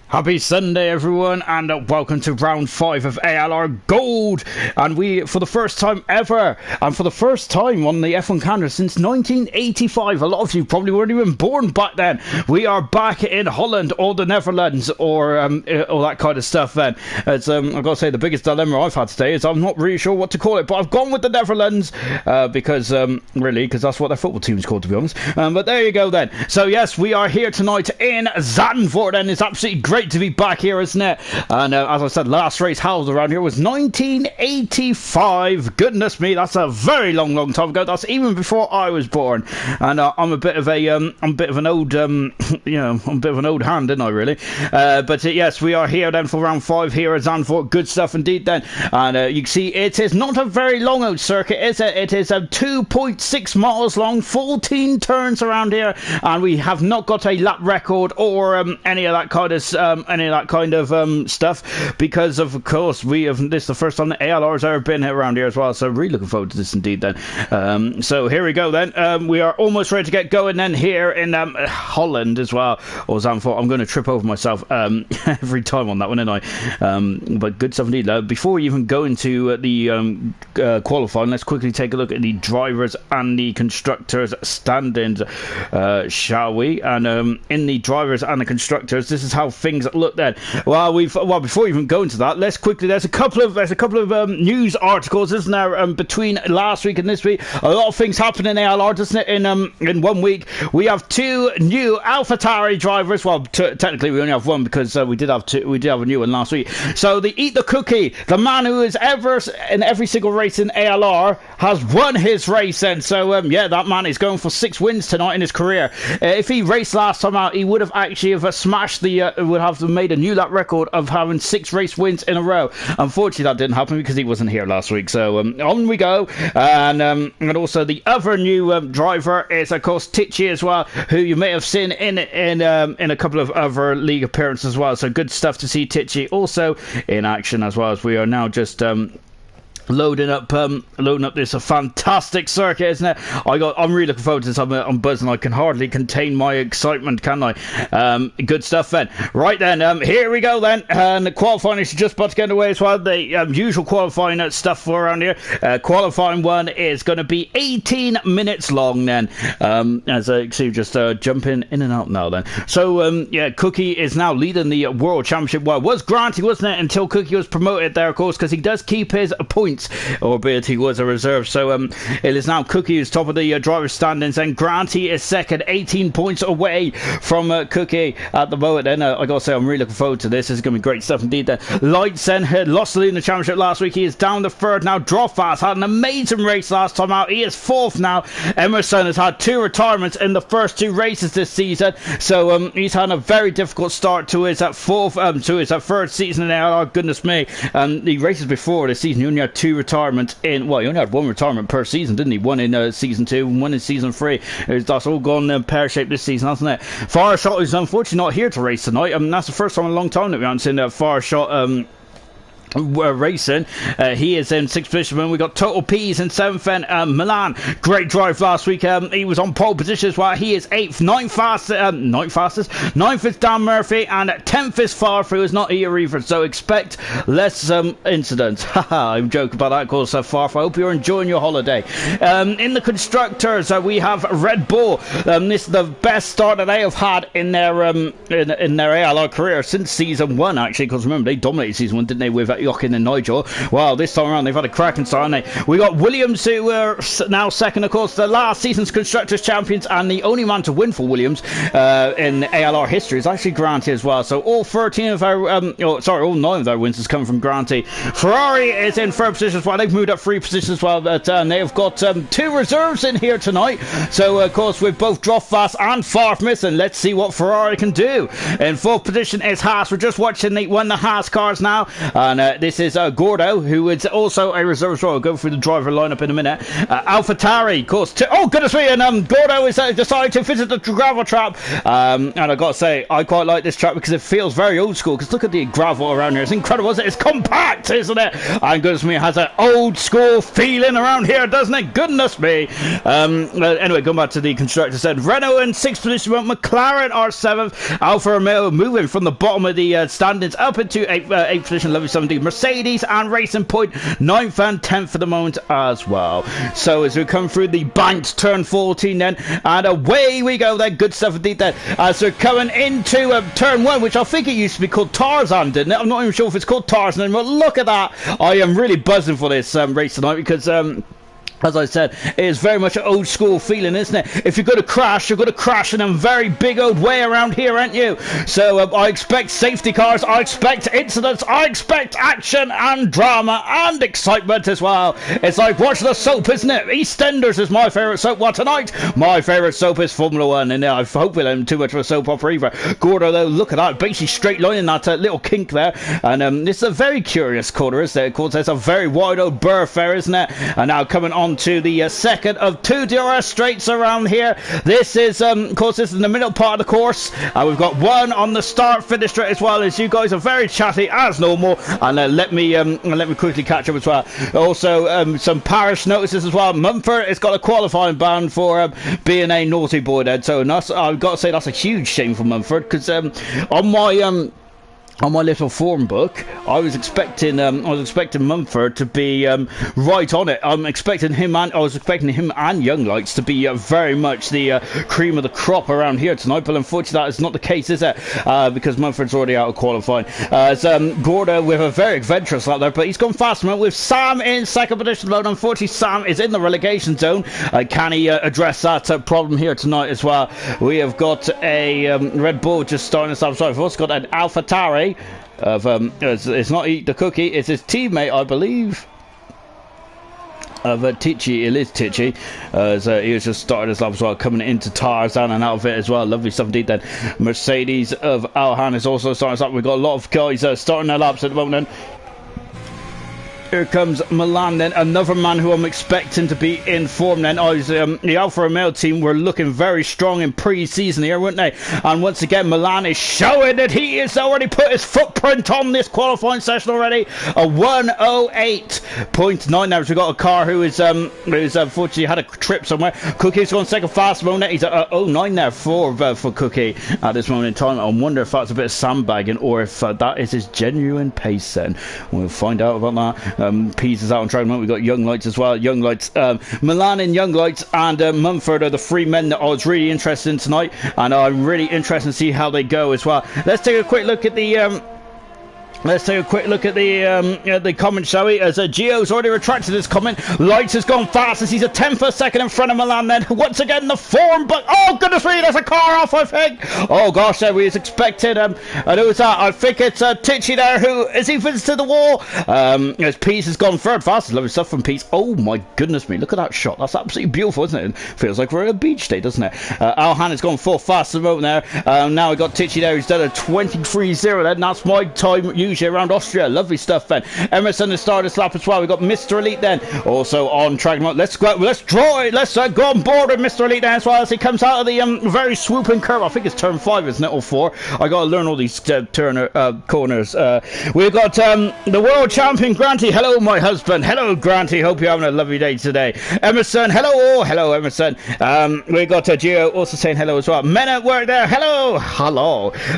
Happy Sunday, everyone, and welcome to round 5 of ALR Gold. And we, for the first time ever, and for the first time on the F1 calendar since 1985, a lot of you probably weren't even born back then, we are back in Holland or the Netherlands or all that kind of stuff. Then, it's I've got to say, the biggest dilemma I've had today is I'm not really sure what to call it, but I've gone with the Netherlands because that's what their football team's called, to be honest. But there you go then. So yes, we are here tonight in Zandvoort, and it's absolutely great to be back here, isn't it? And as I said, last race held around here was 1985. Goodness me, that's a very long time ago. That's even before I was born. And I'm a bit of an old I'm a bit of an old hand, isn't I, really? But yes, we are here then for round 5 here at Zandvoort. Good stuff indeed then. And you can see it is not a very long old circuit, is it? It is 2.6 miles long, 14 turns around here, and we have not got a lap record or any of that kind of stuff, because of course this is the first time the ALR has ever been around here as well, so really looking forward to this indeed then. So here we go then. We are almost ready to get going then here in Holland as well, or Zandvoort. I'm going to trip over myself every time on that one, aren't I? But good stuff indeed. Before we even go into the qualifying, let's quickly take a look at the drivers and the constructors standings, shall we? And in the drivers and the constructors, this is how things look then. Well, before we even go into that, let's quickly, there's a couple of news articles, isn't there, between last week and this week. A lot of things happen in ALR, doesn't it, in 1 week. We have 2 new AlphaTauri drivers. Well, technically we only have 1, because we did have a new one last week. So the Eat the Cookie, the man who is ever in every single race in ALR, has won his race, and so yeah, that man is going for 6 wins tonight in his career. If he raced last time out, he would have actually smashed would have made a new lap record of having 6 race wins in a row. Unfortunately, that didn't happen because he wasn't here last week. So on we go. And also the other new driver is, of course, Tichy as well, who you may have seen in a couple of other league appearances as well. So good stuff to see Tichy also in action, as well, as we are now just loading up this fantastic circuit, isn't it? I'm really looking forward to this. I'm buzzing. I can hardly contain my excitement, can I? Good stuff then. Right then, here we go then. And the qualifying is just about to get away as well. The usual qualifying stuff for around here. Qualifying 1 is going to be 18 minutes long then. As I see, just jumping in and out now then. So yeah, Cookie is now leading the World Championship. Well, it was Granty, wasn't it, until Cookie was promoted there, of course, because he does keep his points, albeit he was a reserve. So it is now Cookie who's top of the driver's standings, and Granty is second, 18 points away from Cookie at the moment. And I gotta say, I'm really looking forward to this. This is gonna be great stuff indeed. Lightsen had lost the lead in the championship last week. He is down to 3rd now. Drofast had an amazing race last time out. He is 4th now. Emerson has had 2 retirements in the first 2 races this season, so he's had a very difficult start to his 3rd season in ALR. Goodness me. The races before this season, he only had 2 retirements he only had 1 retirement per season, didn't he? 1 in season 2 and 1 in season 3. That's all gone pear-shaped this season, hasn't it? Fireshot is unfortunately not here to race tonight. That's the first time in a long time that we haven't seen Fireshot racing. He is in 6th position. We got Total P's in 7th, and Milan, great drive last week. He was on pole position as well. He is 8th. 9th is Dan Murphy, and 10th is Farfru, who's not here either, so expect less incidents. I'm joking about that, of course. Farfru, I hope you're enjoying your holiday. In the constructors, we have Red Bull. This is the best start that they have had in their ALR career since season 1, actually, because remember, they dominated season 1, didn't they, with Jochen and Nigel. Well, this time around they've had a cracking start, haven't they? We got Williams, who were now second, of course, the last season's constructors champions, and the only man to win for Williams in ALR history is actually Granty as well. So all 9 of our wins has come from Granty. Ferrari is in 3rd position as well. They've moved up 3 positions as well, but they've got 2 reserves in here tonight. So of course, with both Drofast and Farf missing, let's see what Ferrari can do. In 4th position is Haas. We're just watching one of the Haas cars now, and this is Gordo, who is also a reserve as well. We'll go through the driver lineup in a minute. AlphaTauri, of course. Oh, goodness me. And Gordo is decided to visit the gravel trap. And I got to say, I quite like this track because it feels very old school. Because look at the gravel around here. It's incredible, isn't it? It's compact, isn't it? And goodness me, it has an old school feeling around here, doesn't it? Goodness me. Anyway, going back to the constructor said Renault in 6th position, McLaren are 7th, Alfa Romeo moving from the bottom of the standings up into 8th position, lovely 17, Mercedes and Racing Point 9th and 10th for the moment as well. So as we come through the banked turn 14 then, and away we go then, good stuff indeed then, as we're coming into turn 1, which I think it used to be called Tarzan, didn't it? I'm not even sure if it's called Tarzan anymore. Look at that. I am really buzzing for this race tonight because as I said, it is very much an old school feeling, isn't it? If you're going to crash, you're going to crash in a very big old way around here, aren't you? So I expect safety cars, I expect incidents, I expect action and drama and excitement as well. It's like watching the soap, isn't it? EastEnders is my favourite soap. Well, tonight, my favourite soap is Formula 1, and I hope we don't too much of a soap opera either. Gordo, though, look at that, basically straight line in that little kink there. And it's a very curious corner, isn't it? Of course, there's a very wide old berth there, isn't it? And now coming on to the second of 2 DRS straights around here. This is, of course, this is in the middle part of the course. We've got one on the start-finish straight as well. As you guys are very chatty as normal, and let me quickly catch up as well. Also, some parish notices as well. Mumford has got a qualifying ban for being a naughty boy. Then, so I've got to say that's a huge shame for Mumford because on my little form book, I was expecting Mumford to be right on it. I was expecting him and Young Lights to be very much the cream of the crop around here tonight. But unfortunately, that is not the case, is it? Because Mumford's already out of qualifying. Gordo with a very adventurous lap there, but he's gone fast, man. With Sam in second position, but unfortunately, Sam is in the relegation zone. Can he address that problem here tonight as well? We have got a Red Bull just starting us up. Sorry, we've also got an AlphaTauri. It's not Eat the Cookie, it's his teammate, I believe, of Tichy. It is Tichy, as he was just started his lap as well, coming into Tarzan and out of it as well. Lovely stuff indeed then. Mercedes of Alhan is also starting his lap. We've got a lot of guys starting their laps at the moment then. Here comes Milan then, another man who I'm expecting to be in form then. The Alfa Romeo team were looking very strong in pre-season here, weren't they? And once again, Milan is showing that he has already put his footprint on this qualifying session already. A 1:08.9 now. We've got a car who's unfortunately had a trip somewhere. Cookie's gone second fast moment. He's at 09 there for Cookie at this moment in time. I wonder if that's a bit of sandbagging or if that is his genuine pace then. We'll find out about that. Pease is out on track. We've got Young Lights as well. Young Lights, Milan and Young Lights and Mumford are the 3 men that I was really interested in tonight, and I'm really interested to see how they go as well. Let's take a quick look at the the comment, shall we? As Gio's already retracted his comment. Lights has gone fast as he's a 10th per second in front of Milan then. Once again, the form, but oh goodness me, there's a car off, I think. Oh gosh, we was expected. And who was that? I think it's Tichy there, who is he visited the wall. As Peace has gone third fast. Lovely stuff from Peace. Oh my goodness me, look at that shot. That's absolutely beautiful, isn't it? Feels like we're at a beach day, doesn't it? Alhan has gone fourth fast at the moment there. Now we got Tichy there, who's done a 23.0 then. That's my time usually around Austria. Lovely stuff then. Emerson has started his lap as well. We've got Mr. Elite then also on track. Let's go, let's draw it, let's go on board with Mr. Elite then as well as he comes out of the very swooping curve. I think it's turn 5, isn't it, or 4? I gotta learn all these corners. We've got the world champion Granty. Hello my husband. Hello Granty, hope you're having a lovely day today. Emerson, hello. Hello Emerson. We've got Gio also saying hello as well. Men at work there, hello.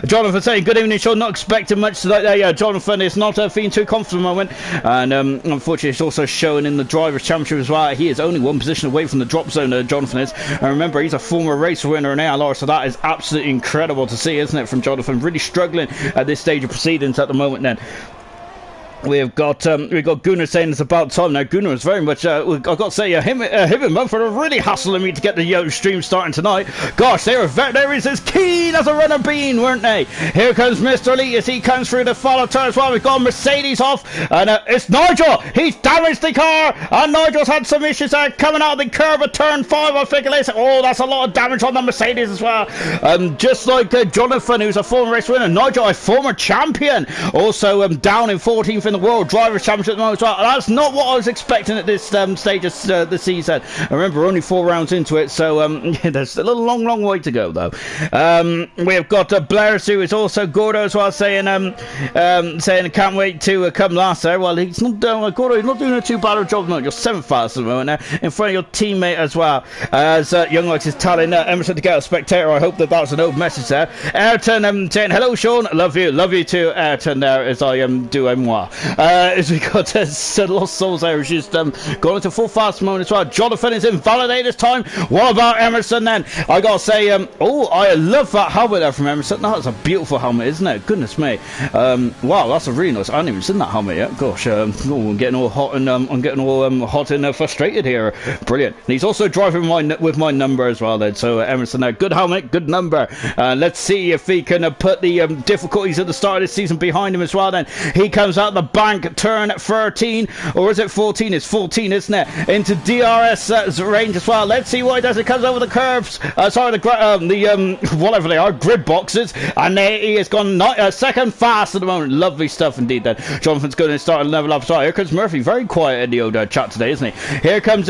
Jonathan saying good evening, Sean. Not expecting much tonight there. Yeah, Jonathan is not feeling too confident at the moment, and unfortunately it's also showing in the Drivers' Championship as well. He is only one position away from the drop zone, Jonathan is, and remember he's a former race winner in ALR, so that is absolutely incredible to see, isn't it, from Jonathan. Really struggling at this stage of proceedings at the moment then. We've got Gunnar saying it's about time now. Gunnar is very much, I've got to say, him and Mumford are really hassling me to get the stream starting tonight. Gosh, they were there is as keen as a runner bean, weren't they? Here comes Mr. Elite as he comes through the follow turn as well. We've got Mercedes off, and it's Nigel. He's damaged the car, and Nigel's had some issues there coming out of the curve at turn 5. I think it is. Oh, that's a lot of damage on the Mercedes as well. Just like Jonathan, who's a former race winner. Nigel, a former champion, also down in 14th in the World Drivers' Championship at the moment as well. That's not what I was expecting at this stage of the season. I remember we're only 4 rounds into it, so yeah, there's still a long way to go, though. We have got Blair, who is also Gordo as well, saying can't wait to come last there. Well, he's not doing Gordo. He's not doing a too bad a job. No, you're 7th fast at the moment now, in front of your teammate as well. As Young Likes is telling Emerson to get a spectator. I hope that's an old message there. Ayrton saying hello, Sean. Love you too, Ayrton. There as I do moi. As we got Lost Souls there, who's just gone into full fast mode as well. Jonathan is invalidated this time. What about Emerson then? I gotta say, oh, I love that helmet there from Emerson. That's a beautiful helmet, isn't it? Goodness me. Wow, that's a really nice. I haven't even seen that helmet yet. Gosh, I'm getting all hot and I'm getting all hot and frustrated here. Brilliant. And he's also driving with my number as well then. So Emerson there, good helmet, good number. Let's see if he can put the difficulties at the start of this season behind him as well then. He comes out the bank, turn 13, or is it 14? It's 14, isn't it? Into DRS range as well. Let's see what he does. It comes over the curves. Whatever they are, grid boxes, and he has gone second fast at the moment. Lovely stuff indeed then. Jonathan's going to start a level up. So here comes Murphy, very quiet in the old chat today, isn't he? Here comes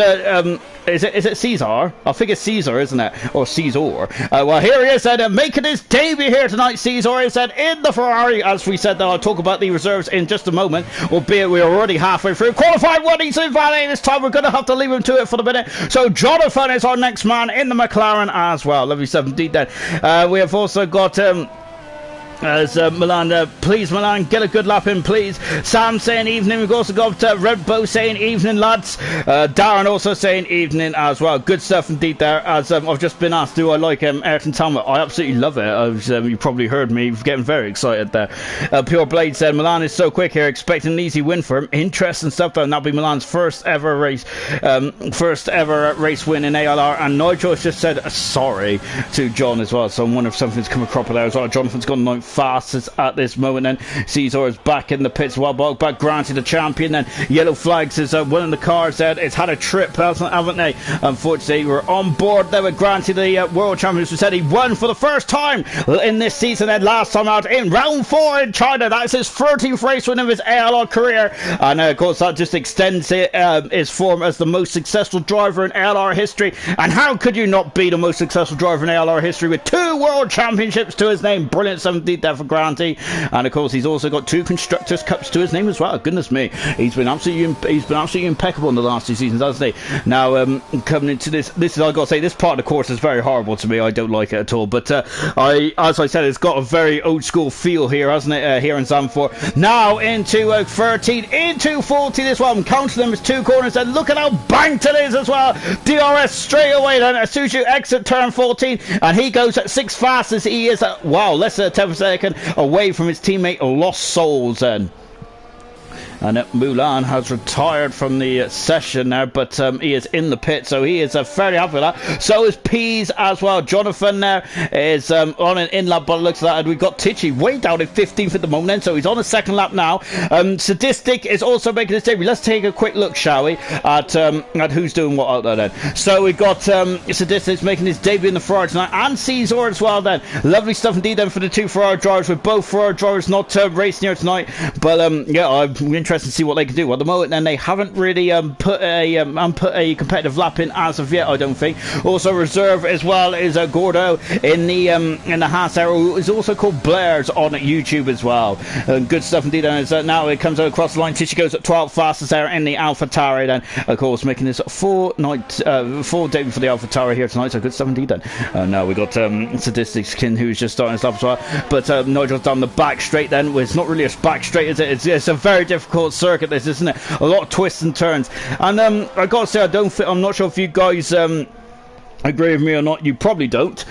is it Caesar? I think it's Caesar, isn't it? Or Caesar. Well, here he is then, making his debut here tonight. Caesar is then in the Ferrari. As we said, I'll talk about the reserves in just a moment, albeit we're already halfway through. Qualified one, he's invalid this time. We're going to have to leave him to it for the minute. So Jonathan is our next man in the McLaren as well. Lovely stuff indeed then. We have also got as Milan, please Milan, get a good lap in please. Sam saying evening. We've also got Redbow saying evening lads. Darren also saying evening as well. Good stuff indeed there. As I've just been asked, do I like Ayrton's helmet? I absolutely love it. You probably heard me getting very excited there. Pure Blade said Milan is so quick here, expecting an easy win for him. Interesting stuff though. That'll be Milan's first ever race win in ALR. And Nigel has just said sorry to John as well, so I wonder if something's come across there as well. Jonathan's gone 9th fastest at this moment, and Caesar is back in the pits. Well, back granted the champion, and Yellow Flags is winning the cars there. It's had a trip, haven't they? Unfortunately, we're on board there with Granty, the world champions. We said he won for the first time in this season, and last time out in round 4 in China. That's his 13th race win of his ALR career, and of course that just extends his form as the most successful driver in ALR history. And how could you not be the most successful driver in ALR history with 2 world championships to his name? Brilliant 17th there for Granty, and of course he's also got 2 Constructors Cups to his name as well. Goodness me, he's been absolutely impeccable in the last 2 seasons, hasn't he? Now coming into this is, I gotta say, this part of the course is very horrible to me. I don't like it at all, but as I said, it's got a very old school feel here, hasn't it? Here in Zandvoort. Now into 13, into 40 this one. I'm counting them as 2 corners, and look at how banked it is as well. DRS straight away then as soon as you exit turn 14, and he goes at 6th fastest. He is at, wow, less than a 10th second away from his teammate Lost Souls then. And Mulan has retired from the session now, but he is in the pit, so he is fairly happy with that. So is Pease as well. Jonathan there is on an in-lap by the looks of that, and we've got Tichy way down in 15th at the moment, so he's on a 2nd lap now. Sadistic is also making his debut. Let's take a quick look, shall we, at who's doing what out there then. So we've got Sadistic making his debut in the Ferrari tonight, and Caesar as well then. Lovely stuff indeed then for the 2 Ferrari drivers, with both Ferrari drivers not racing here tonight, but yeah, I'm interested to see what they can do. At the moment then, they haven't really put a competitive lap in as of yet, I don't think. Also reserve as well is Gordo in the Haas area, who is also called Blair's on YouTube as well. Good stuff indeed. And now it comes across the line. Tisha goes at 12th fastest there in the AlphaTauri then, of course, making this full debut for the AlphaTauri here tonight. So good stuff indeed then. Now we got Statistics Kin, who's just starting his lap as well, but Nigel's down the back straight then. Well, it's not really a back straight, is it? It's a very difficult circuit, this, isn't it? A lot of twists and turns, and I gotta say, I'm not sure if you guys agree with me or not. You probably don't,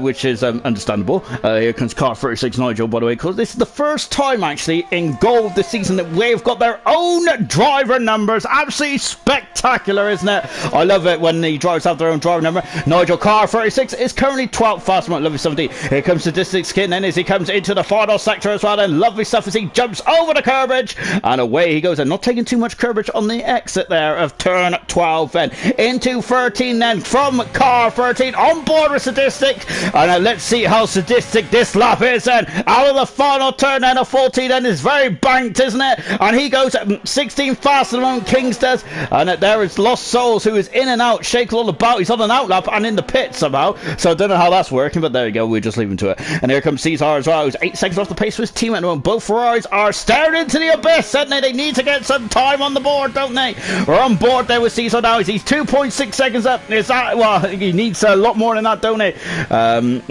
which is understandable. Here comes car 36 Nigel, by the way, because this is the first time actually in Gold this season that we've got their own driver numbers. Absolutely spectacular, isn't it? I love it when the drivers have their own driver number. Nigel car 36 is currently 12th fast. Lovely stuff indeed. Here comes Statistics Skin then as he comes into the final sector as well, and lovely stuff as he jumps over the curbage, and away he goes, and not taking too much curbage on the exit there of turn 12 then. Into 13 then from car R13 on board with Sadistic, and let's see how Sadistic this lap is then. Out of the final turn then, a 14 then is very banked, isn't it? And he goes at 16 faster than Kings does, and there is Lost Souls, who is in and out, shaking all about. He's on an outlap and in the pit somehow, so I don't know how that's working, but there you go, we'll just leave him to it. And here comes Cesar as well, who's 8 seconds off the pace of his team at the moment. Both Ferraris are staring into the abyss, don't they? They need to get some time on the board, don't they? We're on board there with Cesar now. He's 2.6 seconds up. Is that, well, he needs a lot more than that, don't he?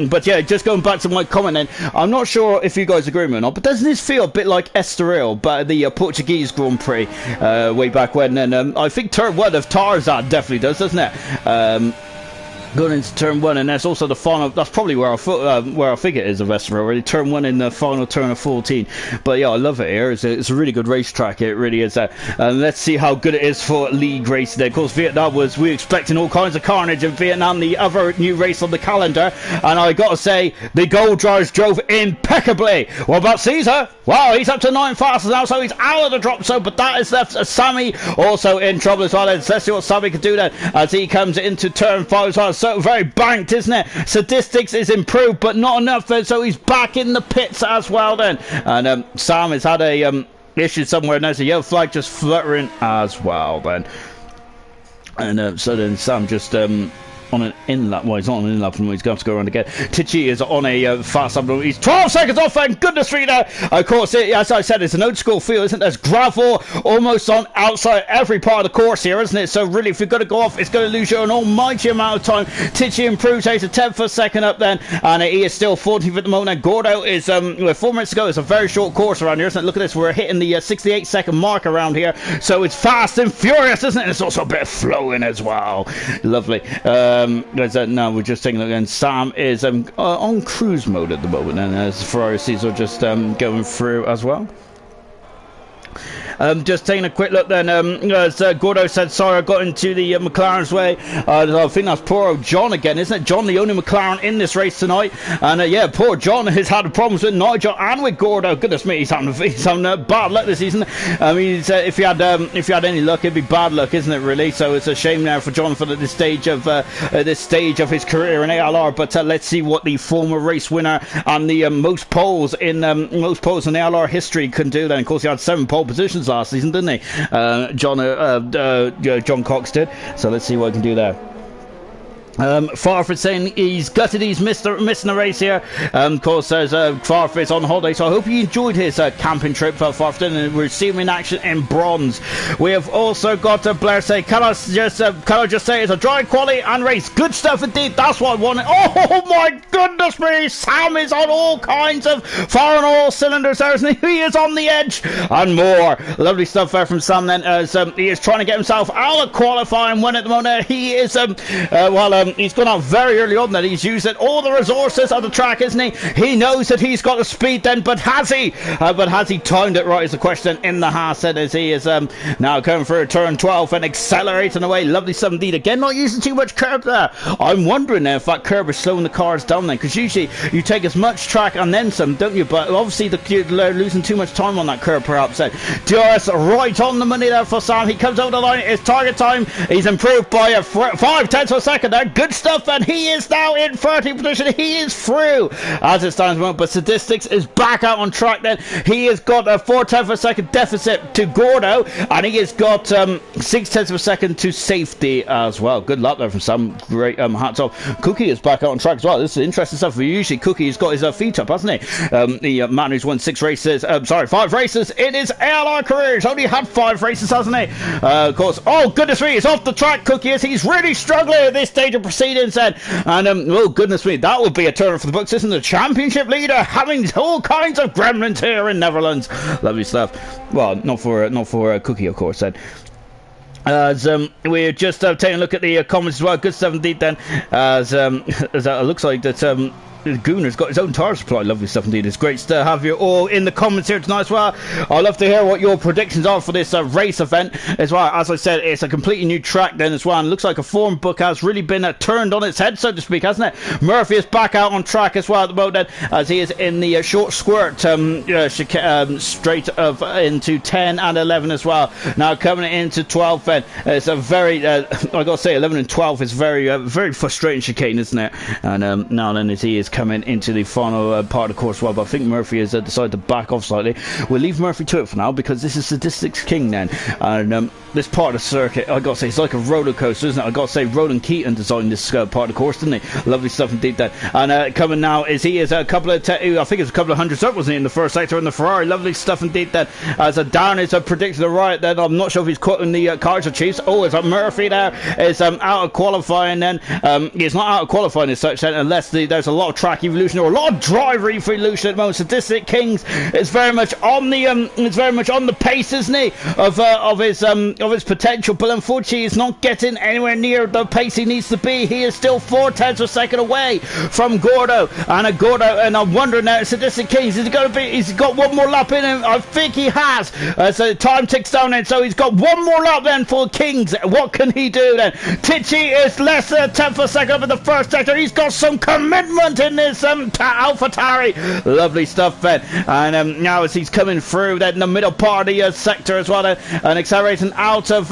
But yeah, just going back to my comment then, I'm not sure if you guys agree with me or not, but doesn't this feel a bit like Estoril, but the Portuguese Grand Prix way back when? And I think turn 1 of Tarzan definitely does, doesn't it? Going into turn 1, and that's also the final. That's probably where I think it is of Estoril, really. Turn 1 in the final turn of 14. But yeah, I love it here. It's a really good racetrack. It really is. And let's see how good it is for league racing. Of course, Vietnam we were expecting all kinds of carnage in Vietnam, the other new race on the calendar. And I got to say, the Gold Drivers drove impeccably. What about Caesar? Wow, he's up to 9 fastest now, so he's out of the drop zone. But that has left Sammy also in trouble as well. Let's see what Sammy can do then as he comes into turn 5 as well. So very banked, isn't it? Statistics is improved, but not enough then, so he's back in the pits as well then. And Sam has had a issue somewhere, and there's a yellow flag just fluttering as well then. And so then Sam just on an in-lap. Well, he's not on an in-lap, and he's going to go around again. Tichy is on a fast lap. He's 12 seconds off, and goodness me now. Of course, as I said, it's an old-school field, isn't it? There's gravel almost on outside every part of the course here, isn't it? So really, if you're going to go off, it's going to lose you an almighty amount of time. Tichy improves, he's a 10th a second up then, and he is still 14th at the moment. And Gordo is, 4 minutes ago, it's a very short course around here, isn't it? Look at this, we're hitting the 68-second mark around here, so it's fast and furious, isn't it? And it's also a bit of flowing as well. Lovely. Now we're just taking a look, and Sam is on cruise mode at the moment, and as Ferrari Caesar just going through as well. Just taking a quick look then, as Gordo said, sorry I got into the McLaren's way. I think that's poor old John again, isn't it? John, the only McLaren in this race tonight. And yeah, poor John has had problems with Nigel and with Gordo. Goodness me, he's having bad luck this season. I mean, if you had any luck, it'd be bad luck, isn't it, really? So it's a shame now for John at this stage of his career in ALR. But let's see what the former race winner and the most poles in ALR history can do then. Of course, he had 7 pole positions last season, didn't he? John Cox did. So let's see what he can do there. Farford saying he's gutted, he's missing the race here. Of course, there's Farford's on holiday, so I hope you enjoyed his camping trip for Farford, and we're seeing him in action in bronze. We have also got Blair say, can I just say it's a dry quality and race. Good stuff indeed, that's what I wanted. Oh my goodness me, Sam is on all kinds of fire on all cylinders there, isn't he? He is on the edge and more. Lovely stuff there from Sam then, as he is trying to get himself out of qualifying one at the moment. He is, he's gone out very early on then. He's using all the resources on the track, isn't he? He knows that he's got the speed then, but has he? But has he timed it right is the question in the Haas then, as he is now going for a turn 12 and accelerating away. Lovely stuff indeed. Again, not using too much curb there. I'm wondering if that curb is slowing the cars down then, because usually you take as much track and then some, don't you? But obviously you're losing too much time on that curb perhaps then. DRS right on the money there for Sam. He comes over the line. His target time, he's improved by 5/10 of a second there. Good stuff, and he is now in 30th position. He is through as it stands at the moment, but Statistics is back out on track then. He has got a 4/10 of a second deficit to Gordo, and he has got 6/10 of a second to safety as well. Good luck there from Sam. Great hats off. Cookie is back out on track as well. This is interesting stuff. Usually Cookie has got his feet up, hasn't he? The man who's won 5 races in his ALR career. He's only had 5 races, hasn't he? Of course. Oh goodness me, he's off the track. Cookie is. He's really struggling at this stage of proceedings then, and oh goodness me, that would be a turn for the books, isn't it? The championship leader having all kinds of gremlins here in Netherlands. Lovely stuff. Well, not for Cookie, of course then. As we're just taking a look at the comments as well. Good stuff indeed then, as it looks like that Gooner's got his own tire supply. Lovely stuff indeed. It's great to have you all in the comments here tonight as well. I'd love to hear what your predictions are for this race event as well. As I said, it's a completely new track then as well, and it looks like a form book has really been turned on its head, so to speak, hasn't it? Murphy is back out on track as well at the moment, as he is in the short squirt straight of into 10 and 11 as well. Now coming into 12 then, it's a very I gotta say 11 and 12 is very frustrating chicane, isn't it? And now then, as he is coming into the final part of the course as well, but I think Murphy has decided to back off slightly. We'll leave Murphy to it for now, because this is Statistics King then, and this part of the circuit, I gotta say, it's like a roller coaster, isn't it? I gotta say, Roland Keaton designed this part of the course, didn't he? Lovely stuff indeed then. And coming now is he is a couple of I think it's a couple of hundreds up, wasn't he, in the first sector in the Ferrari? Lovely stuff indeed then. As Darren is predicting the right then, I'm not sure if he's quoting the Kaiser Chiefs. Oh, is Murphy there is out of qualifying then. He's not out of qualifying as such then, unless there's a lot of track evolution or a lot of driver evolution at the moment. Statistic Kings is very much on the pace, isn't he, of his potential, but unfortunately he's not getting anywhere near the pace he needs to be. He is still 0.4 of a second away from Gordo, and I'm wondering now, Statistic Kings, he's got one more lap in him. I think he has. So time ticks down then, so he's got one more lap then for Kings. What can he do then? Tichy is less than a tenth of a second up in the first sector. He's got some commitment in this AlphaTauri. Lovely stuff then. And now as he's coming through then the middle part of the sector as well then, and accelerating out of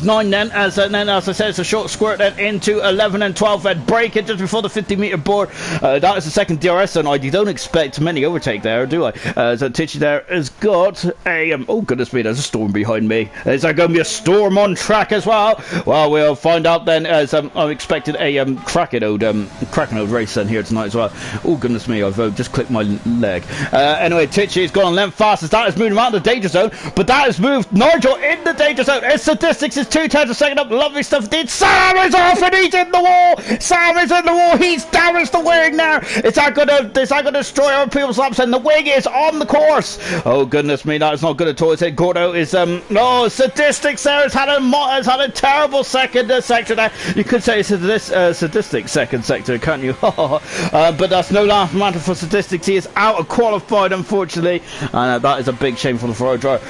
9 then, as I said, it's a short squirt then into 11 and 12 then, breaking just before the 50-metre board. That is the second DRS on. You don't expect many overtake there, do I? So Tichy there has got a oh goodness me, there's a storm behind me. Is there going to be a storm on track as well? Well, we'll find out then, as I'm expecting a cracking old race then here tonight as well. Oh goodness me, I've just clicked my leg. Anyway, Tichy has gone on length fastest. That has moved him out of the danger zone, but that has moved Nigel in the danger zone. It's the Statistics is 2/10 a second up. Lovely stuff. Did Sam is off and he's in the wall. Sam is in the wall. He's damaged the wing now. Is that gonna destroy other people's laps? And the wing is on the course. Oh goodness me, that is not good at all. It's Gordo is no Statistics there has had a terrible second sector there. You could say it's this Statistics second sector, can't you? But that's no laughing matter for Statistics. He is out of qualified, unfortunately, and that is a big shame for the Ferrari driver.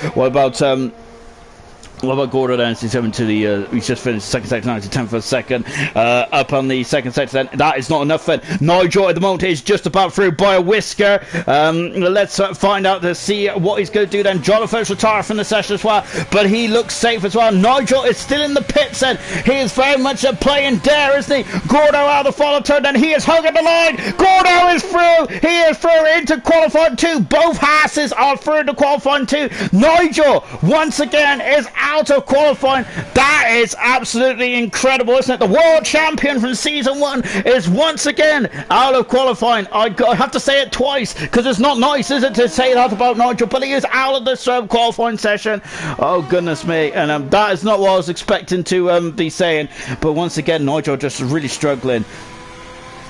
What about Gordo then? He's coming to the he's just finished the second sector now, to 10th of a second up on the second sector then. That is not enough then. Nigel at the moment is just about through by a whisker. Let's find out to see what he's going to do then. Jonathan's retired from the session as well, but he looks safe as well. Nigel is still in the pits then. He is very much playing dare, isn't he? Gordo out of the final turn then. He is hugging the line. Gordo is through. He is through into qualifying 2. Both Hasses are through into qualifying 2. Nigel once again is out of qualifying. That is absolutely incredible, isn't it? The world champion from season 1 is once again out of qualifying. I have to say it twice because it's not nice, is it, to say that about Nigel, but he is out of this qualifying session. Oh goodness me, and that is not what I was expecting to be saying, but once again Nigel just really struggling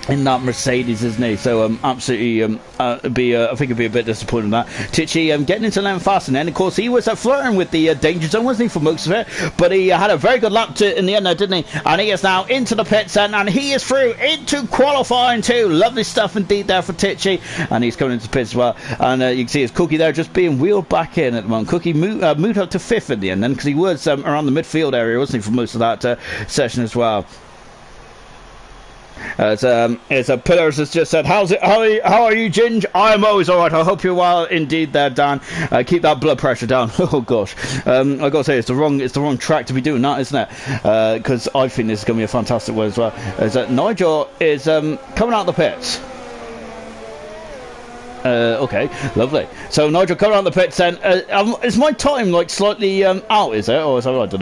in that Mercedes, isn't he? So absolutely I think it'd be a bit disappointing in that. Tichy getting into lane fast, and then of course he was flirting with the danger zone, wasn't he, for most of it, but he had a very good lap in the end there, didn't he? And he is now into the pits and he is through into qualifying 2. Lovely stuff indeed there for Tichy, and he's coming into the pits as well, and you can see his Cookie there just being wheeled back in at the moment. Cookie moved up to 5th in the end then, because he was around the midfield area, wasn't he, for most of that session as well. As Pillars has just said, how are you, Ginge? I'm always alright. I hope you're well indeed there, Dan. Keep that blood pressure down. Oh gosh, I gotta say it's the wrong track to be doing that, isn't it? Because I think this is gonna be a fantastic one as well. As Nigel is coming out of the pits. Okay, lovely. So Nigel coming out the pits then. Is my time like slightly out, is it? Or something? I don't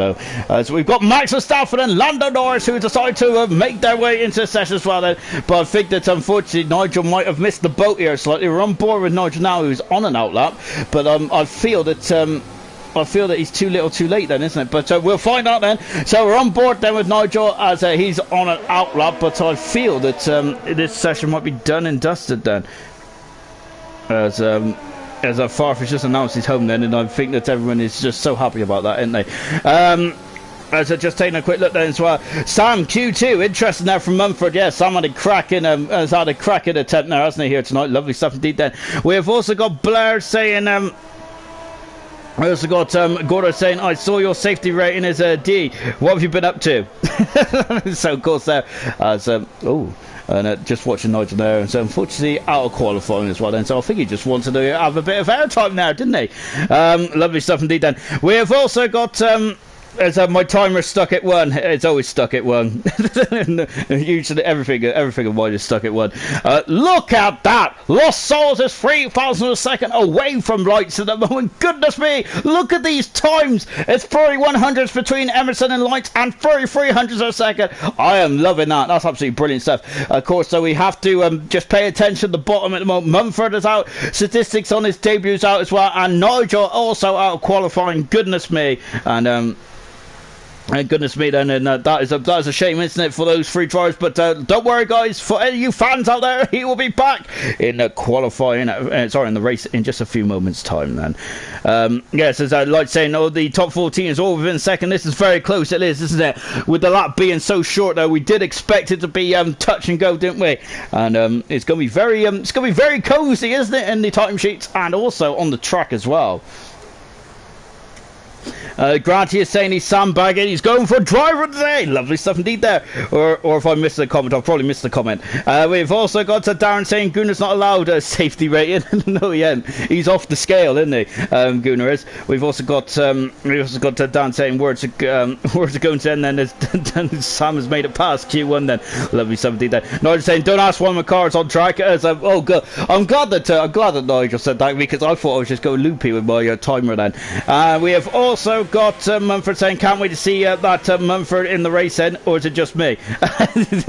know. So we've got Max Verstappen and Lando Norris who decide to make their way into the session as well then. But I think that unfortunately Nigel might have missed the boat here slightly. We're on board with Nigel now, who's on an outlap. But I feel that he's too little too late then, isn't it? But we'll find out then. So we're on board then with Nigel as he's on an outlap. But I feel that this session might be done and dusted then. As Farfetch just announced he's home then, and I think that everyone is just so happy about that, isn't they? as I just taking a quick look then as well. Sam Q2, interesting there from Mumford. Yeah, Sam had a cracking attempt there, hasn't he, here tonight? Lovely stuff indeed then. We have also got Blair saying I also got Gordo saying, I saw your safety rating as a D. What have you been up to? So of course there and just watching Nigel there, and so unfortunately out of qualifying as well then, so I think he just wanted to have a bit of airtime now, didn't he? Lovely stuff indeed then. We have also got my timer stuck at 1. It's always stuck at 1. Usually everything of mine is stuck at 1. Look at that! Lost Souls is 3,000 a second away from lights at the moment. Goodness me! Look at these times! It's 3100s between Emerson and lights and 3300s a second. I am loving that. That's absolutely brilliant stuff. Of course, so we have to just pay attention to the bottom at the moment. Mumford is out. Statistics on his debuts out as well. And Nigel also out of qualifying. Goodness me. And goodness me then, and that is a shame, isn't it, for those 3 drivers, but don't worry guys, for any of you fans out there, he will be back in qualifying, in the race in just a few moments time then. Yes, as I like saying, the top 14 is all within a second. This is very close, it is, isn't it? With the lap being so short though, we did expect it to be touch and go, didn't we? And it's going to be very cozy, isn't it, in the timesheets and also on the track as well. Granty is saying he's sandbagging. He's going for a driver today. Lovely stuff indeed there. Or if I missed the comment, I'll probably missed the comment. We've also got Darren saying Gunner's not allowed a safety rating. No, he ain't. He's off the scale, isn't he? Gunner is. We've also got Dan saying words are going to end. Then Sam has made it past Q1. Then lovely stuff indeed there. Nigel saying don't ask why my car's on track. Oh good. I'm glad that Nigel said that because I thought I was just going loopy with my timer then. We have also got Mumford saying can't wait to see that Mumford in the race then, or is it just me?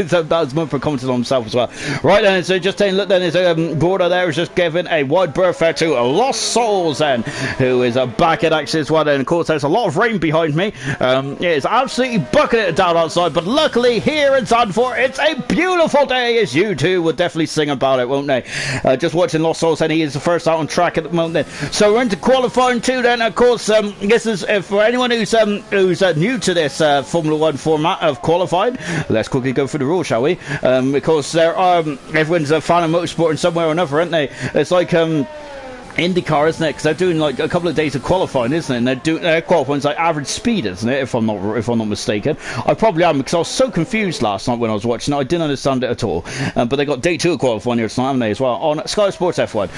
So that's Mumford commented on himself as well. Right then, so just taking a look then, is Gordo there is just giving a wide berth there to Lost Souls then, who is back at action as well then. Of course there's a lot of rain behind me. It's absolutely bucketing it down outside, but luckily here in Zandvoort it's a beautiful day, as you two will definitely sing about it, won't they? Just watching Lost Souls and he is the first out on track at the moment then. So we're into qualifying 2 then. Of course this is for anyone who's new to this Formula 1 format of qualifying, let's quickly go through the rules, shall we? Because there are everyone's a fan of motorsport in some way or another, aren't they? It's like IndyCar, isn't it? Because they're doing like a couple of days of qualifying, isn't it? And their qualifying's like average speed, isn't it? If I'm not mistaken, I probably am because I was so confused last night when I was watching it. I didn't understand it at all. But they got day 2 of qualifying here tonight, haven't they, as well on Sky Sports F1.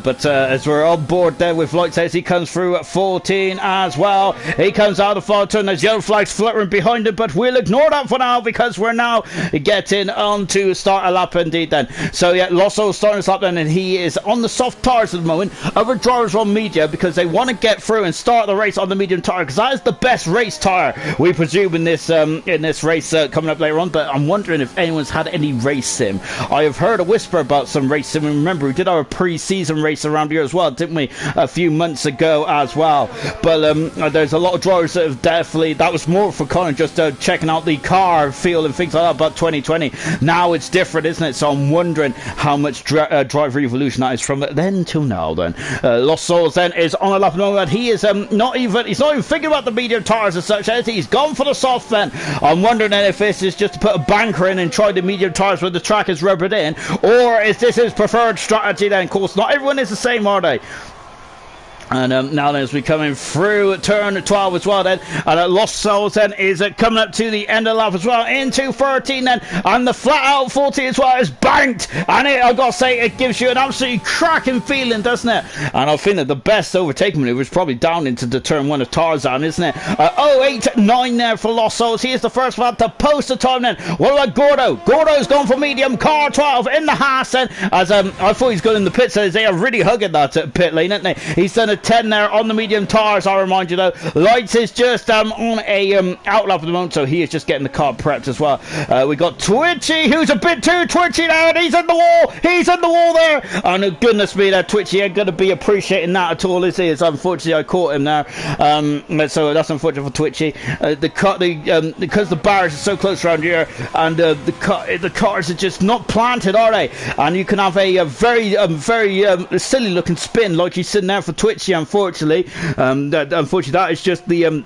But as we're on board there with lights as he comes through at 14 as well. He comes out of the far turn. There's yellow flags fluttering behind him, but we'll ignore that for now because we're now getting on to start a lap indeed. Then so yeah, Losso starting his lap then, and he is on the soft tires at the moment. Other drivers on media because they want to get through and start the race on the medium tire because that is the best race tire we presume in this race coming up later on. But I'm wondering if anyone's had any race sim. I have heard a whisper about some race sim, and remember we did our pre-season race around here as well, didn't we, a few months ago as well. But there's a lot of drivers that have definitely, that was more for Colin just checking out the car feel and things like that about 2020. Now it's different, isn't it? So I'm wondering how much driver evolution that is from then till now then. Lost Souls then is on a lap at the moment. He is he's not even thinking about the medium tires as such. He's gone for the soft then. I'm wondering then if this is just to put a banker in and try the medium tires where the track is rubbered in, or is this his preferred strategy then? Of course not everyone is the same, are they? And now then, as we coming through turn 12 as well then, and Lost Souls then is coming up to the end of the lap as well, into 13 then, and the flat out 40 as well is banked, and I've got to say, it gives you an absolutely cracking feeling, doesn't it? And I think that the best overtaking maneuver is probably down into the turn 1 of Tarzan, isn't it? 089 there for Lost Souls. He is the first one to post the time then. What about Gordo? Gordo's gone for medium, car 12 in the Haas then, as I thought he's going in the pit, so they are really hugging that pit lane, aren't they? He's done a 10 there on the medium tires, I remind you though. Lights is just on a outlap at the moment, so he is just getting the car prepped as well. We got Twitchy, who's a bit too twitchy now, and he's in the wall there, and goodness me, that Twitchy ain't going to be appreciating that at all, is he? As unfortunately I caught him there, so that's unfortunate for Twitchy. Because the bars are so close around here, and the cars are just not planted, are they? And you can have a very silly looking spin like he's sitting there for Twitchy, unfortunately. Unfortunately, that is just the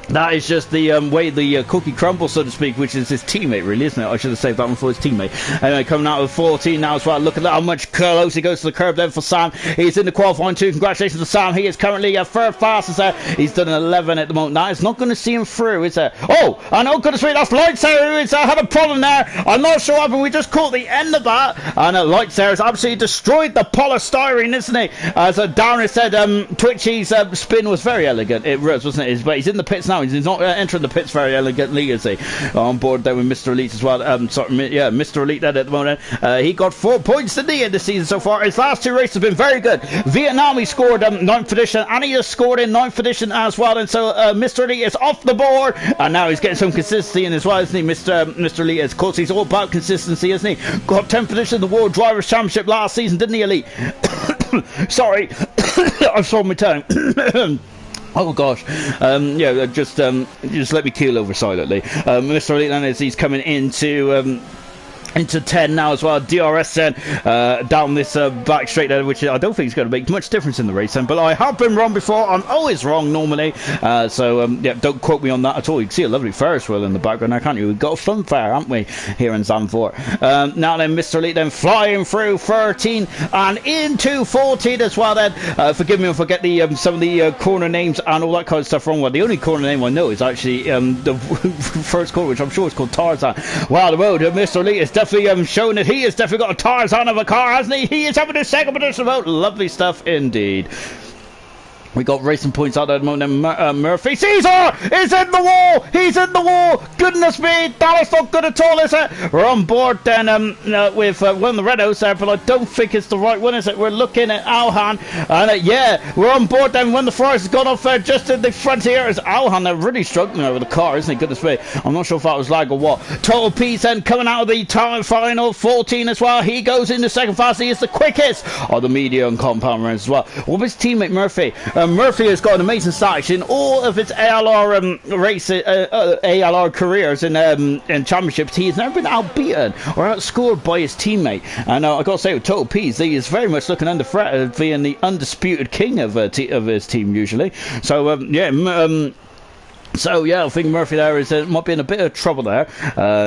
That is just the way the cookie crumbles, so to speak, which is his teammate, really, isn't it? I should have saved that one for his teammate. Anyway, coming out of 14 now as well. Look at that, how much close he goes to the curb there for Sam. He's in the qualifying too. Congratulations to Sam. He is currently third fastest there. He's done an 11 at the moment. That is not going to see him through, is it? Oh, and oh goodness me, that's Lights there who is, had a problem there. I'm not sure what happened. We just caught the end of that. And Lights there has absolutely destroyed the polystyrene, isn't he? As Darren said, Twitchy's spin was very elegant. It was, wasn't it? But he's in the pits now. He's not entering the pits very elegantly, is he? On board there with Mr. Elite as well. Mr. Elite there at the moment. He got 4 points in the end of the season so far. His last 2 races have been very good. Vietnam, he scored 9th edition, and he has scored in 9th edition as well. And so Mr. Elite is off the board, and now he's getting some consistency in as well, isn't he? Mr. Elite, of course, he's all about consistency, isn't he? Got 10th edition in the World Drivers' Championship last season, didn't he, Elite? Sorry, I've swallowed my tongue. Oh gosh, just let me keel over silently. Mr. Elite then, as he's coming into 10 now as well. DRS then down this back straight there, which I don't think is going to make much difference in the race then, but I have been wrong before. I'm always wrong normally, so don't quote me on that at all. You can see a lovely Ferris wheel in the background now, can't you? We've got a fun fair, haven't we, here in Zandvoort. Now then, Mr. Elite then flying through 13 and into 14 as well then. Forgive me if I get the some of the corner names and all that kind of stuff wrong. Well, the only corner name I know is actually the first corner, which I'm sure is called Tarzan. Wow, the road, Mr. Elite is definitely showing that he has definitely got a Tarzan of a car, hasn't he? He is having his second position vote. Lovely stuff indeed. We got racing points out there at the moment. Murphy. Caesar is in the wall. He's in the wall. Goodness me. That is not good at all, is it? We're on board then with one of the Renaults there, but I don't think it's the right one, is it? We're looking at Alhan. And yeah, we're on board then when the Forest has gone off there just in the front here. Is Alhan. They're really struggling there with the car, isn't he? Goodness me. I'm not sure if that was lag or what. Total Peace then coming out of the time final 14 as well. He goes into second fast. He is the quickest of the medium compound runs as well. What was his teammate Murphy? Murphy has got an amazing start in all of his ALR ALR careers in championships. He has never been outbeaten or outscored by his teammate. And I got to say, with Total Peace, he is very much looking under threat of being the undisputed king of his team usually. So So yeah, I think Murphy there is might be in a bit of trouble there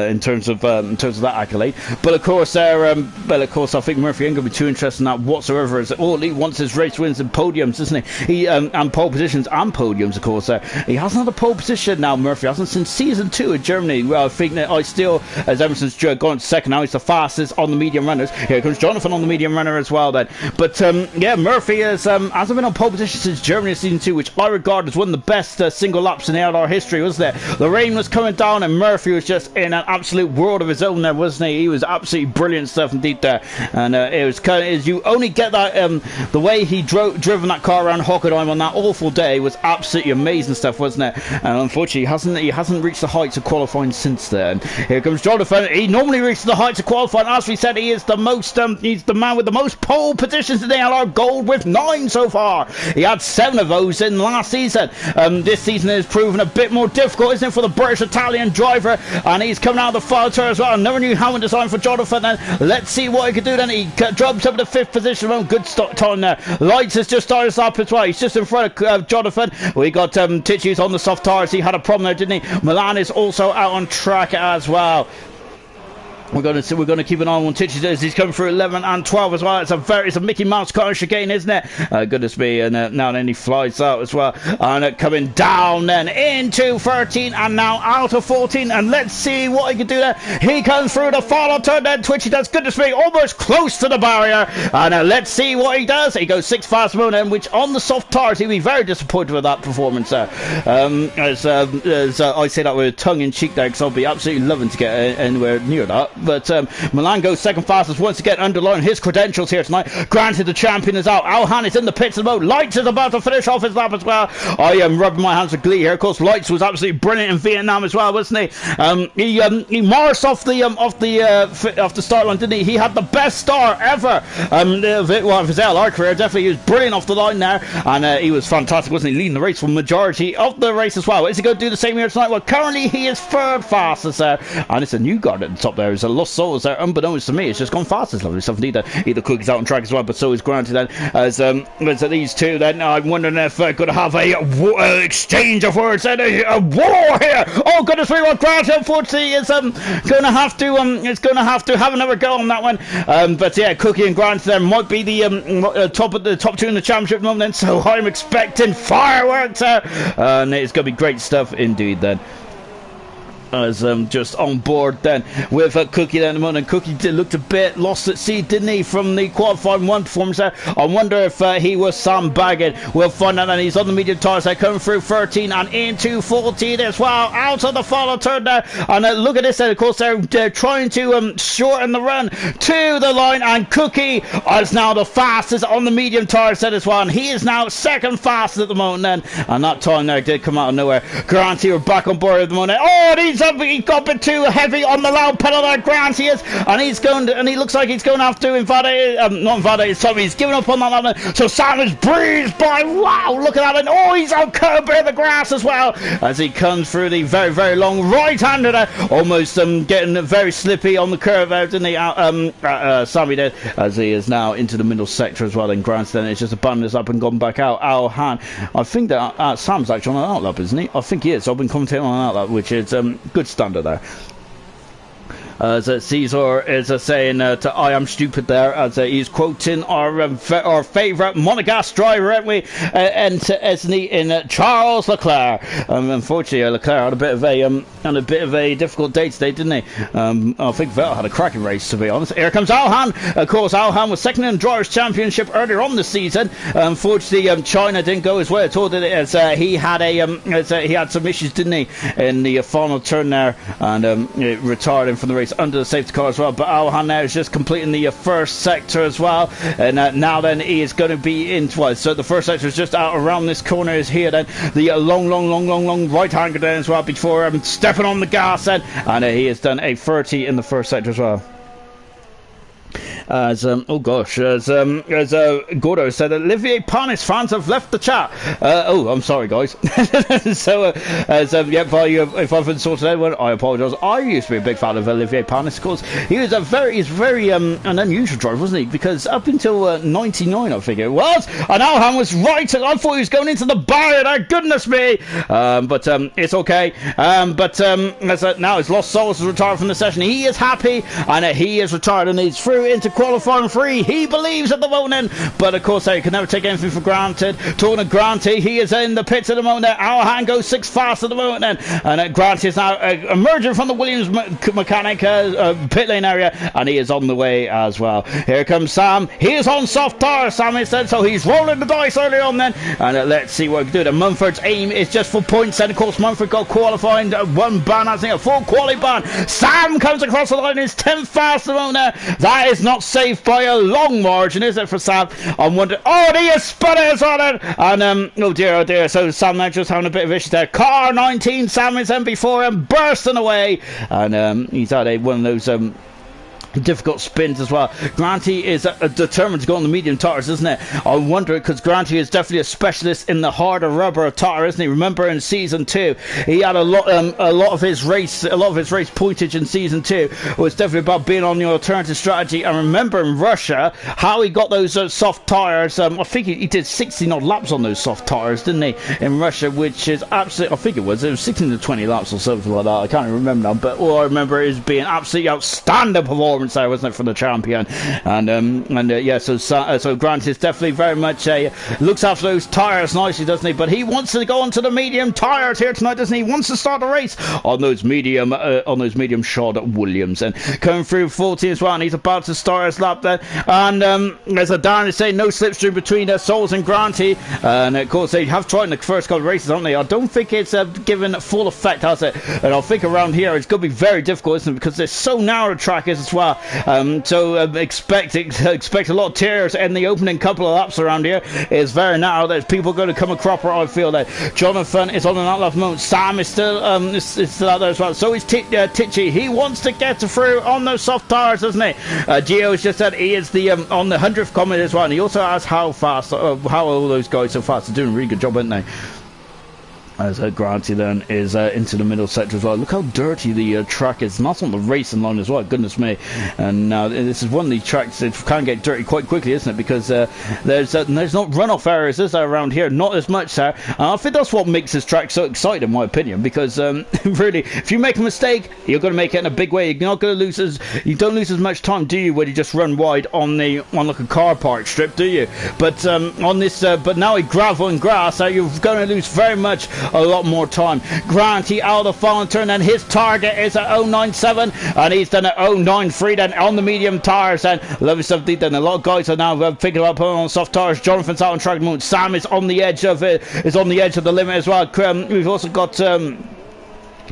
in terms of that accolade. But of course, I think Murphy ain't going to be too interested in that whatsoever. As all he wants is race wins and podiums, isn't he? And pole positions and podiums, of course. He hasn't had a pole position now. Murphy hasn't since season 2 in Germany. Well, I think that I still, as ever since gone to second now, he's the fastest on the medium runners. Here comes Jonathan on the medium runner as well. Then, but Murphy hasn't been on pole position since Germany season 2, which I regard as one of the best single laps in ALR history, wasn't it? The rain was coming down and Murphy was just in an absolute world of his own there, wasn't he? He was absolutely brilliant stuff indeed there. And it was kind of, you only get that the way he driven that car around Hockenheim on that awful day was absolutely amazing stuff, wasn't it? And unfortunately he hasn't reached the heights of qualifying since then. Here comes Jonathan. He normally reaches the heights of qualifying. As we said, he is the most he's the man with the most pole positions in the ALR Gold with 9 so far. He had 7 of those in last season. This season has proven a bit more difficult, isn't it, for the British Italian driver? And he's coming out of the final turn as well. Another new helmet design for Jonathan. And let's see what he can do then. He jumps up to the 5th position. Oh, good stop time there. Lights has just started us up as well. He's just in front of Jonathan. We got Tichy's on the soft tires. He had a problem there, didn't he? Milan is also out on track as well. We're going to keep an eye on Titches as he's coming through 11 and 12 as well. It's a Mickey Mouse car chicane, isn't it? Goodness me. And now then he flies out as well. And coming down then into 13 and now out of 14. And let's see what he can do there. He comes through the final turn then. Twitchy does, goodness me, almost close to the barrier. And let's see what he does. He goes 6 fast moment, which on the soft tires, he'll be very disappointed with that performance there. As I say that with a tongue in cheek there, because I'll be absolutely loving to get anywhere near that. But Milan goes second fastest once again, underlining his credentials here tonight. Granted, the champion is out. Alhan is in the pits at the moment. Lights is about to finish off his lap as well. I am rubbing my hands with glee here. Of course, Lights was absolutely brilliant in Vietnam as well, wasn't he? He marched off the start line, didn't he? He had the best start ever of his LR career. Definitely, he was brilliant off the line there, and he was fantastic, wasn't he? Leading the race for the majority of the race as well. Is he going to do the same here tonight? Well, currently he is third fastest there, and it's a new guard at the top there as a Lost Souls there, unbeknownst to me, it's just gone fast. It's lovely stuff indeed. Either Cookie's out on track as well, but so is Granty then. As these two then, I'm wondering if going to have a exchange of words and a war here. Oh goodness me, what Granty unfortunately is going to have to have another go on that one. But yeah, Cookie and Granty there might be the top two in the championship at the moment. So I'm expecting fireworks and it's going to be great stuff indeed then. As just on board then with Cookie then at the moment. Cookie looked a bit lost at sea, didn't he, from the qualifying one performance there. I wonder if he was sandbagging. We'll find out. And he's on the medium tires there, coming through 13 and into 14 as well, out of the final turn there. And look at this then, of course they're trying to shorten the run to the line, and Cookie is now the fastest on the medium tire set as well, and he is now second fastest at the moment then. And that time there did come out of nowhere. Granty are back on board at the moment. Oh, and he got a bit too heavy on the loud pedal there, Grant he is, and he looks like he's going to have to not invalidate, sorry, he's giving up on that line. So Sam is breezed by. Wow, look at that, and oh, he's out curb in the grass as well as he comes through the very, very long right-hander there, almost getting very slippy on the curve out, didn't he? Sammy did, as he is now into the middle sector as well, and Grant then it's just abandoned this up and gone back out. Han, I think that Sam's actually on an outlap, isn't he? I think he is. I've been commentating on an outlap, which is good standard there. As Caesar is saying to I am stupid there, as he's quoting our favourite Monegasque driver, aren't we? Isn't he, in Charles Leclerc? Unfortunately, Leclerc had a bit of a difficult day today, didn't he? I think Vettel had a cracking race, to be honest. Here comes Alhan. Of course, Alhan was second in the Drivers' Championship earlier on this season. Unfortunately, China didn't go as well at all, did it? As he had some issues, didn't he, in the final turn there, and it retired him from the race under the safety car as well. But Alhan now is just completing the first sector as well, and now then he is going to be in twice. So the first sector is just out around this corner is here then, the long right hander then as well, before stepping on the gas then, and he has done a 30 in the first sector as well. As Gordo said, Olivier Panis fans have left the chat. I'm sorry, guys. So, if I've insulted anyone, I apologise. I used to be a big fan of Olivier Panis, of course. He was he's very an unusual driver, wasn't he? Because up until 99, I think it was, and Alhan was right. I thought he was going into the barrier there. Goodness me! But it's okay. Now his Lost Souls is retired from the session. He is happy, and he is retired, and he's through into qualifying free. He believes at the moment, but of course you can never take anything for granted. Talking of Granty, he is in the pits at the moment. Alhan goes 6 fast at the moment then, and Granty is now emerging from the Williams mechanic pit lane area, and he is on the way as well. Here comes Sam. He is on soft tire, Sam instead, so he's rolling the dice early on then, and let's see what he can do. Mumford's aim is just for points, and of course Mumford got qualifying one ban, I think a full quali ban. Sam comes across the line, is 10th fast at the moment there. That is not safe by a long margin, is it, for Sam? I'm wondering. Oh, he is sputters on it, and oh dear. So Sam now just having a bit of issues there. Car 19, Sam is in before him, bursting away, and he's had one of those difficult spins as well. Granty is determined to go on the medium tires, isn't it? I wonder, because Granty is definitely a specialist in the harder rubber tire, isn't he? Remember in season 2 he had a lot of his race pointage in season 2 was definitely about being on the alternative strategy. And remember in Russia how he got those soft tires. I think he did 16 odd laps on those soft tires, didn't he, in Russia, which is absolutely, I think it was 16 to 20 laps or something like that. I can't even remember now, but all I remember is being absolutely outstanding performance there, wasn't it, for the champion? So Grant is definitely very much looks after those tires nicely, doesn't he? But he wants to go onto the medium tires here tonight, doesn't he? He wants to start the race on those medium shod Williams, and coming through 40 as well, and he's about to start his lap there. And as Darren is saying, no slipstream between Souls and Granty, and of course they have tried in the first couple of races, haven't they? I don't think it's given full effect, has it? And I think around here it's going to be very difficult, isn't it? Because they're so narrow track as well. Expect a lot of tears in the opening couple of laps around here. It's very narrow. There's people going to come a cropper, I feel that. Jonathan is on an outlap moment. Sam is still out there as well. So is Titchy. He wants to get through on those soft tires, doesn't he? Gio has just said he is on the 100th comment as well, and he also asks how all those guys so fast are doing a really good job, aren't they? As Granty then is into the middle sector as well. Look how dirty the track is. And that's on the racing line as well, goodness me. And now this is one of these tracks that can get dirty quite quickly, isn't it? Because there's not runoff areas, is there, around here? Not as much there. And I think that's what makes this track so exciting, in my opinion. Because really, if you make a mistake, you're going to make it in a big way. You're not going to lose you don't lose as much time, do you, when you just run wide on like a car park strip, do you? But on this, but now with gravel and grass, you're going to lose very much a lot more time. Granty out of the final turn, and his target is at 097, and he's done at 093 then on the medium tires. And lovely stuff deep then. A lot of guys are now thinking about putting on soft tires. Jonathan's out on track at the moment. Sam is on the edge of it, is on the edge of the limit as well. We've also got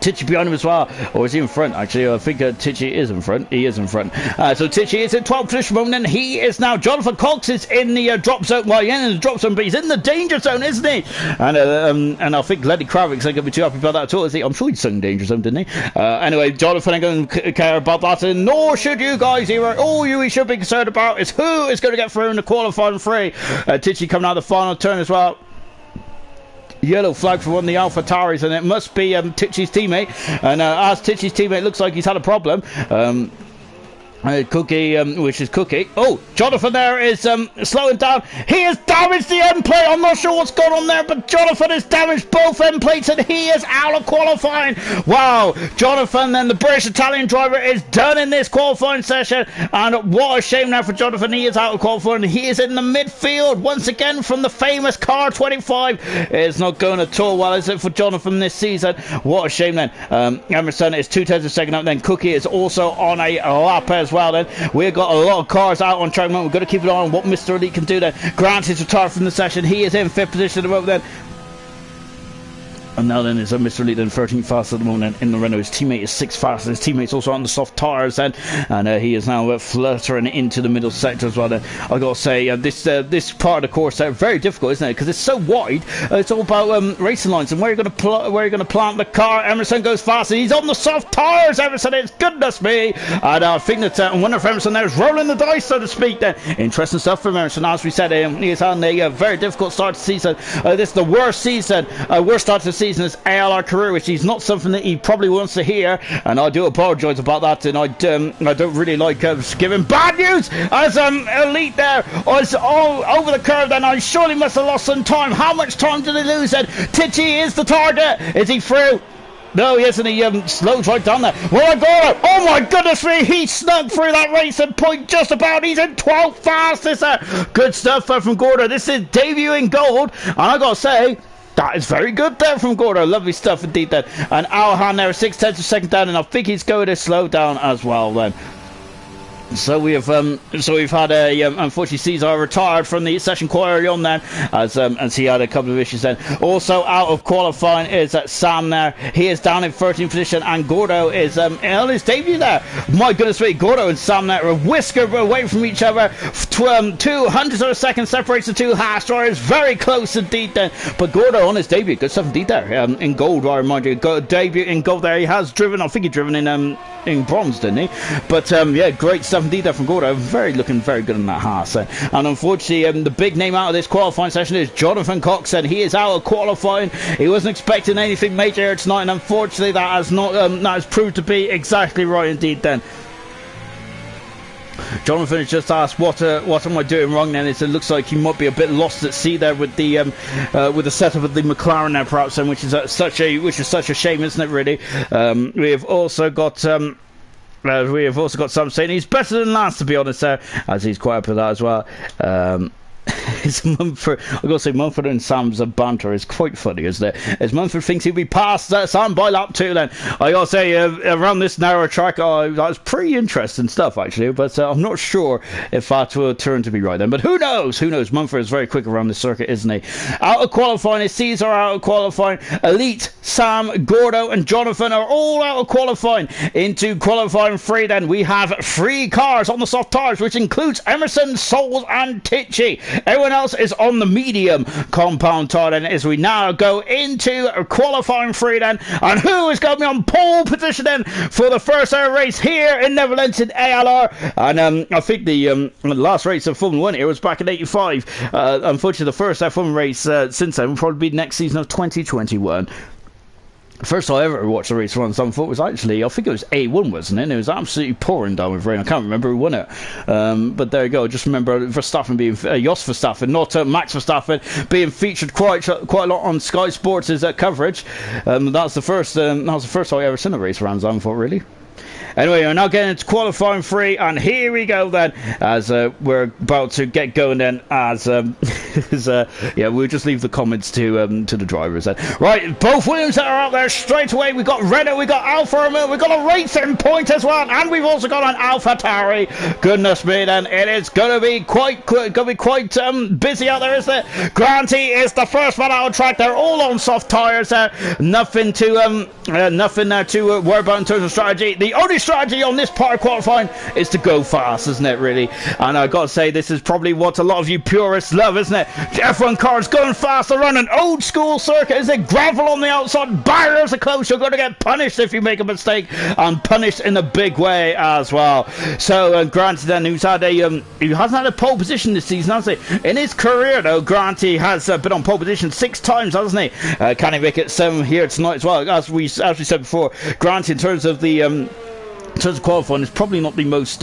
Tichy behind him as well, or is he in front? Actually, I think Tichy is in front. He is in front. So Tichy is in 12th position moment, and he is now. Jonathan Cox is in the drop zone. Well, yeah, in the drop zone, but he's in the danger zone, isn't he? And I think Lenny Kravik's not going to be too happy about that at all, is he? I'm sure he's sung danger zone, didn't he? Anyway, Jonathan ain't going to care about that, and nor should you guys either. All you should be concerned about is who is going to get through in the qualifying free. Tichy coming out of the final turn as well. Yellow flag for one of the Alpha Taris, and it must be Tichy's teammate. And as Tichy's teammate looks like he's had a problem. Cookie, which is Cookie. Oh, Jonathan there is slowing down. He has damaged the end plate. I'm not sure what's going on there, but Jonathan has damaged both end plates, and he is out of qualifying. Wow, Jonathan, then the British Italian driver, is done in this qualifying session, and what a shame now for Jonathan. He is out of qualifying. He is in the midfield once again from the famous car 25. It's not going at all well, is it, for Jonathan this season? What a shame then. Emerson is 2/10 of a second up. Then Cookie is also on a lap as well. Then we've got a lot of cars out on track. We've got to keep an eye on what Mr. Elite can do. Then Grant is retired from the session. He is in 5th position at the moment. Then And now then is Mr. Elite then 13th fast at the moment in the Renault. His teammate is 6th fast. His teammate's also on the soft tyres then, and he is now fluttering into the middle sector as well. Then I got to say this part of the course very difficult, isn't it? Because it's so wide. It's all about racing lines and where you're going to plant the car. Emerson goes fast and he's on the soft tyres. Emerson is, goodness me. And I think that I wonder if Emerson there is rolling the dice, so to speak. Then interesting stuff from Emerson. As we said, he is on a very difficult start to the season. This is the worst start to the season his ALR career, which is not something that he probably wants to hear, and I do apologise about that. And I don't really like giving bad news as Elite there was all over the curve. Then I surely must have lost some time. How much time did he lose? Then Tichy is the target. Is he through? No, he isn't. He slows right down there. Well, oh my goodness me, he snuck through that racing point just about. He's in 12th fastest. Good stuff from Gordo. This is debut in gold, and I gotta say, that is very good there from Gordo. Lovely stuff indeed then. And Alhan there, 6/10 of a second down, and I think he's going to slow down as well then. So we've had unfortunately Cesar retired from the session quite early on then, as he had a couple of issues then. Also out of qualifying is Sam there. He is down in 13th position, and Gordo is on his debut there. My goodness me, Gordo and Sam there are a whisker away from each other. 200 of a second separates the two hash drivers. Very close indeed then. But Gordo on his debut, good stuff indeed there. In gold, I remind you, debut in gold there. He has driven, I think he's driven in bronze, didn't he? But yeah, great stuff indeed there from Gordo. Looking very good in that Haas. And unfortunately, the big name out of this qualifying session is Jonathan Cox, and he is out of qualifying. He wasn't expecting anything major here tonight, and unfortunately that has proved to be exactly right indeed then. Jonathan has just asked, what am I doing wrong then? It looks like he might be a bit lost at sea there with the setup of the McLaren there, perhaps, and which is such a shame, isn't it? Really. We have also got some saying he's better than last, to be honest, as he's quite up with that as well. Mumford, I've got to say, Mumford and Sam's banter is quite funny, isn't it? As Mumford thinks he'll be past Sam by lap 2 then. I got to say, around this narrow track, that's pretty interesting stuff actually, but I'm not sure if that will turn to be right then. But who knows? Mumford is very quick around the circuit, isn't he? Out of qualifying is Cesar, out of qualifying. Elite, Sam, Gordo and Jonathan are all out of qualifying. Into qualifying 3 then, we have 3 cars on the soft tyres, which includes Emerson, Souls and Tichy. Everyone everyone else is on the medium compound tire then, as we now go into qualifying 3 then, and who is going to be on pole position then for the first race here in Netherlands in ALR. And I think the last race of Formula 1 here was back in 85. Unfortunately, the first F1 race since then will probably be next season of 2021. First I ever watched a race run some thought was actually, I think it was A1, wasn't it? It was absolutely pouring down with rain. I can't remember who won it. But there you go. Just remember Verstappen being, Jos Verstappen, not Max Verstappen, being featured quite a lot on Sky Sports' coverage. That's the first time I ever seen a race around Zandvoort, really. Anyway, we're now getting into qualifying 3, and here we go then, as we're about to get going then, as yeah, we'll just leave the comments to the drivers then. Right, both Williams that are out there straight away. We've got Renault, we've got Alfa Romeo, we've got a racing point as well, and we've also got an AlphaTauri. Goodness me, then it is going to be quite busy out there, isn't it? Granty is the first one out on track. They're all on soft tyres there. Nothing to worry about in terms of strategy. The only strategy on this part of qualifying is to go fast, isn't it, really? And I've got to say, this is probably what a lot of you purists love, isn't it? F1 cars going fast around an old school circuit. Is it gravel on the outside? Barriers are close. You're going to get punished if you make a mistake, and punished in a big way as well. So Granty then, who hasn't had a pole position this season, has he? In his career, though, Granty has been on pole position 6 times, hasn't he? Can he make it 7 here tonight as well? As we said before, Granty, in terms of qualifying, is probably not the most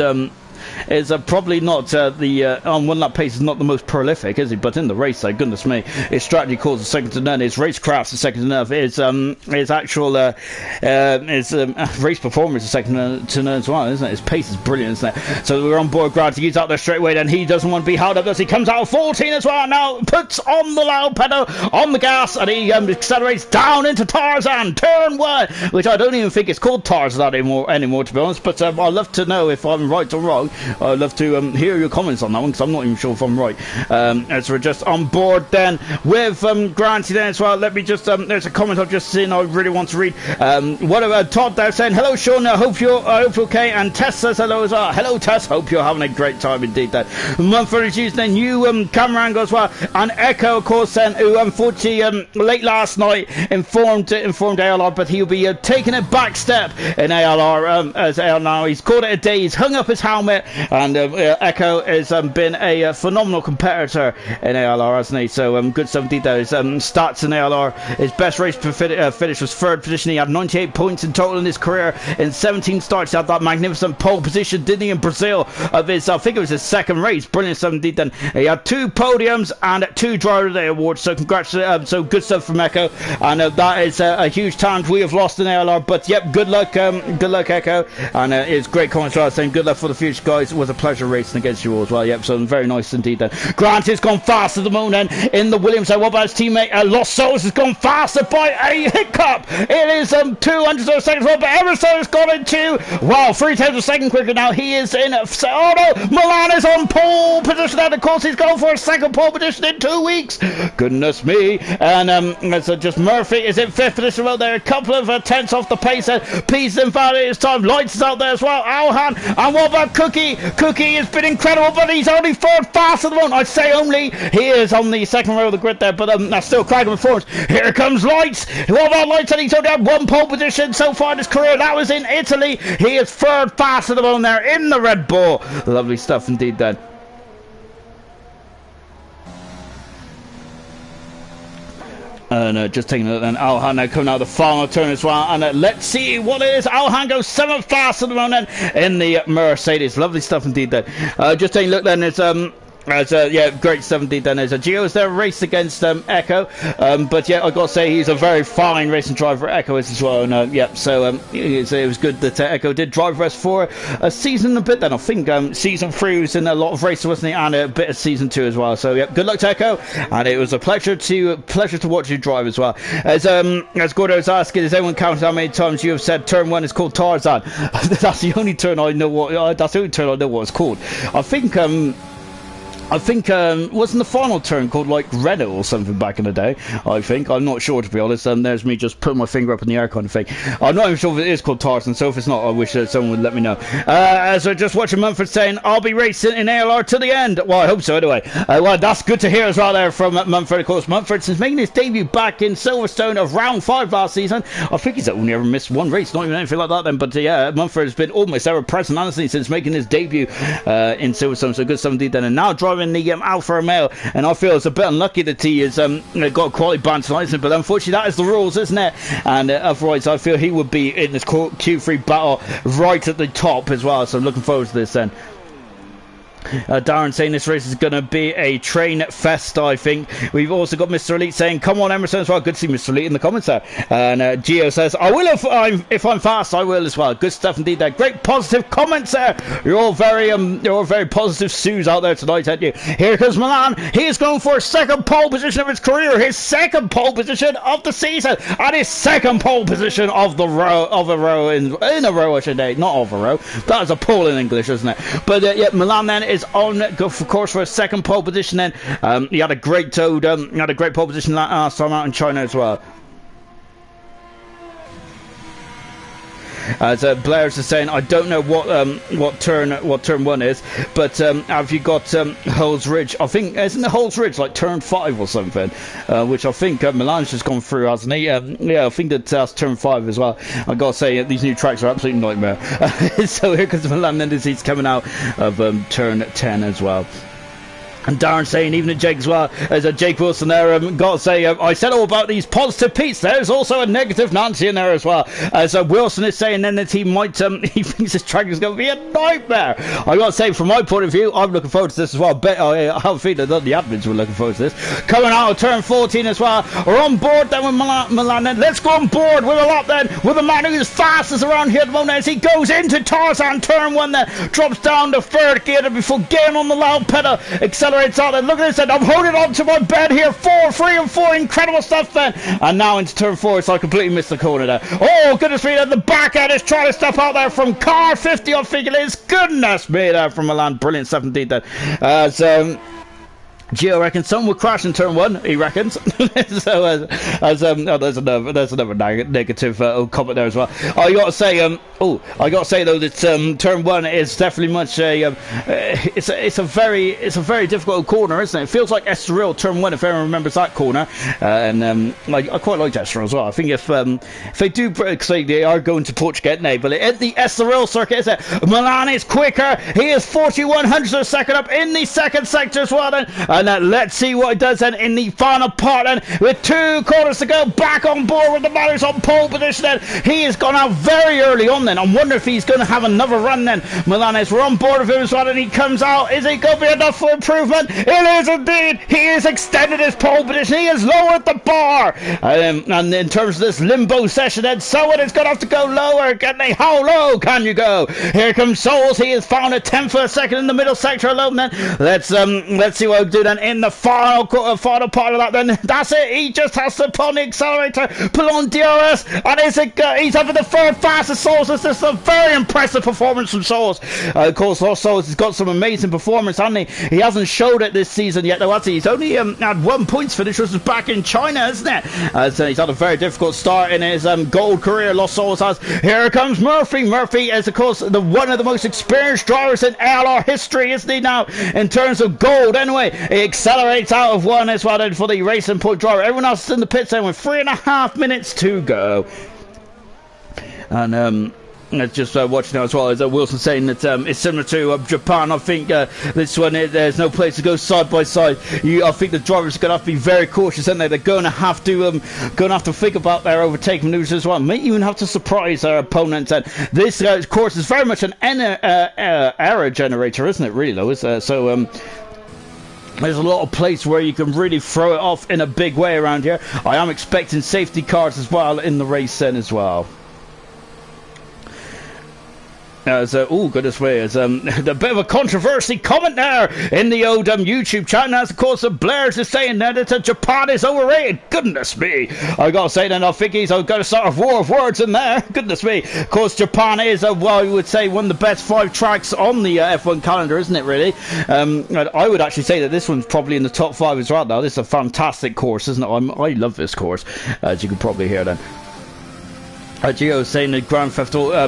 is probably not on one lap pace is not the most prolific, is he? But in the race, though, goodness me, his strategy calls a second to none. His racecraft's a second to none. His actual race performance is second to none as well, isn't it? His pace is brilliant, isn't it? So we're on board. Granty, he's out there straight away. Then he doesn't want to be held up as he comes out of 14 as well. Now puts on the loud pedal on the gas, and he accelerates down into Tarzan turn 1, which I don't even think it's called Tarzan anymore, to be honest. But I'd love to know if I'm right or wrong. I'd love to hear your comments on that one, because I'm not even sure if I'm right. As we're just on board then with Granty then as well. Let me just there's a comment I've just seen I really want to read. What about Todd there saying, hello Sean, I hope you're okay, and Tess says hello as well. Hello Tess, hope you're having a great time indeed then. Monford is then you camera angle as well, and Echo of course then, who unfortunately late last night informed ALR, but he'll be taking a back step in ALR as ALR now. He's called it a day, he's hung up his helmet, and Echo has been a phenomenal competitor in ALR, hasn't he? So good stuff indeed there. His stats in ALR, his best race finish was 3rd position. He had 98 points in total in his career. In 17 starts, he had that magnificent pole position, didn't he, in Brazil, of his, I think it was his 2nd race. Brilliant stuff indeed then. He had 2 podiums and 2 Driver of the Day awards, so congratulations. So good stuff from Echo, and that is a huge talent we have lost in ALR, but yep, good luck Echo, and it's great comments saying good luck for the future, guys. It was a pleasure racing against you all as well. Yep, so very nice indeed then. Grant has gone fast at the moment in the Williams. What about his teammate Los Sols has gone faster by a hiccup. It is 200 of a second, but Emerson has got into 3 tenths of a second quicker now. He is in oh no, Milan is on pole position, and of course he's going for a 2nd pole position in 2 weeks. Goodness me. And so just Murphy is in 5th position. Well, there are a couple of tenths off the pace. Peace and Valley is time. Lights is out there as well. Alhan, and what about Cookie? Cookie has been incredible, but he's only 3rd fast at the moment. I'd say only. He is on the 2nd row of the grid there, but that's still cracking performance. Here comes Lights. What about Lights? And he's only had 1 pole position so far in his career. That was in Italy. He is 3rd fast at the moment there in the Red Bull. Lovely stuff indeed then. And just taking a look then, Alhan now coming out of the final turn as well, and let's see what it is. Alhan goes 7th fast at the moment in the Mercedes. Lovely stuff indeed then. Just taking a look then, it's yeah, great 17 then. There's a Gio's there race against Echo, but yeah, I've got to say he's a very fine racing driver. Echo is as well, and yeah, so it was good that Echo did drive for us for a season and a bit then. I think season 3 was in a lot of races, wasn't he, and a bit of season 2 as well. So yeah, good luck to Echo, and it was a pleasure to watch you drive as well. As Gordo's asking, has anyone counted how many times you have said turn 1 is called Tarzan? That's the only turn I know what. That's the only turn I know what it's called. I think I think, wasn't the final turn called, like, Renault or something back in the day, I think. I'm not sure, to be honest. There's me just putting my finger up in the air kind of thing. I'm not even sure if it is called Tarzan, so if it's not, I wish someone would let me know. As I just watching Mumford saying, I'll be racing in ALR to the end. Well, I hope so, anyway. Well, that's good to hear as well there from Mumford, of course. Mumford, since making his debut back in Silverstone of round 5 last season, I think he's only ever missed one race, not even anything like that then. But, yeah, Mumford has been almost ever present, honestly, since making his debut in Silverstone. So good stuff indeed then. And now driving the Alfa Romeo, and I feel it's a bit unlucky that he has got a quality ban tonight, but unfortunately that is the rules, isn't it? And otherwise I feel he would be in this Q3 battle right at the top as well, so I'm looking forward to this then. Darren saying this race is going to be a train fest, I think. We've also got Mr. Elite saying, come on Emerson as well. Good to see Mr. Elite in the comments there. And Gio says, I will if I'm fast, I will as well. Good stuff indeed there. Great positive comments there. You're all very positive Sues out there tonight, aren't you? Here comes Milan. He is going for a second pole position of his career, his second pole position of the season, and his second pole position of a row in a row, I should say. Not of a row. That is a pole in English, isn't it? But yeah, Milan then is on, of course, for a second pole position then. He had a great pole position last time out in China as well. As Blair's is saying, I don't know what turn 1 is, but have you got Hull's Ridge? I think, isn't the Hull's Ridge like turn 5 or something? Which I think Milan's just gone through, hasn't he? Yeah, I think that's turn 5 as well. I gotta say, these new tracks are absolute nightmare. So here comes Milan, then he's coming out of turn 10 as well. And Darren saying, even at Jake as well, as Jake Wilson there, got to say, I said all about these positive Pete's. There's also a negative Nancy in there as well. As Wilson is saying then that he might, he thinks this track is going to be a nightmare. I got to say, from my point of view, I'm looking forward to this as well. I have a feeling that the admins were looking forward to this. Coming out of turn 14 as well. We're on board then with Milan then. Let's go on board with a lot then, with a man who's fastest around here at the moment as he goes into Tarzan turn 1 then. Drops down to third gear before getting on the loud pedal. Accelerates out and look at this, and I'm holding on to my bed here. 4, 3 and 4, incredible stuff then. And now into turn 4, so I completely missed the corner there. Oh goodness me, at the back end is trying to step out there from car 50, I think it is. Goodness me there from Milan, brilliant 17 then. Gio reckons someone will crash in turn 1, he reckons. So there's another negative comment there as well. I gotta say though that turn 1 is definitely much it's a very difficult corner, isn't it? It feels like Estoril turn 1, if everyone remembers that corner. And I quite like Estoril as well. I think if they do, because they are going to Portugal, aren't they? But at the Estoril circuit, is it? Milan is quicker. He is 41 hundredths of a second up in the second sector as well then. And let's see what it does then in the final part then, with 2 corners to go. Back on board with the man who's on pole position then. He has gone out very early on then. I wonder if he's going to have another run then. Milanes, we're on board with him as well, and he comes out. Is it going to be enough for improvement? It is indeed. He has extended his pole position. He has lowered the bar. And in terms of this limbo session then, someone is going to have to go lower. How low can you go? Here comes Souls. He has found a 10th for a second in the middle sector alone then. Let's see what he'll do then in the final part of that then. That's it. He just has to pull on the accelerator, pull on DRS, and he's up at the third fastest. Souls. This is a very impressive performance from Souls. Of course, Souls has got some amazing performance, hasn't he? He hasn't showed it this season yet though, has he? He's only had 1 points finish, which was back in China, isn't it? So he's had a very difficult start in his gold career. Los Souls has. Here comes Murphy. Murphy is of course one of the most experienced drivers in ALR history, isn't he now, in terms of gold? Anyway, he accelerates out of 1 as well then for the racing point driver. Everyone else is in the pits then with 3.5 minutes to go. And just watching now as well, as Wilson saying that it's similar to Japan. I think this one, there's no place to go side by side. I think the drivers are going to have to be very cautious, aren't they? They're going to have to think about their overtaking maneuvers as well. May even have to surprise their opponents. And this course is very much an error generator, isn't it? Really, though. There's a lot of place where you can really throw it off in a big way around here. I am expecting safety cars as well in the race then as well. oh goodness me, there's a bit of a controversy comment there in the old YouTube chat, and as of course the Blairs is saying that Japan is overrated. Goodness me, I gotta say then, I think he's got a sort of war of words in there. Goodness me, of course Japan is well, I would say one of the best 5 tracks on the F1 calendar, isn't it really? I would actually say that this one's probably in the top 5 as well though. This is a fantastic course, isn't it? I love this course, as you can probably hear then. Gio saying that Grand Theft Auto,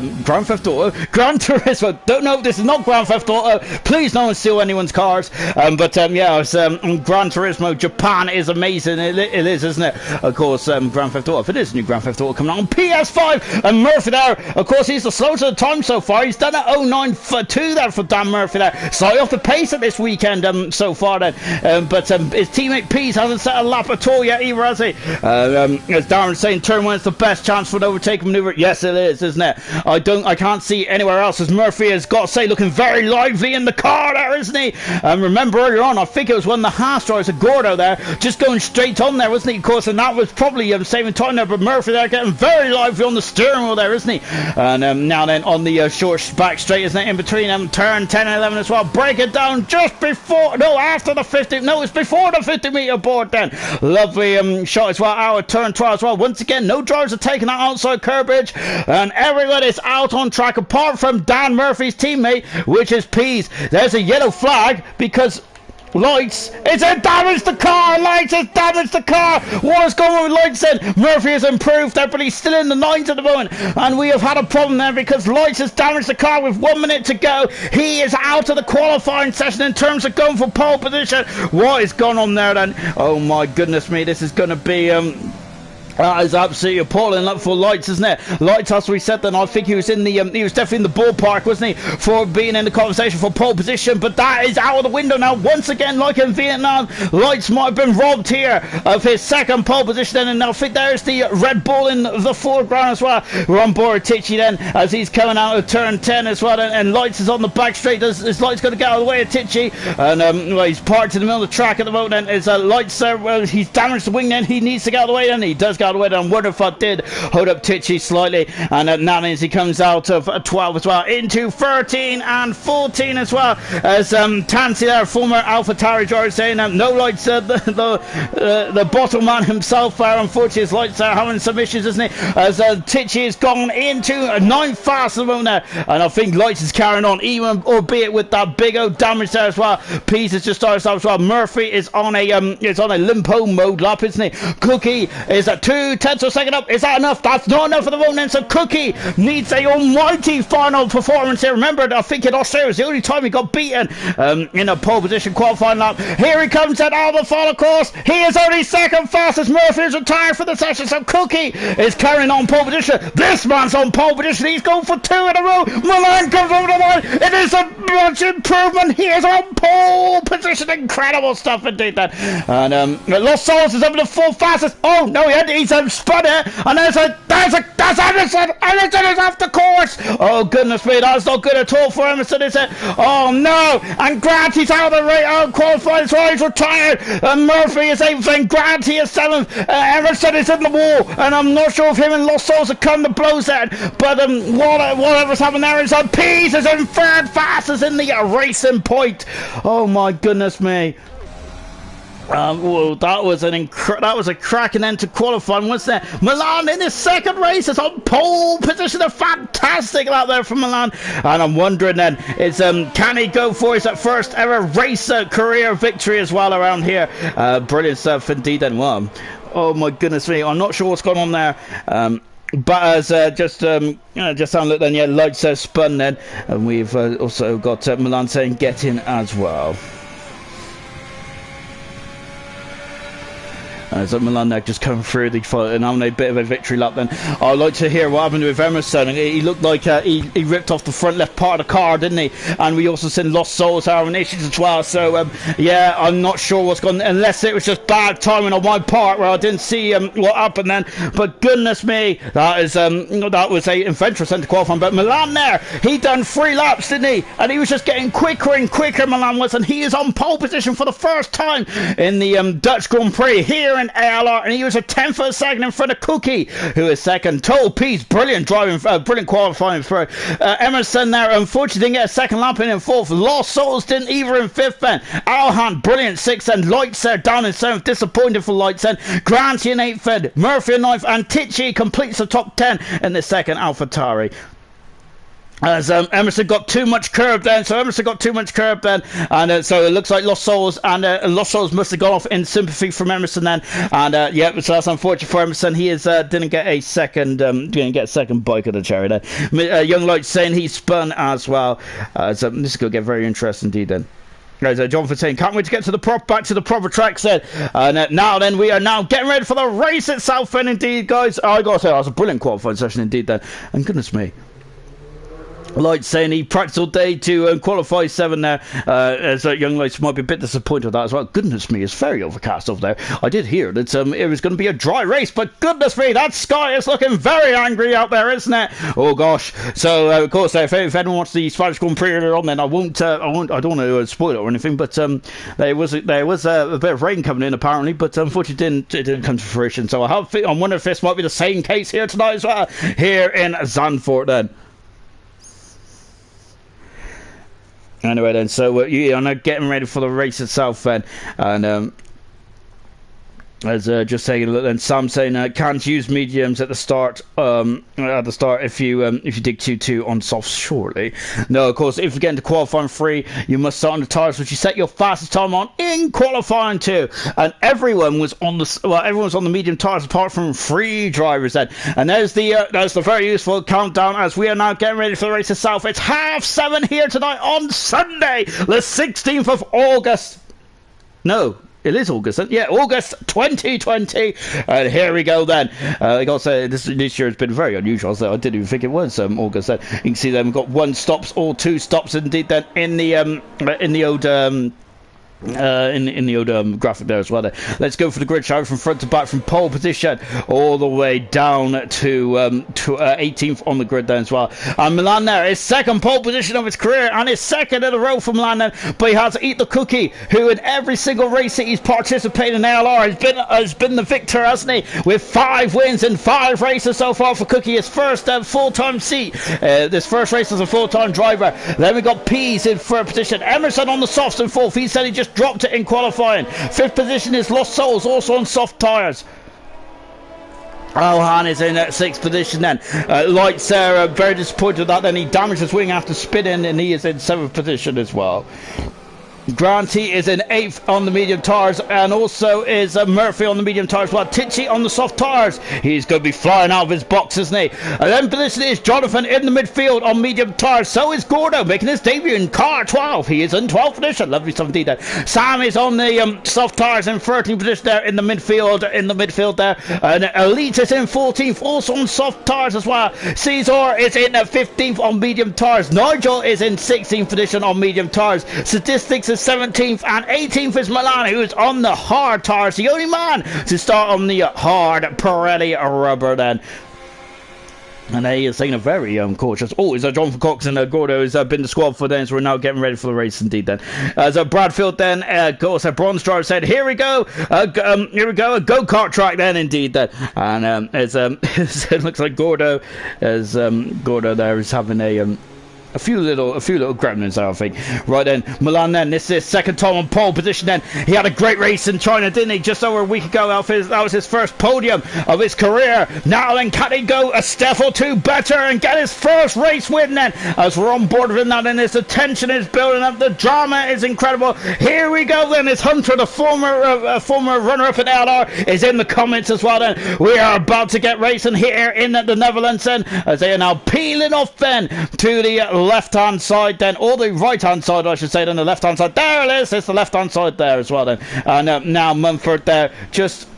Gran Turismo, don't know, this is not Grand Theft Auto, please no one steal anyone's cars, yeah, it's, Gran Turismo Japan is amazing, it is, isn't it? Of course, Grand Theft Auto, if it is new Grand Theft Auto coming out on PS5, and Murphy there, of course, he's the slowest of the time so far, he's done it 09.2 there for Dan Murphy there, slightly off the pace at this weekend, so far then, his teammate Pease hasn't set a lap at all yet either, has he? As Darren's saying, turn 1 is the best chance for an overtaking maneuver. Yes, it is, isn't it? I can't see anywhere else, as Murphy has got to say looking very lively in the car there, isn't he? Remember earlier on, I think it was one of the half stars of Gordo there, just going straight on there, wasn't he? Of course, and that was probably saving time there, but Murphy there getting very lively on the steering wheel there, isn't he? And now then on the short back straight, isn't it? In between turn 10 and 11 as well, break it down just before, no, after the 50, no, it's before the 50-meter board then. Lovely shot as well out of turn 12 as well. Once again, no drivers are taking that outside curb bridge, and everyone is out on track apart from Dan Murphy's teammate, which is Pease. There's a yellow flag because Lights, it's damaged the car. Lights has damaged the car. What is going on with Lights then? Murphy has improved there, but he's still in the 9s at the moment, and we have had a problem there because Lights has damaged the car with 1 minute to go. He is out of the qualifying session in terms of going for pole position. What is going on there then? Oh my goodness me, this is going to be that is absolutely appalling up for Lights, isn't it? Lights, as we said then, I think he was in the he was definitely in the ballpark, wasn't he, for being in the conversation for pole position, but that is out of the window now once again, like in Vietnam. Lights might have been robbed here of his second pole position, and I think there's the Red Bull in the foreground as well. We're on board Tichy then as he's coming out of turn 10 as well, and Lights is on the back straight. Is Lights going to get out of the way of Tichy? And well, he's parked in the middle of the track at the moment. Is Lights there? Well, he's damaged the wing then. He needs to get out of the way, and he does get out of the way. And wonder if I did hold up Tichy slightly, and now as he comes out of 12 as well into 13 and 14 as well, as Tansy there, former AlphaTauri driver, saying no Lights, the bottom man himself unfortunately his Lights are having some issues, isn't he, as Tichy has gone into 9th fast at the moment there, and I think Lights is carrying on, even albeit with that big old damage there as well. Pease has just started off as well. Murphy is on a limpo mode lap, isn't he? Cookie is at 2/10 of a second up. Is that enough? That's not enough for the moment. So Cookie needs a almighty final performance here. Remember, I think in Australia was the only time he got beaten in a pole position qualifying lap. Here he comes at the final course. He is only second fastest. Murphy is retired for the session. So Cookie is carrying on pole position. This man's on pole position. He's going for 2 in a row. Milan comes over the line. It is a much improvement. He is on pole position. Incredible stuff indeed then. And Los Solos is up in the 4th fastest. Oh no, he's spun it, and that's Emerson. Emerson is off the course. Oh goodness me, that's not good at all for Emerson, is it? Oh no, and Grant, he's out of the race, qualified, so he's retired. And Murphy is 8th, and Grant, he is 7th. Emerson is in the wall, and I'm not sure if him and Los Solos have come to blows there, but whatever's happened there is Pease is in 3rd fastest in the racing point. Oh my goodness me. Well, that was a cracking end to qualifying, wasn't it? Milan in his 2nd race is on pole position. A fantastic out there from Milan, and I'm wondering then, can he go for his first ever race career victory as well around here? Brilliant stuff indeed. And well, oh my goodness me, I'm not sure what's going on there. But as just sound like then, yeah, Lights spun then, and we've also got Milan saying get in as well. So Milan there just coming through the fight and having a bit of a victory lap then. I'd like to hear what happened with Emerson. He looked like he ripped off the front left part of the car, didn't he? And we also seen Lost Souls having issues as well. So yeah, I'm not sure what's gone, unless it was just bad timing on my part where I didn't see what happened then. But goodness me, that was a adventurous end to qualifying. But Milan there, he done 3 laps, didn't he? And he was just getting quicker and quicker, Milan was, and he is on pole position for the first time in the Dutch Grand Prix here in ALR, and he was a 10th of a second in front of Cookie, who is second. Total Peace, brilliant driving, brilliant qualifying for Emerson there. Unfortunately, didn't get a second lap in fourth. Lost Souls didn't either in fifth then. Alhan, brilliant sixth then. Lights there down in seventh, disappointing for Lights then. Granty in eighth then. Murphy in ninth, and Tichy completes the top 10 in the second AlphaTauri. As Emerson got too much curb then, and so it looks like Lost Souls must have gone off in sympathy from Emerson then, and yeah, so that's unfortunate for Emerson. He is didn't get a second bike of the cherry there. Young Light saying he spun as well. So this is going to get very interesting indeed then. Jonathan saying, can't wait to get to back to the proper tracks then. Now then, we are now getting ready for the race itself then indeed, guys. I gotta say, that was a brilliant qualifying session indeed then, and goodness me. Light saying he practiced all day to qualify 7 there. As Young Lights might be a bit disappointed with that as well. Goodness me, it's very overcast over there. I did hear that it was going to be a dry race, but goodness me, that sky is looking very angry out there, isn't it? Oh gosh. So of course, if anyone wants the Spanish Grand Prix earlier on, then I don't want to spoil it or anything. But there was a bit of rain coming in apparently, but unfortunately it didn't come to fruition. So I wonder if this might be the same case here tonight as well, here in Zandvoort then. Anyway then, so you are now getting ready for the race itself then, and as just saying, then Sam saying can't use mediums at the start. If you dig 2-2 on softs, surely. No, of course, if you get into qualifying 3, you must start on the tyres which you set your fastest time on in qualifying 2. And everyone was on the medium tyres apart from 3 drivers then. And there's the very useful countdown as we are now getting ready for the race itself. It's 7:30 here tonight on Sunday, the 16th of August. No. It is August, yeah, August 2020. And here we go then. I gotta say, this year has been very unusual. So I didn't even think it was August then. You can see them got 1 stops or 2 stops indeed then in the old in the old graphic there as well. Let's go for the grid show from front to back, from pole position all the way down to 18th on the grid there as well. And Milan there is second pole position of his career and is second in a row for Milan then, but he has to eat the cookie, who in every single race that he's participated in ALR has been the victor, hasn't he, with 5 wins in 5 races so far for Cookie, his first full-time seat. This first race as a full-time driver. Then we got Pease in third position, Emerson on the softs in 4th. He said he just dropped it in qualifying. 5th position is Lost Souls, also on soft tyres. Alhan is in 6th position then. Lights there, very disappointed with that. Then he damaged his wing after spinning, and he is in 7th position as well. Granty is in 8th on the medium tyres, and also is Murphy on the medium tyres, while Tichy on the soft tyres. He's going to be flying out of his box, isn't he? And then position is Jonathan in the midfield on medium tyres. So is Gordo making his debut in car 12. He is in 12th position. Lovely stuff indeed there. Sam is on the soft tyres in 13th position there in the midfield there. And Elite is in 14th, also on soft tyres as well. Caesar is in 15th on medium tyres. Nigel is in 16th position on medium tyres. Statistics 17th, and 18th is Milan, who is on the hard tyres, the only man to start on the hard Pirelli rubber then. And he is saying a very cautious. Oh, is Jonathan Cox and Gordo has been the squad for them, so we're now getting ready for the race indeed then. As Bradfield then, of course, Bronze Driver said, here we go, a go-kart track then indeed then. And it looks like Gordo there is having a few little gremlins there, I think. Right then, Milan then, this is second time on pole position then. He had a great race in China, didn't he? Just over a week ago, that was his first podium of his career. Now then, can he go a step or 2 better and get his first race win then? As we're on board with him now then, the tension is building up, the drama is incredible. Here we go then, it's Hunter, the former runner-up in ALR, is in the comments as well then. We are about to get racing here in the Netherlands then, as they are now peeling off then to the left-hand side then, or the right-hand side I should say, then the left-hand side. There it is, it's the left-hand side there as well then. And now Mumford there just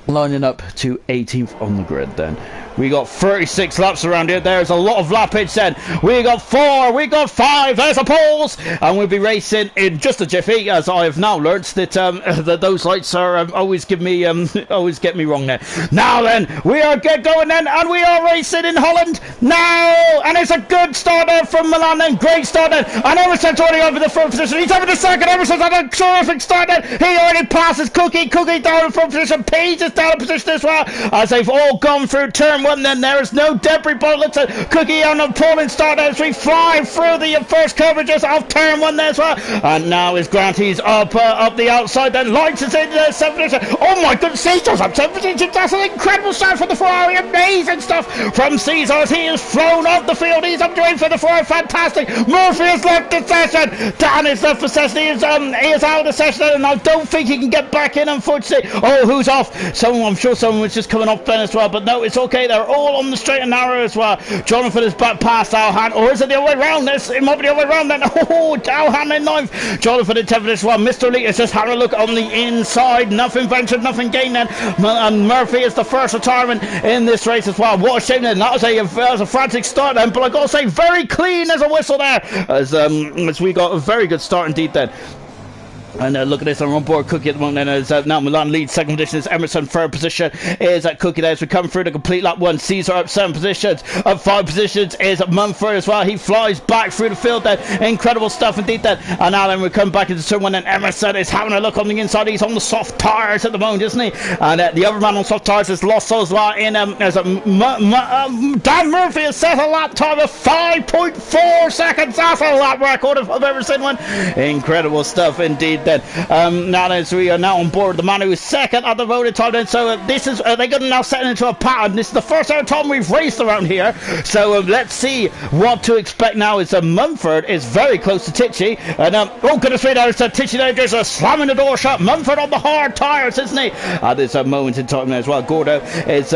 lining up to 18th on the grid then. We got 36 laps around here. There's a lot of lappage then. We got 4, we got 5. There's a pause, and we'll be racing in just a jiffy, as I have now learnt that that those lights are always get me wrong there. Now then, we are going then, and we are racing in Holland now, and it's a good start there from Milan then. Great start then, and Emerson's already over the front position. He's over the second. Emerson's had a terrific start then. He already passes Cookie down in front position. Page is down in position as well, as they've all gone through turn 1. Then there is no debris, but looks at Cookie on a pulling start as we fly through the first coverages of turn 1 there as well. And now is Granty's up the outside. Then Lights is in the 7th position. Oh my goodness, Caesar's up 7th position. That's an incredible start for the Ferrari. Amazing stuff from Caesar as he has flown off the field. He's up doing for the Ferrari. Fantastic. Murphy has left the session. Dan is left the session. He is out of the session, and I don't think he can get back in, unfortunately. Oh, who's off? I'm sure someone was just coming off then as well, but no, it's okay. They're all on the straight and narrow as well. Jonathan is back past Alhan, or is it the other way around? It might be the other way around then. Oh, Alhan in 9th. Jonathan in 10th as well. Mr. Elite is just having a look on the inside. Nothing ventured, nothing gained then. And Murphy is the first retirement in this race as well. What a shame then. That was a frantic start then, but I got to say, very clean as a whistle there, as we got a very good start indeed then. And look at this, I'm on board Cookie at the moment. As now Milan leads 2nd position, is Emerson 3rd position is at Cookie there as we come through the complete lap 1. Caesar up 7 positions, up 5 positions is Mumford as well. He flies back through the field then. Incredible stuff indeed then. And now then we come back into turn 1, and Emerson is having a look on the inside. He's on the soft tyres at the moment, isn't he? And the other man on soft tyres is Lost Souls as well. Dan Murphy has set a lap time of 5.4 seconds. That's a lap record if I've ever seen one. Incredible stuff indeed then. Now then, so we are now on board the man who is 2nd at the voting time then. So this is they're going to now set into a pattern. This is the first ever time we've raced around here, so let's see what to expect now. Is Mumford is very close to Tichy, and oh goodness me, there's Tichy there just slamming the door shut. Mumford on the hard tyres, isn't he? At this moment in time there as well. Gordo is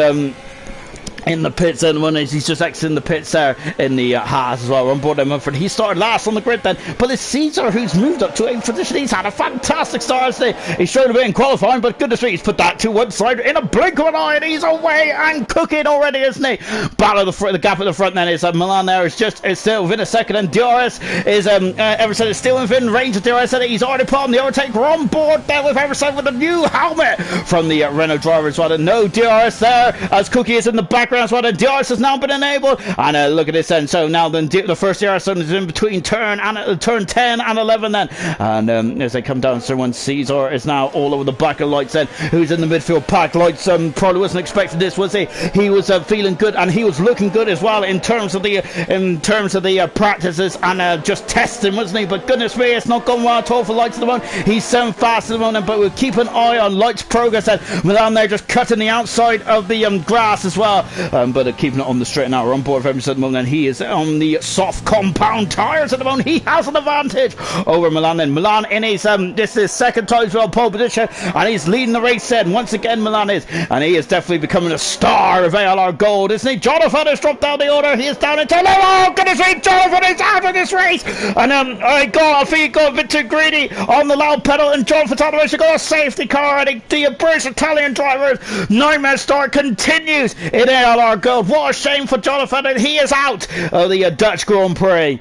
in the pits, and one is he's just exiting the pits there in the Haas as well. On board there, Mumford. He started last on the grid then, but it's Caesar who's moved up to 8th position. He's had a fantastic start. He showed a bit in qualifying, but goodness me, he's put that to one side in a blink of an eye, and he's away and cooking already, isn't he? Battle the gap at the front then is Milan there is still within a second, and DRS is Everson is still within range of DRS, and he's already put on the overtake. We're on board there with Everson with a new helmet from the Renault driver as well, and no DRS there as Cookie is in the background as well. And DRS has now been enabled, and look at this then. So now then the first DRS is in between turn 10 and 11 then, and as they come down, so when Caesar is now all over the back of Lights then, who's in the midfield pack. Lights probably wasn't expecting this, was he? He was feeling good, and he was looking good as well in terms of the practices and just testing, wasn't he? But goodness me, it's not gone well at all for Lights at the moment. He's 7th fast at the moment, but we'll keep an eye on Lights' progress and Milan there just cutting the outside of the grass as well, but keeping it on the straight and narrow. We're on board for Emerson at the moment, and he is on the soft compound tyres at the moment. He has an advantage over Milan then. Milan in his this is 2nd time as well, pole position, and he's leading the race then. Once again Milan is, and he is definitely becoming a star of ALR Gold, isn't he? Jonathan has dropped down the order. He is down into oh goodness me, Jonathan is out of this race, and I think he got a bit too greedy on the loud pedal, and Jonathan's out of the race. He got a safety car, and the British Italian driver's nightmare start continues in ALR Gold. What a shame for Jonathan, and he is out of the Dutch Grand Prix.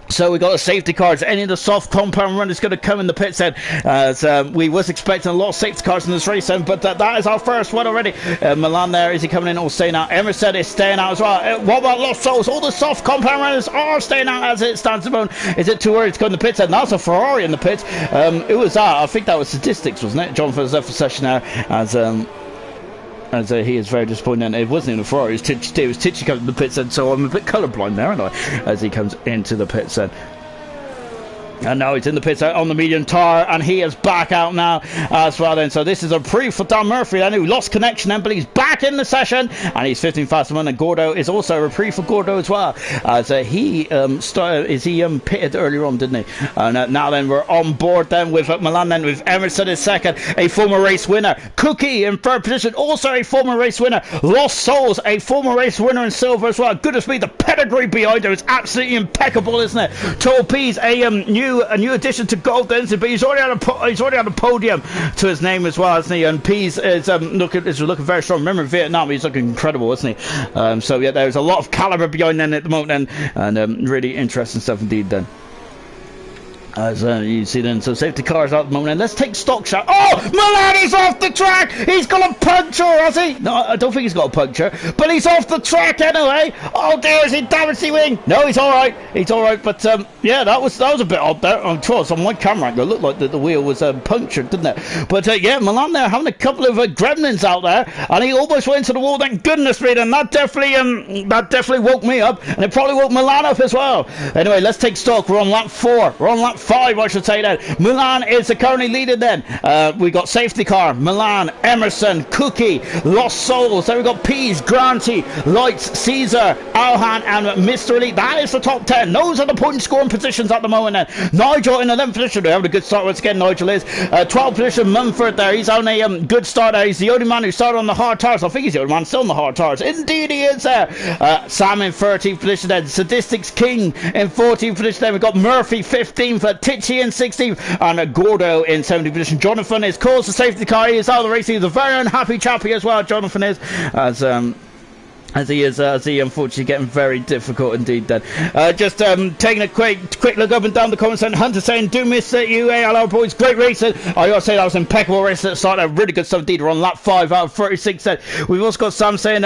So we got the safety cars. Any of the soft compound run is going to come in the pits then, as we was expecting a lot of safety cars in this race then, but that is our first one already. Milan there, is he coming in or staying out? Emerson is staying out as well. What about Lost Souls? All the soft compound runners are staying out as it stands at the moment. Is it too early to go in the pits then? That's a Ferrari in the pits. Who was that? I think that was Statistics, wasn't it? Jonathan's left for session now as he is very disappointed, and it wasn't even a Ferrari, it was Tichy coming to the pits, and so I'm a bit colourblind there, aren't I, as he comes into the pits then. And now he's in the pits on the medium tyre, and he is back out now as well then. So this is a reprieve for Dan Murphy then, who lost connection then, but he's back in the session, and he's 15th fastest one, and Gordo is also a reprieve for Gordo as well, as he pitted earlier on, didn't he? And now then we're on board then with Milan then, with Emerson in 2nd, a former race winner. Cookie in 3rd position, also a former race winner. Lost Souls, a former race winner in silver as well. Goodness me, the pedigree behind her is absolutely impeccable, isn't it? Total P's a new new addition to gold, but he's already on a podium to his name as well, isn't he? And Pease is looking very strong. Remember Vietnam, he's looking incredible, isn't he? So yeah, there's a lot of caliber behind them at the moment, and really interesting stuff indeed then. As you see then, so safety cars out at the moment, and let's take stock shot. Oh, Milan is off the track. He's got a puncture, has he? No, I don't think he's got a puncture, but he's off the track anyway. Oh dear, is he damaged the wing? No, he's all right. He's all right, but yeah, that was a bit odd there. I'm sure on my camera angle, it looked like the wheel was punctured, didn't it? But yeah, Milan there having a couple of gremlins out there, and he almost went into the wall. Thank goodness, Reed, and that definitely woke me up, and it probably woke Milan up as well. Anyway, let's take stock. We're on lap 4. We're on lap 5, I should say then. Milan is currently leading then. We got safety car, Milan, Emerson, Cookie, Lost Souls. Then we got Pease, Granty, Lights, Caesar, Alhan, and Mr. Elite. That is the top 10. Those are the point scoring positions at the moment then. Nigel in 11th position. They're having a good start once again, Nigel is. 12th position, Mumford there. He's on a good start there. He's the only man who started on the hard tires. I think he's the only man still on the hard tires. Indeed he is there. Sam in 13th position then. Sadistics King in 14th position then. We've got Murphy 15th, Tichy in 16th, and Gordo in 17th position. Jonathan is caused the safety car. He is out of the race. He's a very unhappy chappy as well, Jonathan is, as he unfortunately getting very difficult indeed then. Just taking a quick look up and down the comments, and Hunter saying, do miss you ALR boys, great racing. I gotta say that was impeccable race at the start. Really good stuff indeed. We're on lap 5 out of 36 then. We've also got Sam saying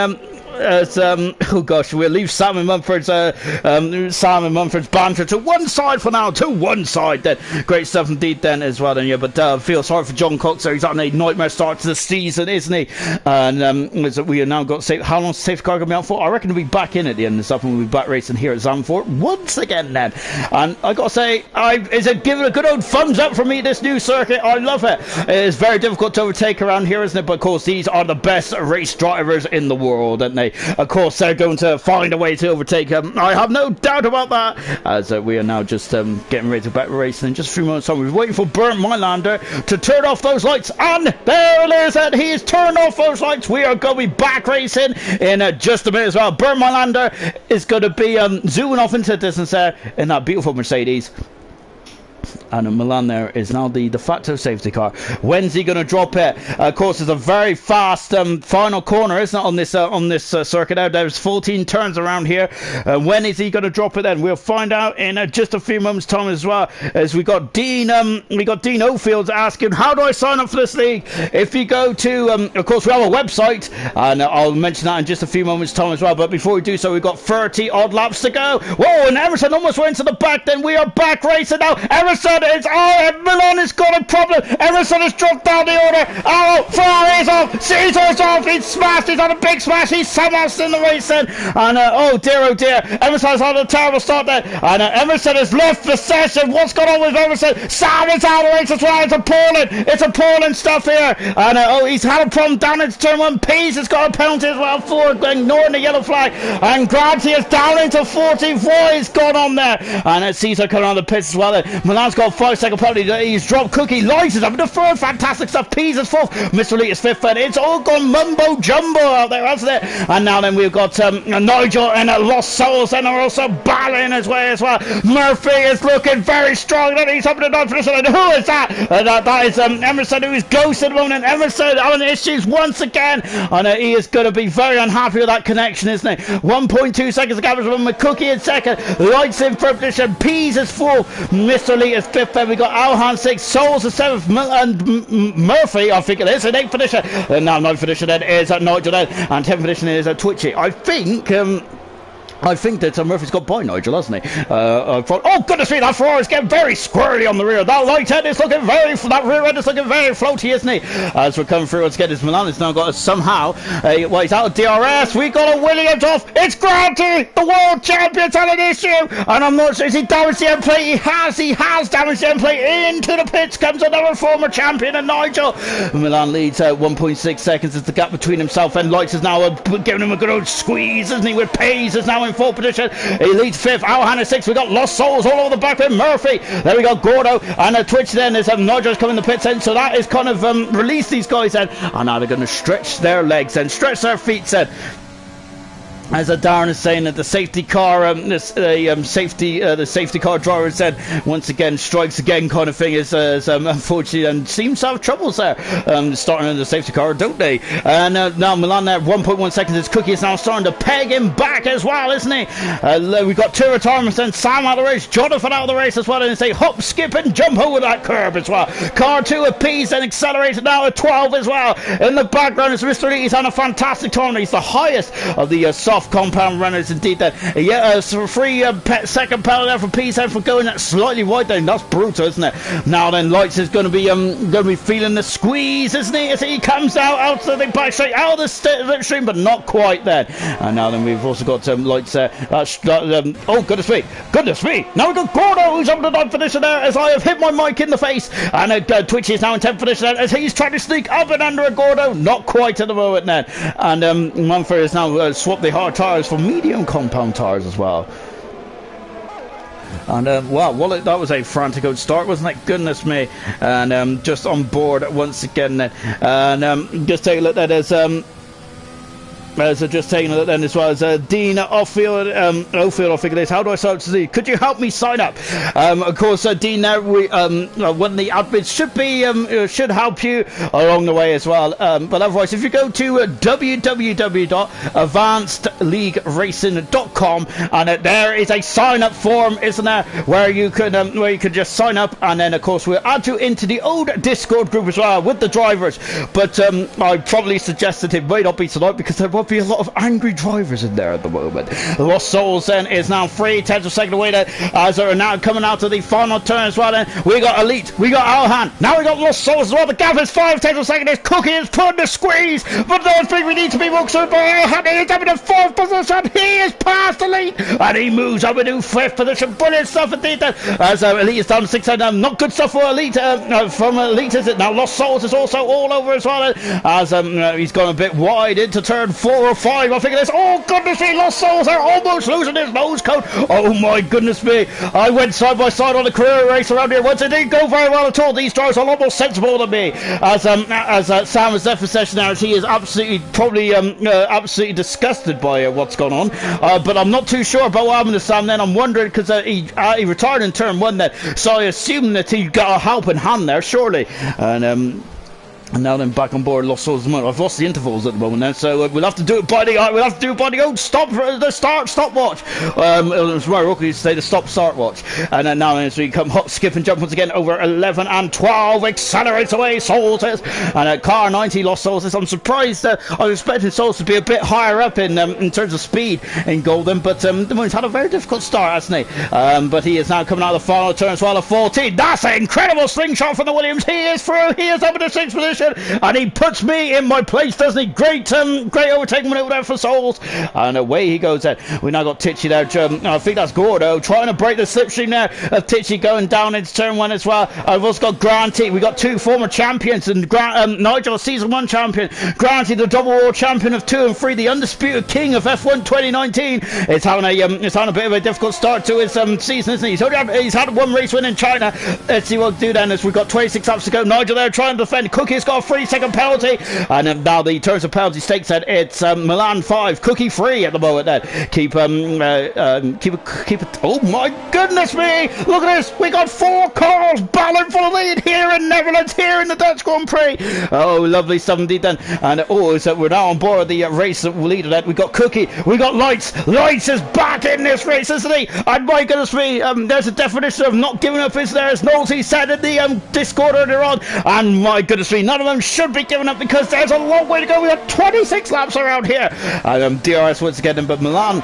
oh gosh, we'll leave Sam and Mumford's banter to one side for now. To one side then. Great stuff indeed then as well then, yeah. But feel sorry for John Cox there. He's on a nightmare start to the season, isn't he? And we have now got how long is safety car going to be out for? I reckon we'll be back in at the end of stuff, and we'll be back racing here at Zandvoort once again then. And I gotta say, give it a good old thumbs up for me, this new circuit. I love it. It's very difficult to overtake around here, isn't it? But of course these are the best race drivers in the world, aren't they? Of course they're going to find a way to overtake him. I have no doubt about that. As we are now just getting ready to back racing in just a few moments time. We're waiting for Bernd Mylander to turn off those lights, and there it is, and he has turned off those lights. We are going to be back racing in just a minute as well. Bernd Mylander is going to be zooming off into the distance there in that beautiful Mercedes. And Milan there is now the de facto safety car. When's he going to drop it? Of course, it's a very fast final corner, isn't it, on this circuit? There's 14 turns around here. When is he going to drop it then? We'll find out in just a few moments' time as well. As we got Dean Ofields asking, how do I sign up for this league? If you go to, of course, we have a website, and I'll mention that in just a few moments' time as well. But before we do so, we've got 30 odd laps to go. Whoa! And Emerson almost went to the back. Then we are back racing now. Emerson is Milan has got a problem. Emerson has dropped down the order. Oh, Ferrari's off. Caesar's off. He's smashed. He's on a big smash. He's somehow still in the race then. And oh dear. Emerson's had a terrible start there. And Emerson has left the session. What's going on with Emerson? Sam is out of the race as well. It's appalling stuff here. And he's had a problem down into turn 1. Pease has got a penalty as well for ignoring the yellow flag. And Granty is down into 44. He's gone on there. And Caesar coming on the pits as well there. Milan's got 5-second penalty. He's dropped. Cookie Light is up in the third. Fantastic stuff. Pease is 4th. Mr. Elite is 5th. And it's all gone mumbo jumbo out there, hasn't it? And now then we've got Nigel and Lost Souls, and are also battling his way as well. Murphy is looking very strong. And he's up in the 9th position. And who is that? That is Emerson, who is ghosted at the moment. Emerson having issues once again. And he is going to be very unhappy with that connection, isn't he? 1.2 seconds to gap with Cookie in 2nd. Lights in 3rd position. Pease is 4th. Mr. Elite is 5th. Then we got Alhan 6th. Souls is 7th. And Murphy, I think it is, in 8th position. And now 9th position then is Nigel then. And 10th position is Twitchy. I think that Murphy's got by Nigel, hasn't he? Oh goodness me, that Ferrari's getting very squirrely on the rear. That light head is looking that rear end is looking very floaty, isn't he? As we're coming through, let's get this Milan. It's now got somehow. Well, he's out of DRS. We got a Williams off. It's Granty, the world champion's had an issue, and I'm not sure. Is he damaged the end plate? He has damaged the end plate. Into the pits comes another former champion, and Nigel. Milan leads 1.6 seconds. It's the gap between himself and Lights is now giving him a good old squeeze, isn't he? With Pays is now in 4th position. He leads 5th. Alhan is 6th. We got Lost Souls all over the back with Murphy. There we go. Gordo and Twitch then is Nigel's coming the pits in. So that is kind of released these guys then. And now they're going to stretch their legs and stretch their feet then. As Darren is saying that the safety car, the safety car driver said once again strikes again kind of thing is unfortunately and seems to have troubles there starting in the safety car, don't they? And now Milan there 1.1 seconds. His Cookie is now starting to peg him back as well, isn't he? We've got two retirements and Sam out of the race, Jonathan out of the race as well, and they hop, skip and jump over that curb as well. Car 2 at P's and accelerated now at 12 as well. In the background is Mr. Lee. He's on a fantastic tournament. He's the highest of the soft compound runners indeed. That free second penalty there for P7 for going that slightly wide down. That's brutal, isn't it? Now then, Lights is going to be feeling the squeeze, isn't he? As he comes out to the back straight out of the slipstream, but not quite then. And now then, we've also got Lights there. Oh goodness me! Now we've got Gordo who's up to the 9th position there. As I have hit my mic in the face, and Twitch is now in 10th position there, as he's trying to sneak up and under a Gordo. Not quite at the moment then. And Munford has now swapped the hard tires for medium compound tires as well. And wow, well, that was a frantic old start, wasn't it? Goodness me. And just on board once again then. And just take a look at that as just taking a look then as well as Dean Offield, I think it is. How do I sign up to see? Could you help me sign up? Of course, Dean, there one of the admins should help you along the way as well. But otherwise, if you go to www.advancedleagueracing.com, and there is a sign up form, isn't there, where you could just sign up, and then of course we'll add you into the old Discord group as well with the drivers. But I probably suggested it may not be tonight because there will be a lot of angry drivers in there at the moment. Lost Souls then is now 3/10 of a second away there as they're now coming out to the final turn as well. Then we got Elite, we got Alhan, now we got Lost Souls as well. The gap is 5/10 of a second. This Cookie is putting the squeeze, but don't think we need to be walked through by Alhan. He's up in the 4th position. He is past Elite and he moves up into 5th position. Brilliant stuff indeed then. As Elite is down to 6th. Not good stuff for Elite. From Elite, is it now? Lost Souls is also all over as well. As he's gone a bit wide into turn 4 or 5, I think it is. Oh goodness me, Lost Souls are almost losing his nose cone. Oh my goodness me, I went side by side on the career race around here once. It didn't go very well at all. These drivers are a lot more sensible than me. As Sam is there for session now, he is absolutely absolutely disgusted by what's gone on, but I'm not too sure about what happened to Sam then. I'm wondering because he retired in turn 1 then, so I assume that he got a helping hand there surely. And now then back on board, Lost Souls at the moment. I've lost the intervals at the moment then, so we'll have to do it by the old stopwatch. It's my rookie to say the start watch. And then now as we come hop, skip and jump once again over 11 and 12, accelerates away Souls is, and at car 90 Lost Souls is. I'm surprised. I was expecting Souls to be a bit higher up in terms of speed in Golden, but he's had a very difficult start, hasn't he? But he is now coming out of the final turn as well at 14. That's an incredible slingshot from the Williams. He is through. He is up in the 6th position. And he puts me in my place, doesn't he? Great overtaking maneuver there for Souls, and away he goes then. We now got Titchy there. I think that's Gordo trying to break the slipstream there of Titchy going down into turn 1 as well. I've also got Granty. We got 2 former champions, and Nigel, season 1 champion, Granty, the double world champion of 2 and 3, the undisputed king of F1 2019. It's having a bit of a difficult start to his season, isn't he? He's had 1 race win in China. Let's see what we do then as we've got 26 laps to go. Nigel there trying to defend. Cookie's got a 3-second penalty, and now the terms of penalty stakes that it's Milan 5, Cookie 3 at the moment. Then keep it. Oh my goodness me! Look at this. We got 4 cars battling for the lead here in Netherlands, here in the Dutch Grand Prix. Oh, lovely stuff indeed. Then and so we're now on board the race leader. Then we got Cookie, we got Lights. Lights is back in this race, isn't he? And my goodness me, there's a definition of not giving up, is there? As Nolte said in the Discord earlier on. And my goodness me, none of them should be given up because there's a long way to go. We have 26 laps around here. And DRS once again, but Milan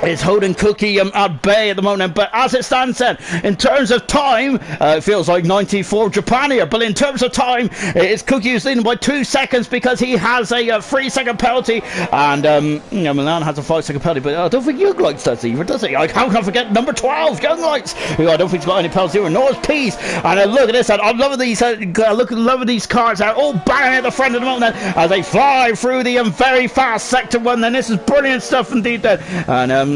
is holding Cookie at bay at the moment. But as it stands then, in terms of time, it feels like 94 Japan here, but in terms of time, it's Cookie who's leading by 2 seconds because he has a 3-second penalty, and Milan has a 5-second penalty, but I don't think Young Lights does either, does he? How can I forget number 12, Young Lights, who I don't think he's got any penalty either, nor is Peace. And look at this, I'm loving these cars there, all banging at the front of the moment then, as they fly through the very fast sector 1 then. This is brilliant stuff indeed then. And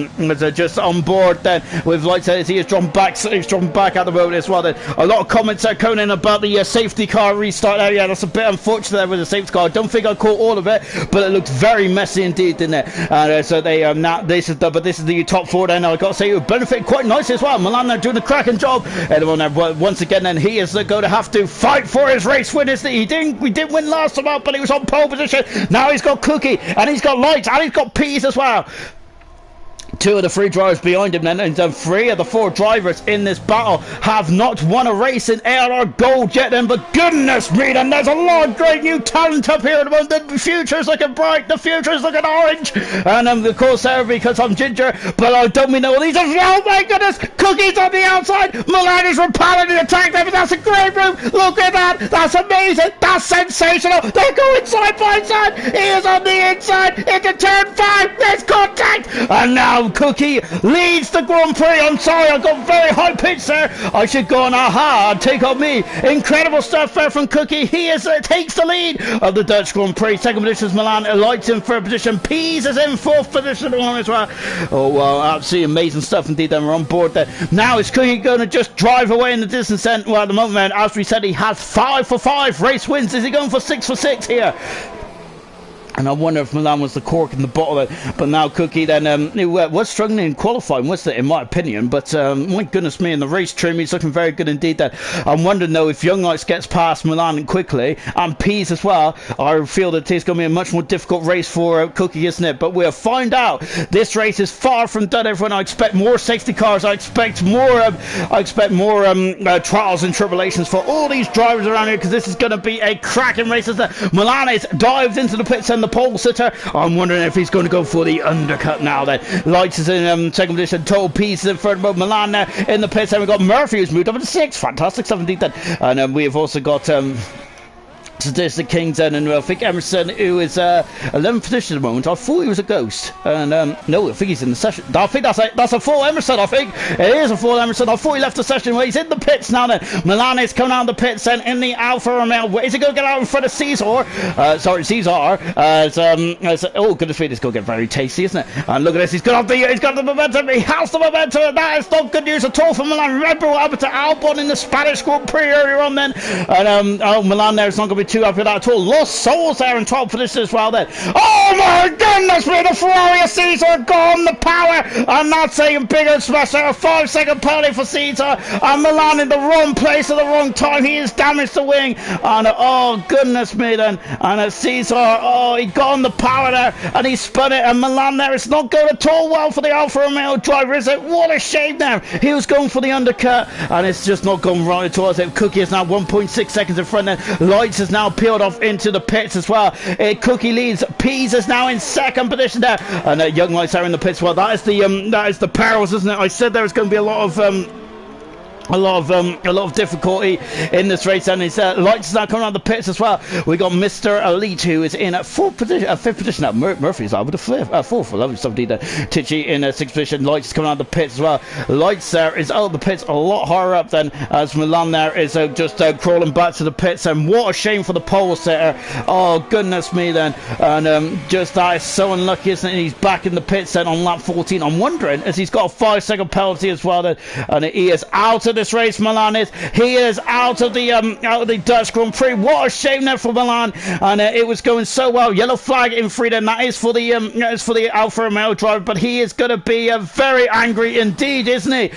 just on board then with Lights as he is drawn back at the moment as well. Then a lot of comments are coming in about the safety car restart there. Yeah, that's a bit unfortunate there with the safety car. I don't think I caught all of it, but it looks very messy indeed, didn't it? So they now this is the top four then. I've got to say it would benefit quite nicely as well. Milan there doing a cracking job. And once again then he is going to have to fight for his race win. We didn't win last time out, but he was on pole position. Now he's got Cookie and he's got Lights and he's got Peas as well. Two of the three drivers behind him then, and three of the four drivers in this battle have not won a race in ALR Gold yet then, but goodness me, then there's a lot of great new talent up here at the moment. The future's looking bright, the future's looking orange, and of course there because I'm ginger, but I don't mean all these as well. My goodness, Cookie's on the outside, Milan is repelling the attack there, but that's a great move. Look at that, that's amazing, that's sensational. They're going side by side, he is on the inside into turn 5, there's contact, and now Cookie leads the Grand Prix. I'm sorry, I got very high pitch there. I should go on aha, take on me. Incredible stuff there from Cookie. He takes the lead of the Dutch Grand Prix. Second position is Milan. Lights in third position. Peas is in fourth position as well. Oh, well, absolutely amazing stuff indeed. Then we're on board there. Now is Cookie going to just drive away in the distance then? Well, at the moment, as we said, he has 5 for 5 race wins. Is he going for 6 for 6 here? And I wonder if Milan was the cork in the bottle. But now Cookie then was struggling in qualifying, wasn't it, in my opinion. But my goodness me, in the race trim, he's looking very good indeed. Then I'm wondering though if Young Lights gets past Milan quickly and Peas as well. I feel that it's going to be a much more difficult race for Cookie, isn't it? But we'll find out. This race is far from done, everyone. I expect more safety cars. I expect more trials and tribulations for all these drivers around here because this is going to be a cracking race. Milan is dives into the pits and the pole sitter. I'm wondering if he's going to go for the undercut now then. Lights is in second position, Total Peace in third, Milan there in the pits, and we've got Murphy who's moved up to 6. Fantastic stuff indeed then. And we have also got Sadistic Kings then, and I think Emerson, who is 11th position at the moment. I thought he was a ghost, and no, I think he's in the session. I think that's a full Emerson. I think it is a full Emerson. I thought he left the session. Well, he's in the pits now. Then Milan is coming out of the pits then in the Alfa Romeo. Is he going to get out in front of Caesar? Oh goodness me, this is going to get very tasty, isn't it? And look at this. He's got the momentum. He has the momentum. And that is not good news at all for Milan. Remember what happened to Albon in the Spanish Grand Prix earlier on then, and Milan there is not going to be too happy with that at all. Lost Souls there in 12th position as well then. Oh my goodness me, the Ferrari of Caesar gone, the power, and that's a big old smash there. A 5-second penalty for Caesar, and Milan in the wrong place at the wrong time. He has damaged the wing, and oh goodness me then, and Caesar, oh, he got on the power there, and he spun it, and Milan there, it's not going at all well for the Alfa Romeo driver, is it? What a shame now. He was going for the undercut, and it's just not gone right at all. As if Cookie is now 1.6 seconds in front then. Lights is now peeled off into the pits as well. Cookie leads. Peas is now in second position there, and Young Lights are in the pits. Well, that is the perils, isn't it? I said there was going to be a lot of difficulty in this race, and his Lights is now coming out of the pits as well. We got Mr. Elite who is in at fifth position now. Murphy's out with a fourth. Lovely stuff indeed. Tichy in sixth position. Lights is coming out of the pits as well. Lights there is out of the pits a lot higher up than as Milan there is just crawling back to the pits, and what a shame for the pole sitter. Oh goodness me then, and just that is so unlucky, isn't it? He's back in the pits then on lap 14. I'm wondering as he's got a 5-second penalty as well then, and he is out of this race. Milan he is out of the Dutch Grand Prix. What a shame there for Milan, and it was going so well. Yellow flag in freedom. That is for the Alfa Romeo driver, but he is going to be very angry indeed, isn't he?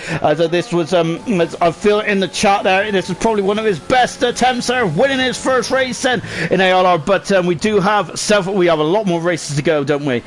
This was as I feel in the chat there, this is probably one of his best attempts there, winning his first race then in ALR, but we have a lot more races to go, don't we?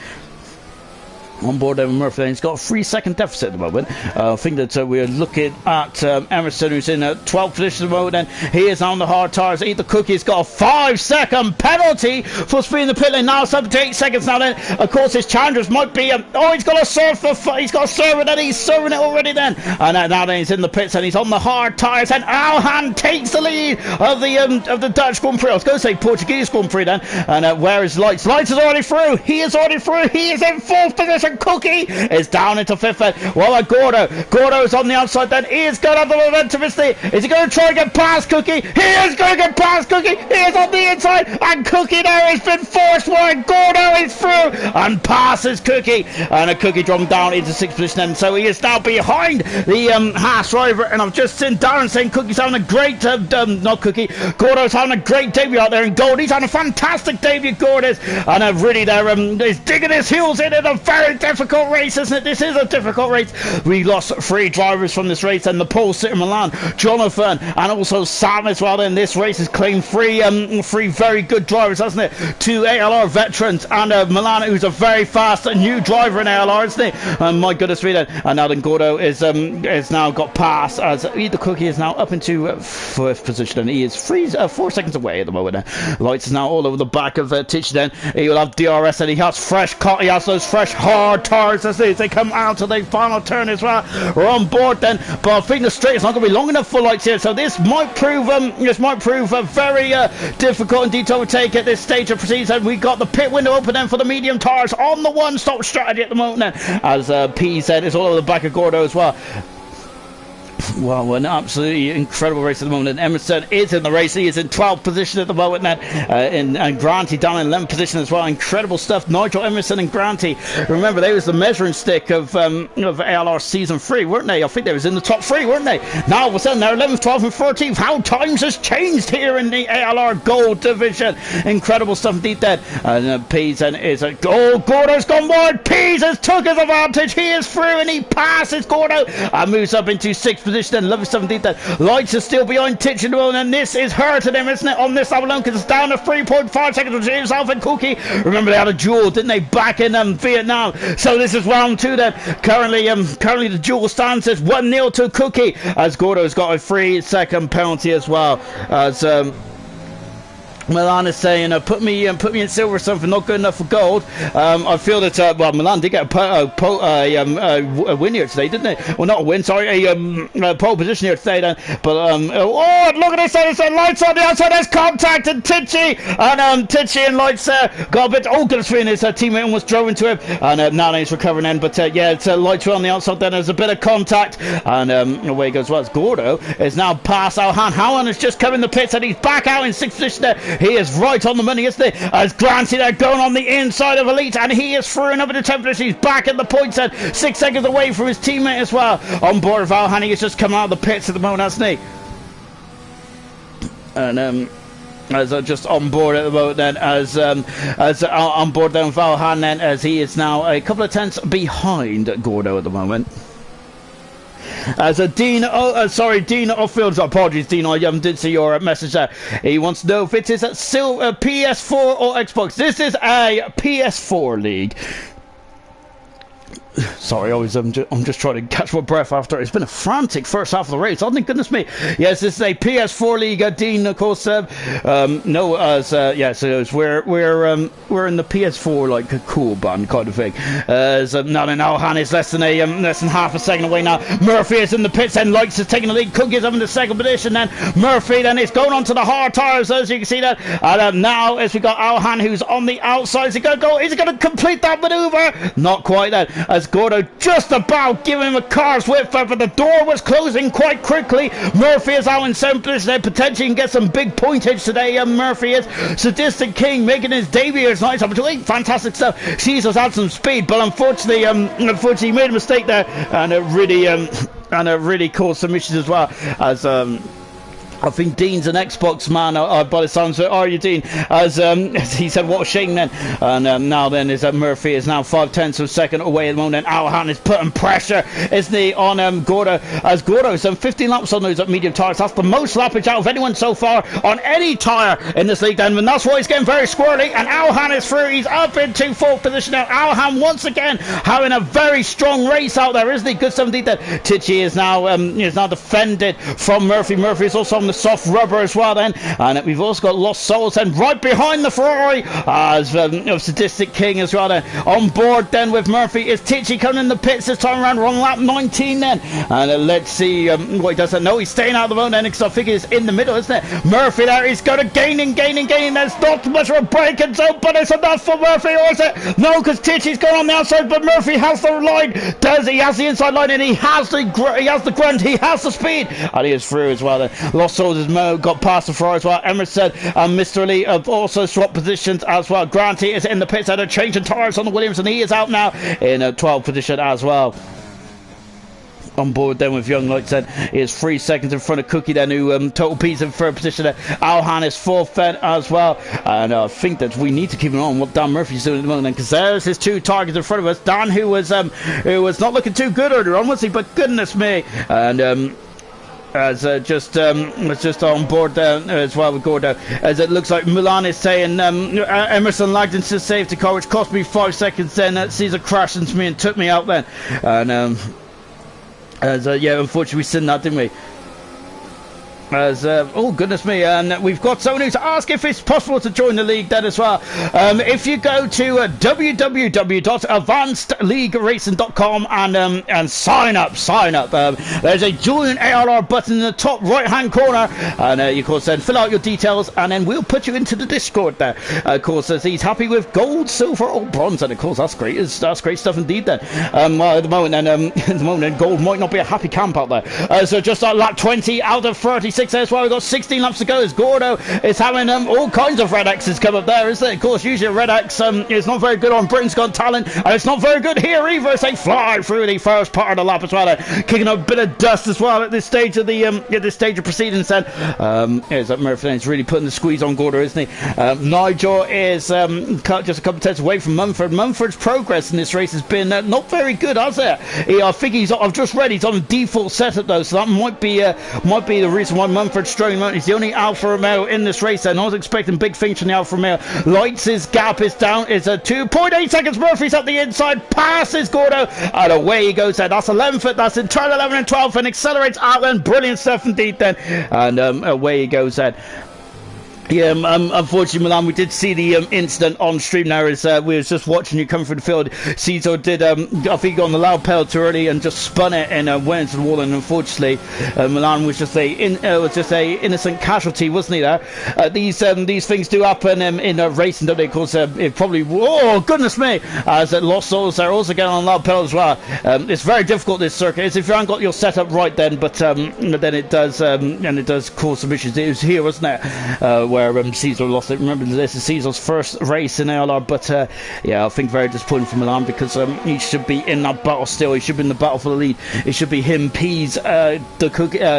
On board Evan Murphy, he's got a 3-second deficit at the moment. I think that we're looking at Emerson, who's in 12th position at the moment, and he is on the hard tires. Eat the Cookie. He's got a 5-second penalty for speeding the pit lane. Now it's up to 8 seconds now then. Of course, his challengers might be he's got a serve he's got a serve, and then he's serving it already then. And now then he's in the pits and he's on the hard tires, and Alhan takes the lead of the Dutch Grand Prix. I was going to say Portuguese Grand Prix then. And where is Lights? Lights is already through. He is already through. He is in 4th position. Cookie is down into 5th. Well, Gordo is on the outside then. He is going to have the momentum. Is he going to try and get past Cookie? He is going to get past Cookie. He is on the inside, and Cookie now has been forced wide. Gordo is through, and passes Cookie, and a Cookie dropping down into 6th position, and so he is now behind the Haas driver. And I've just seen Darren saying Cookie's having a great not Cookie, Gordo's having a great debut out there in gold. He's having a fantastic debut, Gordo is, and really there is digging his heels in a very difficult race, isn't it? This is a difficult race. We lost 3 drivers from this race, and the pole sitter Milan, Jonathan, and also Sam as well. Then this race has claimed 3 very good drivers, hasn't it? 2 ALR veterans, and Milan, who's a very fast new driver in ALR, isn't he? And my goodness me then. And now then Gordo is now got past, as the Cookie is now up into 4th position, and he is 4 seconds away at the moment. Lights is now all over the back of Titch. Then he will have DRS, and he has he has those fresh hard tires as they come out to the final turn as well. We're on board then, but I think the straight is not going to be long enough for Lights here, so this might prove very difficult indeed to overtake at this stage of proceedings. And we got the pit window open then for the medium tires on the one-stop strategy at the moment then, as PZ is all over the back of Gordo as well. Well, an absolutely incredible race at the moment. And Emerson is in the race. He is in 12th position at the moment. And Granty down in 11th position as well. Incredible stuff. Nigel Emerson and Granty. Remember, they was the measuring stick of ALR Season 3, weren't they? I think they was in the top 3, weren't they? Now, all of a sudden, they're 11th, 12th and 14th. How times has changed here in the ALR Gold Division. Incredible stuff indeed then. And Pease is a... Oh, Gordo's gone wide. Pease has took his advantage. He is through and he passes Gordo and moves up into 6th position. Then lovely stuff indeed. That Lights is still behind Titch in the world, and this is hurting him, isn't it? On this lap alone, because it's down to 3.5 seconds to James Alpha and Cookie. Remember, they had a duel, didn't they, back in Vietnam? So this is round 2 then. Currently the duel stands as 1-0 to Cookie, as Gordo's got a 3-second penalty as well. As Milan is saying, put me in silver or something, not good enough for gold. I feel that, well, Milan did get a win here today, didn't they? Well, not a win, sorry, a pole position here today then. But, oh, look at this, there's Lights on the outside, there's contact, and Titchy, and Titchy and Lights got a bit, oh, goodness me, his teammate almost drove into him, and now he's recovering then. But, yeah, it's Lights on the outside then, there's a bit of contact, and away he goes. Well, it's Gordo is now past Alhan. Alhan has just come in the pits, and he's back out in 6th position there. He is right on the money, isn't he? As Granty there going on the inside of Elite, and he is through another attempt. He's back at the points at 6 seconds away from his teammate as well. On board of Alhan, he has just come out of the pits at the moment, hasn't he? And as just on board at the moment then, as on board then Valhan then, as he is now a couple of tenths behind Gordo at the moment. As Dean Offield, apologies Dean, I did see your message there. He wants to know if it is at PS4 or Xbox. This is a PS4 league. Sorry, I'm just trying to catch my breath after it's been a frantic first half of the race. Oh, goodness me! Yes, this is a PS4 league. Dean, of course. We're in the PS4 like a cool band kind of thing. Now Alhan is less than half a second away now. Murphy is in the pits and Lights is taking the lead. Cookie's up in the 2nd position. Then Murphy then is going on to the hard tires, as you can see that. And now as we got Alhan who's on the outside, is he going to complete that maneuver? Not quite then. As Gordo just about giving him a car's width, but the door was closing quite quickly. Murphy is out in 7th position. Potentially can get some big pointage today. Murphy is Sadistic King making his debut. It's nice opportunity. Fantastic stuff. Jesus had some speed, but unfortunately he made a mistake there, and it really caused some issues as well. As I think Dean's an Xbox man, by the sounds of it. Are you, Dean? As he said, what a shame then. And now then is that Murphy is now 5/10 of a second away at the moment. And Alhan is putting pressure, isn't he, on Gordo? As Gordo has done 15 laps on those medium tyres. That's the most lappage out of anyone so far on any tyre in this league then. And that's why he's getting very squirrely. And Alhan is through. He's up into 4th position now. Alhan once again having a very strong race out there, isn't he? Good stuff indeed that Titchy is now defended from Murphy. Murphy is also on the soft rubber as well then, and we've also got Lost Souls and right behind the Ferrari as of Sadistic King as well then. On board then with Murphy is Titchy coming in the pits this time around. We're on lap 19 then, and let's see what he does. No, he's staying out of the road then, because I think he's in the middle, isn't it? Murphy there, he's got to gaining. There's not much of a break and so, but it's enough for Murphy, or is it? No, because Titchy's going on the outside, but Murphy has the line. He has the inside line, and he has the grunt, he has the speed, and he is through as well then. Lost Souls has got past the Ferrari as well. Emerson and Mr. Lee have also swapped positions as well. Granty is in the pits and they're changing tyres on the Williams, and he is out now in a 12th position as well. On board then with Young Lights then is 3 seconds in front of Cookie then, who total P's in third position there. Alhan is fourth then as well, and I think that we need to keep an eye on what Dan Murphy's doing at the moment, because there's his 2 targets in front of us. Dan, who was not looking too good earlier on, was he? But goodness me, and as was just on board there as well with Gordo, as it looks like Milan is saying Emerson lagged into the safety car, which cost me 5 seconds then. Caesar crashed into me and took me out then, and yeah, unfortunately we seen that, didn't we? As oh goodness me, and we've got someone who's asked if it's possible to join the league then as well. If you go to www.advancedleagueracing.com and sign up, there's a join ALR button in the top right hand corner, and you of course then fill out your details, and then we'll put you into the Discord there. Of course, as he's happy with gold, silver or bronze, and of course that's great. That's great stuff indeed then. Well, at the moment then gold might not be a happy camp out there. So just on lap 20 out of 36 as well. We've got 16 laps to go as Gordo is having all kinds of red X's come up there, isn't it? Of course, usually a red X is not very good on Britain's Got Talent, and it's not very good here either as they fly through the first part of the lap as well, kicking up a bit of dust as well at this stage of the proceedings then. Is that Murphy is really putting the squeeze on Gordo, isn't he? Nigel is just a couple of tenths away from Mumford. Mumford's progress in this race has been not very good, has it? I think I've just read he's on a default setup though, so that might be the reason why Mumford struggling. He's the only Alfa Romeo in this race, and I was expecting big things from the Alfa Romeo. Lights' gap is down, is a 2.8 seconds. Murphy's up the inside, passes Gordo, and away he goes then. That's 11th, that's in turn 11 and 12, and accelerates out then. Brilliant stuff indeed then, and away he goes then. Yeah, unfortunately, Milan, we did see the incident on stream now as we was just watching you come through the field. Caesar did, I think he got on the loud pedal too early and just spun it and went into the wall, and unfortunately, Milan was just a innocent casualty, wasn't he there? These things do happen in racing, don't they? Of course, it probably, oh, goodness me, as Lost Souls there also getting on loud pedal as well. It's very difficult, this circuit. It's if you haven't got your setup right then, but then it does, and it does cause some issues. It was here, wasn't it? Where Caesar lost it. Remember, this is Caesar's first race in ALR, but yeah, I think very disappointing for Milan, because he should be in that battle still. He should be in the battle for the lead. It should be him, Peas, the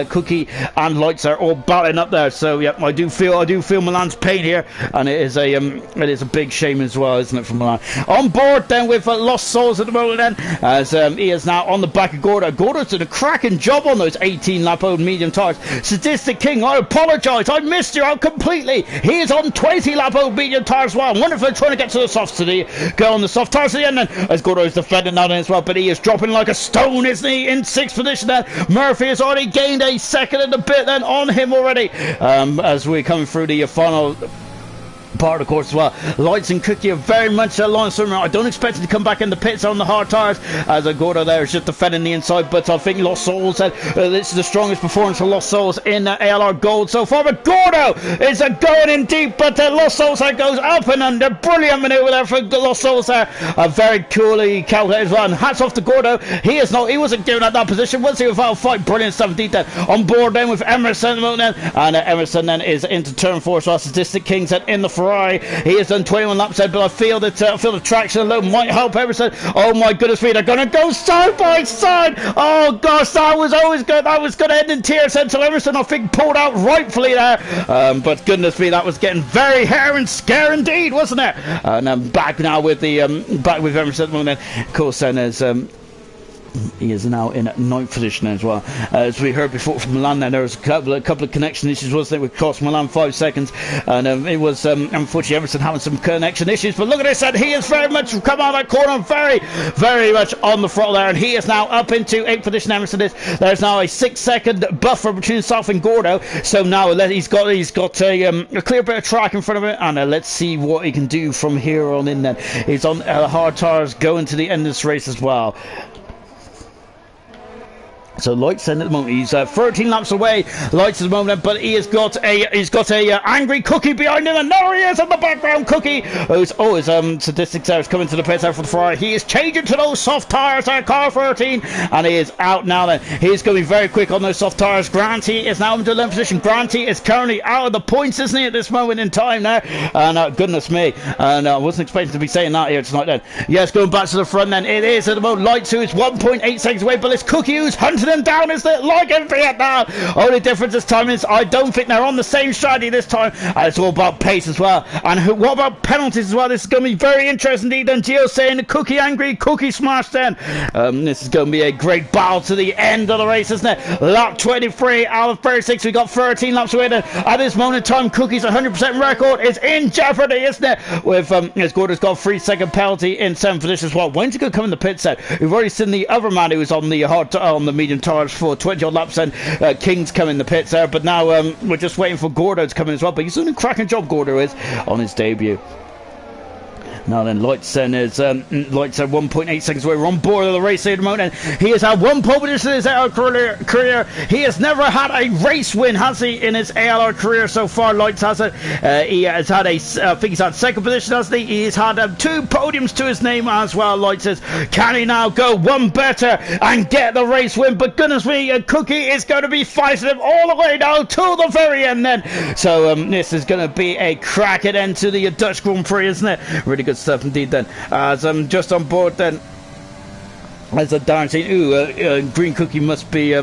Cookie and Lights are all battling up there. So yeah, I do feel Milan's pain here, and it is a big shame as well, isn't it, for Milan? On board then with Lost Souls at the moment then, as he is now on the back of Gordo. Gordo's done a cracking job on those 18 lap old medium tyres. Sadistic King, I apologise, I missed you out completely. He is on 20 lap old medium tyres as well. I wonder if they're trying to get to the softs today. Go on the soft tyres at the end then, as Gordo is defending now then as well, but he is dropping like a stone, isn't he, in 6th position then. Murphy has already gained a second and a bit then on him already, as we're coming through the final part of the course as well. Lights and Cookie are very much a long swimmer. I don't expect him to come back in the pits on the hard tyres, as Gordo there is just defending the inside, but I think Lost Souls said this is the strongest performance of Lost Souls in ALR Gold so far, but Gordo is going in deep, but Lost Souls there goes up and under. Brilliant manoeuvre there for Lost Souls there, very coolly calculated as well, and hats off to Gordo. He wasn't giving up that position, was he, without a fight? Brilliant stuff indeed then. On board then with Emerson then, and Emerson then is into turn 4, so Sadistic King said in the Ferrari. He has done 21 laps ahead, but I feel that the traction alone might help Emerson. Oh my goodness me, they're going to go side by side. Oh gosh, that was always good. That was going to end in tears until Emerson, I think, pulled out rightfully there. But goodness me, that was getting very hair and scare indeed, wasn't it? And I'm back now with Emerson at the moment. Of course, then there's he is now in 9th position as well. As we heard before from Milan, there was a couple of connection issues, wasn't it, which cost Milan 5 seconds, and it was unfortunately Emerson having some connection issues. But look at this, and he has very much come out of that corner, very much on the throttle there, and he is now up into 8th position. Emerson is. There's now a 6-second buffer between himself and Gordo, so now he's got a clear bit of track in front of him, and let's see what he can do from here on in. Then he's on hard tyres going to the end of this race as well. So Lights at the moment, he's 13 laps away. Lights at the moment, but he's got a angry Cookie behind him, and there he is in the background. Cookie, his statistics there is coming to the pits out for the Ferrari. He is changing to those soft tires there, car 13, and he is out now. Then he's going to be very quick on those soft tires. Granty is now into 11th position. Granty is currently out of the points, isn't he, at this moment in time now? And goodness me, and I wasn't expecting to be saying that here tonight. Then yes, going back to the front. Then it is at the moment Lights, who is 1.8 seconds away, but it's Cookie who's hunting him down, is it? Like in Vietnam. Only difference this time is I don't think they're on the same strategy this time, and it's all about pace as well. And what about penalties as well? This is going to be very interesting indeed. And Gio saying the Cookie angry, Cookie smashed then. This is going to be a great battle to the end of the race, isn't it? Lap 23 out of 36. We got 13 laps away then. At this moment in time, Cookie's 100% record is in jeopardy, isn't it? With his Gordon's got a 3-second penalty in 7th position as well. When's he going to come in the pit set? We've already seen the other man who was on the medium tires for 20 odd laps, and King's come in the pits there, but now we're just waiting for Gordo to come in as well. But he's doing a cracking job, Gordo is, on his debut. Now then, Lights at 1.8 seconds away. We're on board of the race at the moment, and he has had one pole position in his ALR career. He has never had a race win, has he, in his ALR career so far? Lights has it. He has had I think he's had second position, hasn't he? He's had 2 podiums to his name as well. Lights says, can he now go one better and get the race win? But goodness me, Cookie is going to be fighting him all the way down to the very end then. So this is going to be a cracking end to the Dutch Grand Prix, isn't it? Really good stuff indeed then. As I'm just on board then, as a Darren saying, Green Cookie must be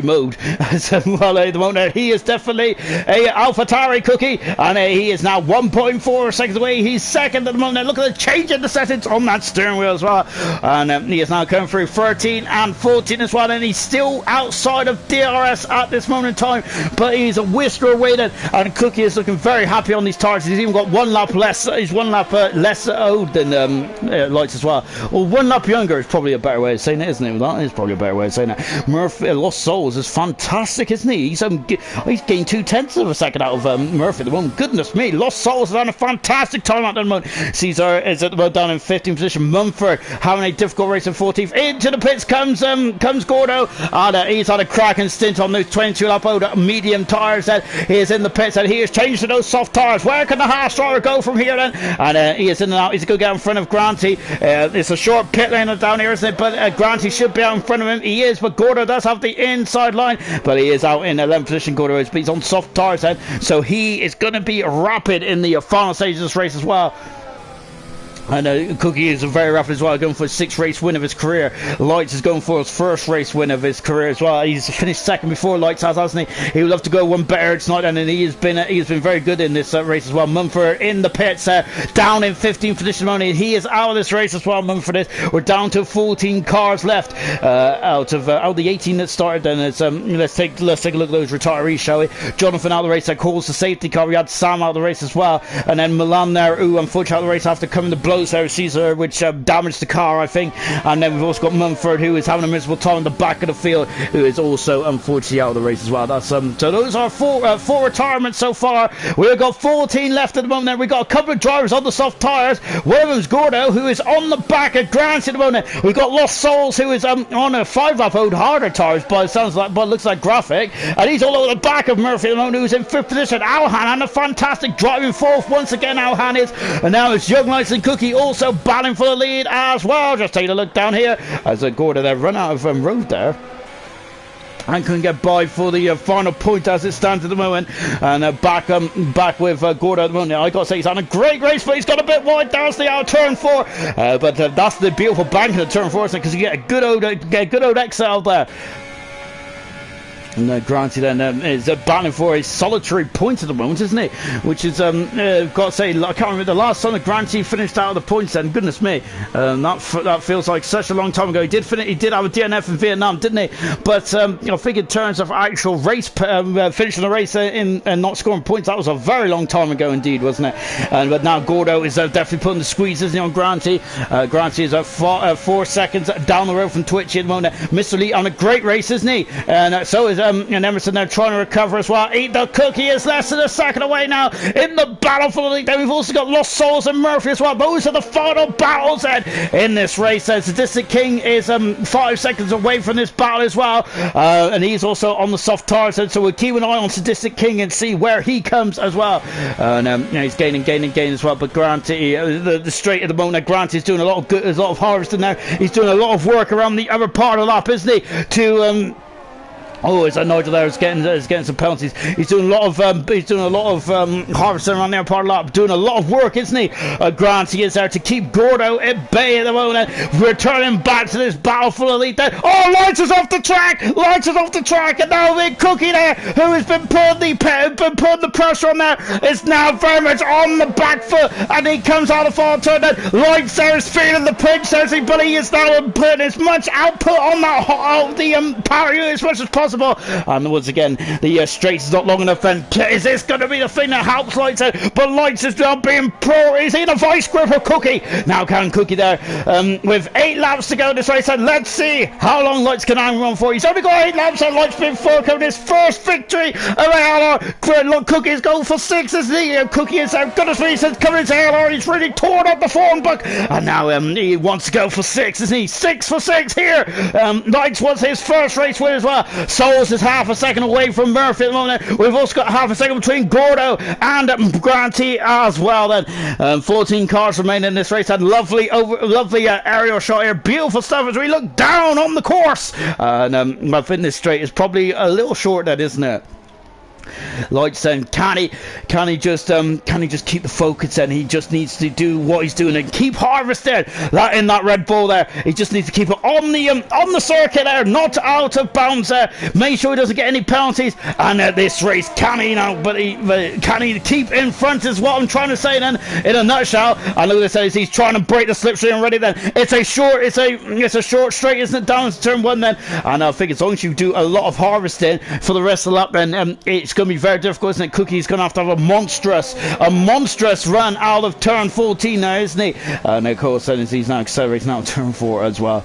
mowed. So, well, at the moment, he is definitely a AlphaTauri Cookie, and he is now 1.4 seconds away. He's second at the moment. Look at the change in the settings on that steering wheel as well, and he is now coming through 13 and 14 as well, and he's still outside of DRS at this moment in time, but he's a whisker away then, and Cookie is looking very happy on these tires. He's even got 1 lap less. He's 1 lap less old than Lights as well. Well, 1 lap younger is probably a better way of saying it, isn't it? That is probably a better way of saying it. Murphy, Lost Souls is fantastic, isn't he? He's gained 0.2 of a second out of Murphy at the moment. Goodness me, Lost Souls is on a fantastic time at the moment. Caesar is at the moment down in 15th position. Mumford having a difficult race in 14th. Into the pits comes Gordo, and he's had a cracking stint on those 22 lap old medium tires. That he is in the pits, and he has changed to those soft tires. Where can the Haas driver go from here then? And he is in and out. He's going to get in front of Granty. It's a short pit lane down here, isn't it? But Granty should be out in front of him. He is, but Gordo does have the inside line, but he is out in 11th position. Gordo is, but he's on soft tires then, so he is going to be rapid in the final stage of this race as well. And Cookie is very rapid as well, going for his 6th race win of his career. Lights is going for his 1st race win of his career as well. He's finished second before Lights has, hasn't he? He would love to go one better tonight, and he has been very good in this race as well. Mumford in the pits, down in 15th position only. He is out of this race as well. Mumford is. We're down to 14 cars left out of the 18 that started. And it's let's take a look at those retirees, shall we? Jonathan out of the race that calls the safety car. We had Sam out of the race as well, and then Milan there, who unfortunately out of the race after coming to blows. Caesar, which damaged the car, I think, and then we've also got Mumford, who is having a miserable time in the back of the field, who is also unfortunately out of the race as well. That's so those are four retirements so far. We've got 14 left at the moment. Then we've got a couple of drivers on the soft tires. One of them's Gordo, who is on the back of Grant at the moment. We've got Lost Souls, who is on a 5 lap old harder tires, but it looks like graphic, and he's all over the back of Murphy at the moment, who's in 5th position. Alhan and a fantastic driving 4th once again. Alhan is, and now it's Young Lights and Cookie also battling for the lead as well. Just take a look down here as Gordo there run out of road there and couldn't get by for the final point as it stands at the moment. And back with Gordo at the moment. I got to say, he's on a great race, but he's got a bit wide. There's the out turn 4. But that's the beautiful bank of the turn 4, isn't it? Because you get a good old exit there. And Granty then is battling for a solitary point at the moment, isn't he? Which is, got to say, I can't remember the last time that Granty finished out of the points then. Goodness me. That feels like such a long time ago. He did have a DNF in Vietnam, didn't he? But I think in terms of actual race, finishing the race and not scoring points, that was a very long time ago indeed, wasn't it? But now Gordo is definitely putting the squeeze, isn't he, on Granty? Granty is 4 seconds down the road from Twitchy at the moment. Mr. Lee on a great race, isn't he? And so is and Emerson now trying to recover as well. Eat the Cookie is less than a second away now in the battle for the lead. Then we've also got Lost Souls and Murphy as well. Those are the final battles then in this race. Sadistic King is 5 seconds away from this battle as well, and he's also on the soft tires, so we'll keep an eye on Sadistic King and see where he comes as well. And he's gaining as well. But Grant, the straight at the moment, Grant is doing a lot of good, there's a lot of harvesting now. He's doing a lot of work around the other part of the lap, isn't he? To oh, is that Nigel there? Is getting some penalties. He's doing a lot of harvesting around there part of the lap, doing a lot of work, isn't he? Grant, he is there to keep Gordo at bay at the moment. Returning back to this battle for the lead. Oh, Lights is off the track. And now Big Cookie there, who has been putting the pressure on there, is now very much on the back foot, and he comes out of the final turn. Lights there is feeling the pinch, but he is now putting as much output on that power unit as much as possible. And once again, the straight is not long enough. And is this going to be the thing that helps Lights out? But Lights is now being he's in a vice grip of Cookie. Now can Cookie there with 8 laps to go in this race, and let's see how long Lights can hang on for. He's only got 8 laps, and Lights been focused his first victory of ALR. Look, Cookie is going for 6, isn't he? Cookie is goodness me, since coming into ALR, he's really torn up the form book, and now he wants to go for 6, isn't he? 6 for 6 here. Lights was his first race win as well. Souls is half a second away from Murphy at the moment. We've also got half a second between Gordo and Granty as well. Then 14 cars remain in this race. And lovely aerial shot here. Beautiful stuff as we look down on the course. And I think this straight is probably a little short, that isn't it? Lights then can he just keep the focus, and he just needs to do what he's doing and keep harvesting that in that Red Bull there. He just needs to keep it on the circuit there, not out of bounds there. Make sure he doesn't get any penalties. And this race, can he now? But can he keep in front is what I'm trying to say then in a nutshell. And look at this, he's trying to break the slipstream already. Then it's a short straight, isn't it, down to turn 1 then. And I think as long as you do a lot of harvesting for the rest of the lap, then it's going to be very difficult, isn't it? Cookie's going to have a monstrous run out of turn 14 now, isn't he? And of course, then he's now accelerating out of turn 4 as well.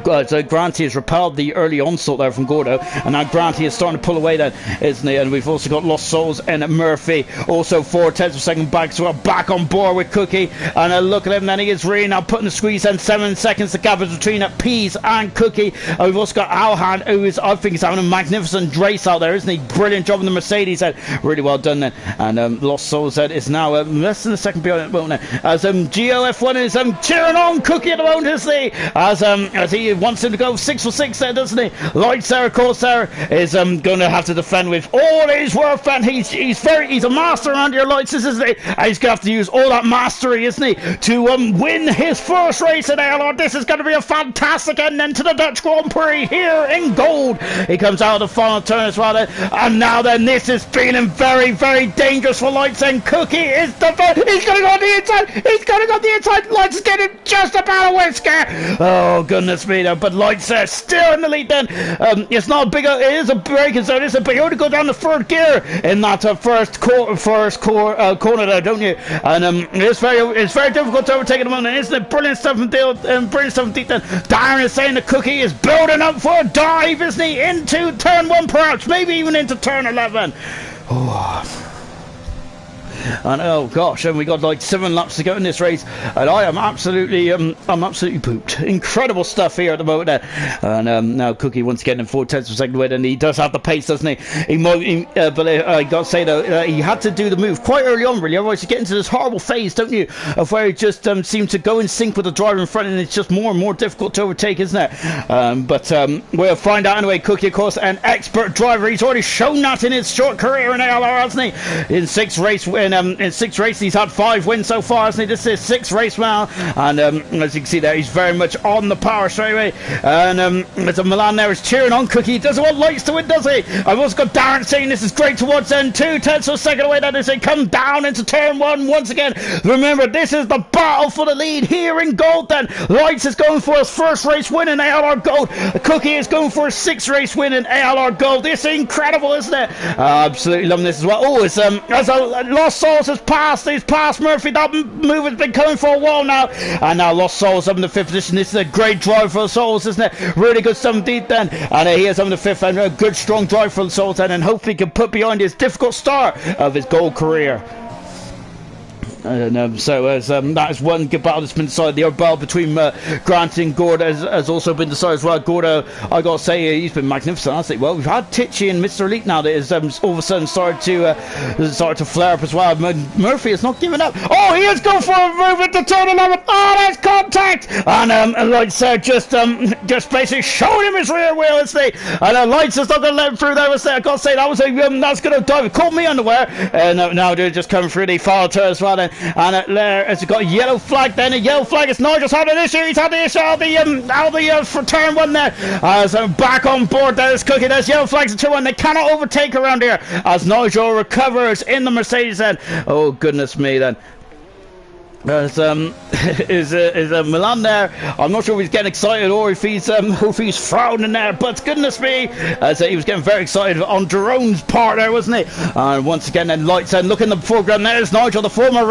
So Granty has repelled the early onslaught there from Gordo, and now Granty is starting to pull away then, isn't he? And we've also got Lost Souls and Murphy, also 4/10 of a second back, so we're back on board with Cookie. And look at him then, he is really now putting the squeeze in. 7 seconds the gap is between Peas and Cookie. And we've also got Alhan, who is, I think, is having a magnificent race out there, isn't he? Brilliant job in the Mercedes, really well done then. And Lost Souls is now less than a second behind at the moment now, as GLF1 is cheering on Cookie at the moment, isn't he? As he wants him to go 6 for 6 there, doesn't he? Lights there, of course, there is going to have to defend with all his worth, and he's a master around your Lights, isn't he? And he's going to have to use all that mastery, isn't he, to win his first race in ALR. This is going to be a fantastic end to the Dutch Grand Prix here in gold. He comes out of the final turn as well, and now then this is feeling very, very dangerous for Lights, and Cookie is he's going to go on the inside. Lights is getting just about a whisker. Oh goodness me, but Lights still in the lead then. It's not a big, it is a braking zone, but you only go down the 3rd gear in that first corner there, don't you? And it's very difficult to overtake at the moment, isn't it? Brilliant stuff from Deep then. Darren is saying the Cookie is building up for a dive, isn't he? Into turn 1 perhaps, maybe even into turn 11. Oh. And oh gosh, and we got like 7 laps to go in this race, and I am absolutely pooped. Incredible stuff here at the moment. And now Cookie once again in 4/10 of a second win, and he does have the pace, doesn't he? But I got to say though, he had to do the move quite early on, really. Otherwise, you get into this horrible phase, don't you, of where he just seems to go in sync with the driver in front, and it's just more and more difficult to overtake, isn't it? But we'll find out anyway. Cookie, of course, an expert driver. He's already shown that in his short career in ALR, hasn't he? In 6 races, he's had 5 wins so far, hasn't he? This is 6th race now, and as you can see there, he's very much on the power straight away. And there's Milan there is cheering on Cookie. He doesn't want Lights to win, does he? I've also got Darren saying this is great towards end. 2/10 of a second away. That is, they come down into turn 1 once again. Remember, this is the battle for the lead here in gold. Then Lights is going for his first race win in ALR gold. Cookie is going for his 6th race win in ALR gold. This is incredible, isn't it? Absolutely loving this as well. Oh, it's Lost Souls has passed. He's passed Murphy. That move has been coming for a while now. And now Lost Souls up in the 5th position. This is a great drive for the Souls, isn't it? Really good stuff indeed then. And he is up in the 5th, and a good strong drive for the Souls then, and hopefully he can put behind his difficult start of his gold career. And so as that is one good battle that's been decided. The other battle between Grant and Gordo has also been decided as well. Gordo, I gotta say, he's been magnificent, hasn't he? Well, we've had Titchy and Mr. Elite now that is all of a sudden started to flare up as well. Murphy is not giving up. Oh, he is going for a move into turn 11. Oh, there's contact, and Lights just basically showing him his rear wheel, isn't he? And Lights is not gonna let him through there. I gotta say that was that's gonna dive. It caught me unaware, and now they're just coming through the final turn as well then. And Lair has got a yellow flag then. A yellow flag is Nigel's had an issue. He's had the issue out the for turn 1 there. So back on board there's Cookie. There's yellow flags in turn 1. They cannot overtake around here as Nigel recovers in the Mercedes then. Oh goodness me then. There's Milan there. I'm not sure if he's getting excited or if he's frowning there, but goodness me, he was getting very excited on Jerome's part there, wasn't he? And once again then Lights and look in the foreground, there's Nigel, the former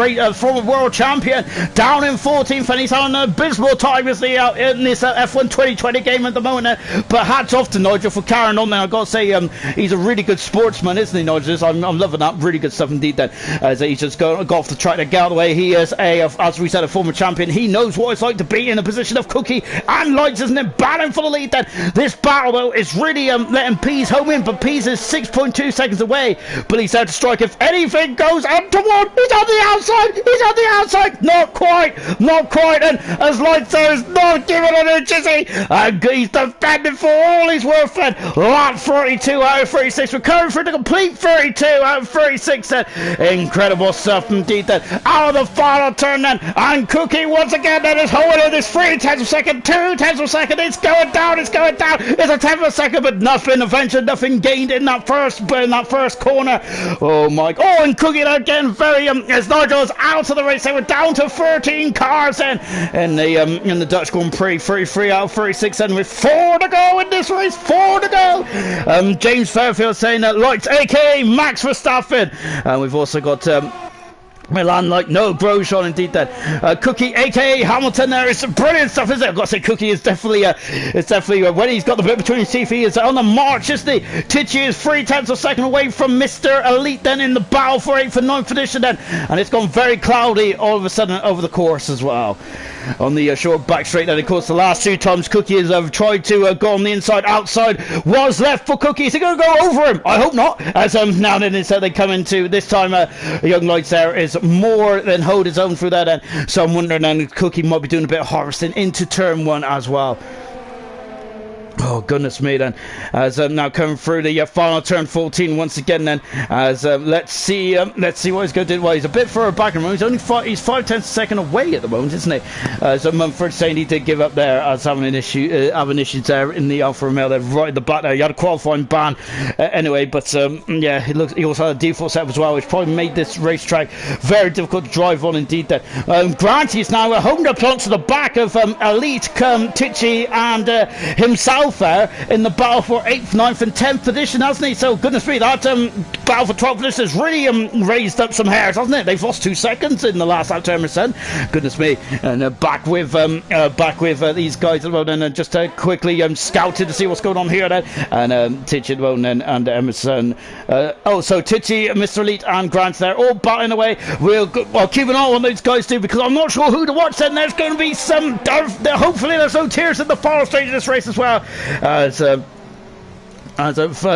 world champion, down in 14th, and he's having an abysmal time in this F1 2020 game at the moment. But hats off to Nigel for carrying on there. I've got to say he's a really good sportsman, isn't he, Nigel? I'm loving that. Really good stuff indeed then. He's just got off the track to get out of the way. He is as we said, a former champion. He knows what it's like to be in a position of Cookie and Lights, isn't it? Battling for the lead then. This battle though is really letting Pease home in, but Pease is 6.2 seconds away, but he's out to strike. If anything goes untoward, he's on the outside. He's on the outside. Not quite. And as Lights there is not giving an inch, is he? And he's defending for all he's worth then. Lap 32 out of 36. We're coming for the complete 32 out of 36 then. Incredible stuff indeed then. Out of the final turn then. And Cookie once again then is holding in this 3 tenths of a second, 2 tenths of a second. It's going down. It's a tenth of a second, but nothing gained in that first corner. Oh my! Oh, and Cookie again very as Nigel's out of the race. They were down to 13 cars then in the Dutch Grand Prix. 33 out of 36 then with 4 to go in this race. 4 to go. James Fairfield saying that Lights, aka Max Verstappen, and we've also got. Milan like no Grosjean indeed then. Cookie aka Hamilton there is brilliant stuff, isn't it? I've got to say Cookie is definitely when he's got the bit between his teeth, he is on the march, isn't he? Titchy is 3 tenths of a second away from Mr. Elite then in the battle for 8th and 9th position then, and it's gone very cloudy all of a sudden over the course as well. On the short back straight then, of course, the last 2 times Cookie has tried to go on the inside, outside was left for Cookie. Is he going to go over him? I hope not. As now then instead they come into this time Young Lights there is more than hold his own through that end. So I'm wondering then Cookie might be doing a bit of harvesting into turn 1 as well. Oh goodness me then, as now coming through the final turn 14 once again then, as let's see what he's going to do. Well, he's a bit further back in the moment. He's 5 tenths a second away at the moment, isn't he? So Mumford saying he did give up there as having issues there in the Alfa Romeo there right at the back there. He had a qualifying ban anyway, but yeah, he also had a default setup as well, which probably made this racetrack very difficult to drive on indeed then. Grant is now homed up onto the back of Elite, Titchy and himself there in the battle for 8th, 9th and 10th position, hasn't he? So goodness me, that battle for 12th position has really raised up some hairs, hasn't it? They've lost 2 seconds in the last lap turn percent. Goodness me. And back with these guys at the moment, and just quickly scouted to see what's going on here then. And Titchy and Emerson. So Titchy, Mr. Elite and Grant there all battling away. We'll keep an eye on what those guys do, because I'm not sure who to watch then. There's going to be some hopefully there's no tears in the final stage of this race as well.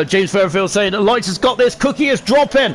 James Fairfield saying that Lights has got this. Cookie is dropping.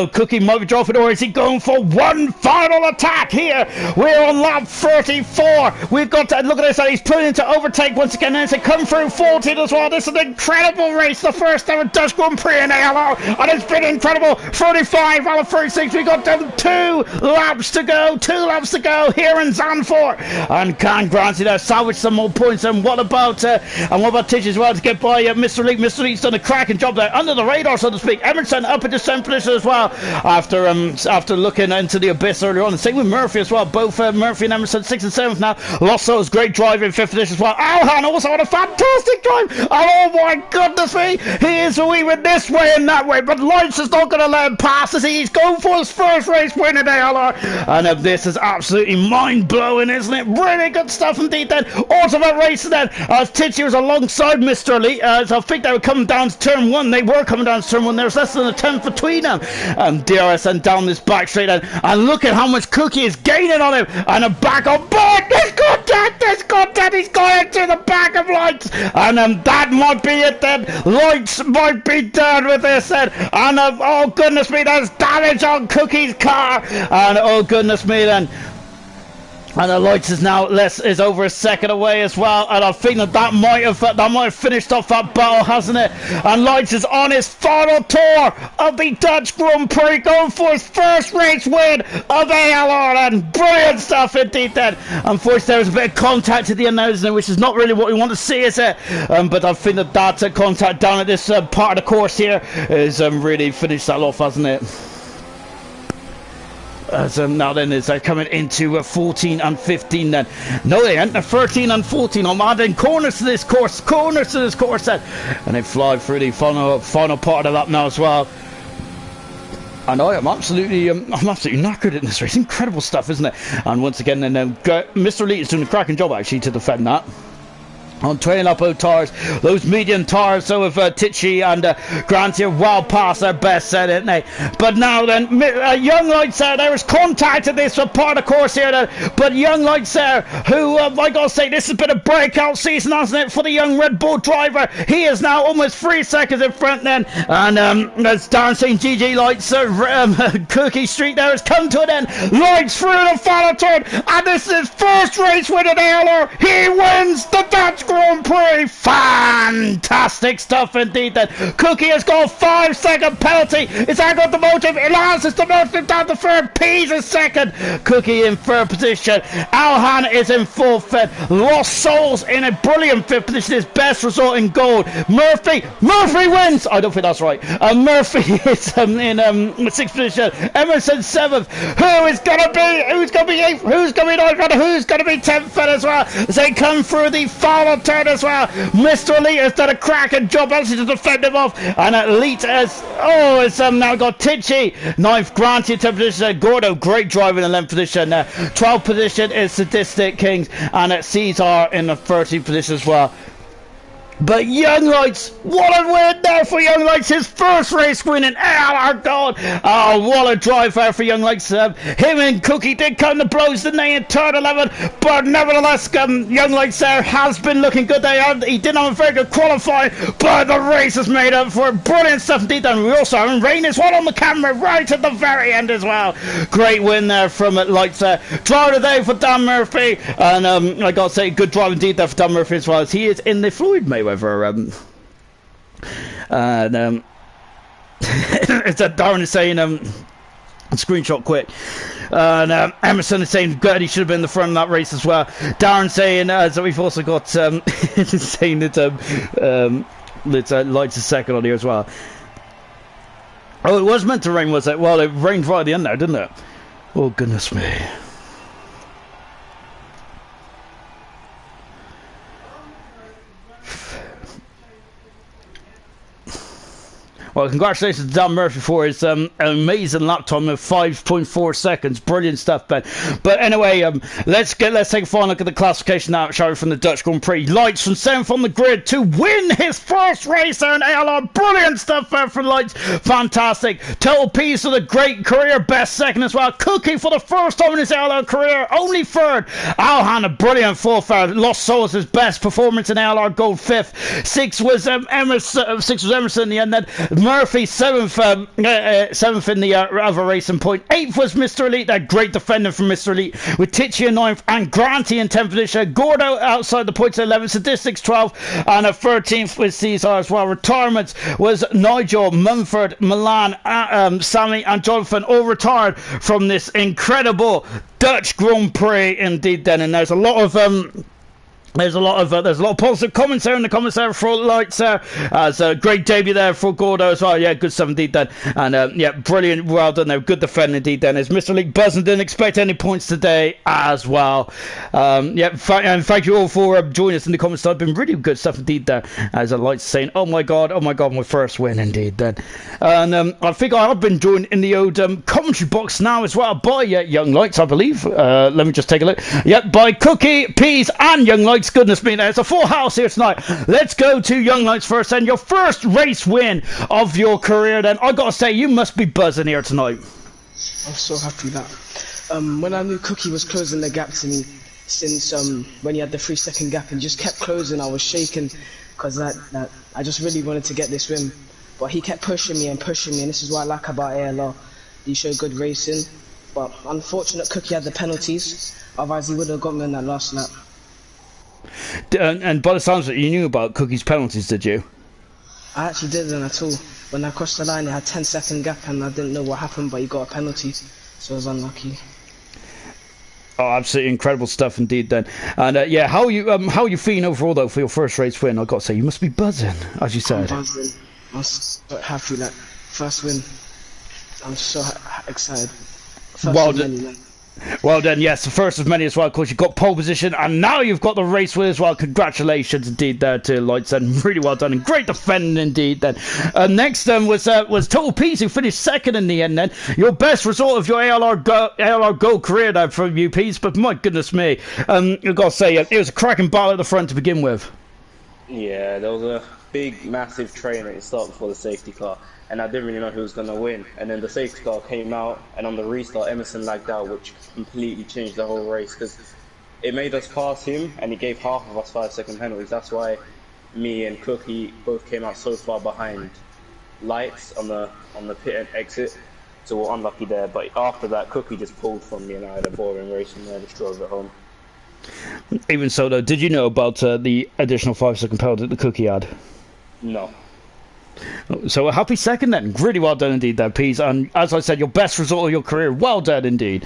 Cookie might be dropping, or is he going for one final attack here? We're on lap 34. We've got to look at this. He's pulling to overtake once again. And it's come through 14 as well. This is an incredible race. The first ever Dutch Grand Prix in ALR, and it's been incredible. 35 out of 36. We got them 2 laps to go. 2 laps to go here in Zandvoort. And can Granty there salvage some more points? And what about Titch as well to get by by Mr. Elite. Mr. Elite's done a cracking job there, under the radar, so to speak. Emerson up into 10th position as well, after looking into the abyss earlier on. And same with Murphy as well. Both Murphy and Emerson 6th and 7th now. Losso's great drive in 5th position as well. Alhan also on a fantastic drive. And oh my goodness me, he is weaving this way and that way, but Lights is not going to let him pass as he's going for his first race win in ALR. And this is absolutely mind-blowing, isn't it? Really good stuff indeed then. Ultimate racing then, as Titchy was alongside Mr. Elite. So I think they were coming down to turn 1. They were coming down to turn 1. There was less than a 10th between them. DRS and down this back straight then. And look at how much Cookie is gaining on him. And a back on board. This content, he's going into the back of Lights. And that might be it then. Lights might be done with this then. And oh goodness me, there's damage on Cookie's car. And oh goodness me then. And the Lights is now is over a second away as well, and I think that might have finished off that battle, hasn't it? And Lights is on his final tour of the Dutch Grand Prix, going for his first race win of ALR, and brilliant stuff indeed then. Unfortunately, there was a bit of contact at the end there, which is not really what we want to see, is it? But I think that contact down at this part of the course here is really finished that off, hasn't it? Now then, is they're coming into 14 and 15 then. No, they ain't. 13 and 14. I'm adding corners to this course then. And they fly through the final part of that now as well. And I am absolutely knackered in this race. Incredible stuff, isn't it? And once again, then Mr. Elite is doing a cracking job actually to defend that. On trailing up those tires, those medium tires, so if Titchy and Grant here well past their best set, didn't they? But now then, Young Lights there was contact at this part of the course here then, but Young Lights there, who, like I say, this has been a breakout season, hasn't it, for the young Red Bull driver. He is now almost 3 seconds in front then, and as Darren saying, GG Lights, Cookie Street there has come to an end. Lights through the final turn, and this is his first race win at ALR. He wins the Dutch Grand Prix. Fantastic stuff indeed then. Cookie has got a 5-second penalty. Is that got the motive? It has. It's the motive down to third. P's in second. Cookie in third position. Alhan is in fourth. Lost Souls in a brilliant fifth position. His best result in gold. Murphy wins. I don't think that's right. Murphy is in sixth position. Emerson seventh. Who's gonna be eighth? Who's gonna be ninth? And who's gonna be 10th as well? As they come through the final turn as well. Mr. Elite has done a cracking job actually to defend him off, and Elite has now got Titchy 9th, Grant in 10th position. Gordo, great driver in the 11th position. 12th position is Sadistic Kings, and Caesar in the 13th position as well. But Young Lights, what a win there for Young Lights, his first race win in ALR Gold. Oh, what a drive there for Young Lights. Him and Cookie did come to blows, didn't they, in turn 11, but nevertheless, Young Lights there has been looking good. He didn't have a very good qualifying, but the race is made up for brilliant stuff indeed. And we also have Rain as well on the camera right at the very end as well. Great win there from Lights there. Driver of the day for Dan Murphy, and I gotta say, good drive indeed there for Dan Murphy as well, as he is in the Floyd Mayweather. And it's that Darren is saying screenshot quick, and Emerson is saying good, he should have been in the front of that race as well. Darren saying so we've also got saying that Lights is second on here as well. Oh, it was meant to rain, was it? Well, it rained right at the end there, didn't it? Oh goodness me. Well, congratulations to Dan Murphy for his amazing lap time of 5.4 seconds. Brilliant stuff, Ben. But anyway, let's take a final look at the classification now, shall we, from the Dutch Grand Prix. Lights from 7th on the grid to win his first race there in ALR. Brilliant stuff there from Lights. Fantastic. Total Peace with a great career best second as well. Cookie for the first time in his ALR career, only third. Alhan, a brilliant fourth there. Lost Souls, his best performance in ALR Gold, 5th. 6th was Emerson in the end then. Murphy 7th in the other racing point. 8th was Mr. Elite, that great defender from Mr. Elite, with Titchy in 9th and Granty in 10th position. Gordo outside the points at 11th, Statistics 12th, and a 13th with Caesar as well. Retirements was Nigel, Mumford, Milan, Sammy and Jonathan, all retired from this incredible Dutch Grand Prix indeed then. And there's a lot of There's a lot of positive comments there in the comments there for Lights there. So great debut there for Gordo as well. Yeah, good stuff indeed then. And yeah, brilliant. Well done there. Good defending indeed then. As Mr. League buzzing, didn't expect any points today as well. Yeah, and thank you all for joining us in the comments. It's been really good stuff indeed there. As Lights saying, oh my god, my first win indeed then. And I think I've been joined in the old commentary box now as well by Young Lights, I believe. Let me just take a look. Yep, by Cookie, Peas and Young Lights. Goodness me, there's a full house here tonight. Let's go to Young Lights first and your first race win of your career then. I gotta say, you must be buzzing here tonight. I'm so happy that when I knew Cookie was closing the gap to me since when he had the 3-second gap and just kept closing, I was shaking because I just really wanted to get this win, but he kept pushing me and this is what I like about ALR. He showed good racing, but unfortunate Cookie had the penalties, otherwise he would have got me in that last lap. And by the sounds of it, you knew about Cookie's penalties, did you? I actually didn't at all. When I crossed the line, it had 10-second gap and I didn't know what happened, but he got a penalty, so I was unlucky. Oh, absolutely incredible stuff indeed then. And yeah, how are you feeling overall though for your first race win? I got to say, you must be buzzing, as you said. I'm buzzing. I'm so happy that first win. I'm so excited. Well done. Well done, yes, the first of many as well. Of course, you've got pole position, and now you've got the race win as well. Congratulations indeed there to Lights, and really well done, and great defending indeed then. Next was Total Peace, who finished second in the end then. Your best result of your ALR Go career there from you, Peace, but my goodness me. I've got to say, it was a cracking battle at the front to begin with. Yeah, there was a big, massive train at the start before the safety car. And I didn't really know who was going to win. And then the safety car came out, and on the restart, Emerson lagged out, which completely changed the whole race because it made us pass him, and he gave half of us 5-second penalties. That's why me and Cookie both came out so far behind Lights on the pit and exit, so we're unlucky there. But after that, Cookie just pulled from me, and I had a boring race, and I just drove it home. Even so, though, did you know about the additional 5-second penalty that the Cookie had? No. So a happy second then. Really well done indeed there, Peas. And as I said, your best result of your career. Well done indeed.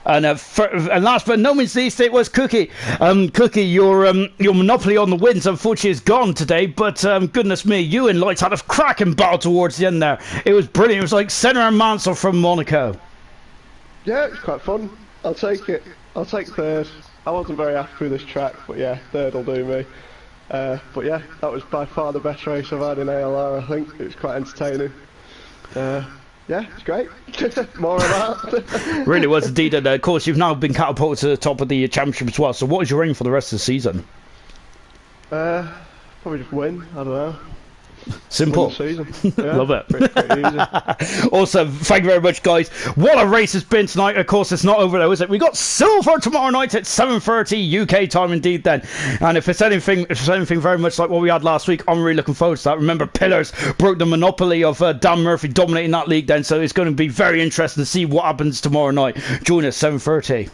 And last but no means least, it was Cookie. Cookie, your monopoly on the wins unfortunately is gone today. But goodness me, you and Lights had a cracking battle towards the end there. It was brilliant. It was like Senna and Mansell from Monaco. Yeah, it was quite fun. I'll take it. I'll take third. I wasn't very happy with this track, but yeah, third will do me. But yeah, that was by far the best race I've had in ALR, I think. It was quite entertaining. Yeah, it's great. More of that. Really was indeed. And of course, you've now been catapulted to the top of the championship as well. So what is your aim for the rest of the season? Probably just win, I don't know. Simple. Yeah, love it. pretty easy. Awesome. Thank you very much, guys. What a race it's been tonight. Of course, it's not over though, is it? We got silver tomorrow night at 7:30 UK time indeed then. And if it's anything very much like what we had last week, I'm really looking forward to that. Remember, Pillars broke the monopoly of Dan Murphy dominating that league then, so it's going to be very interesting to see what happens tomorrow night. Join us 7:30.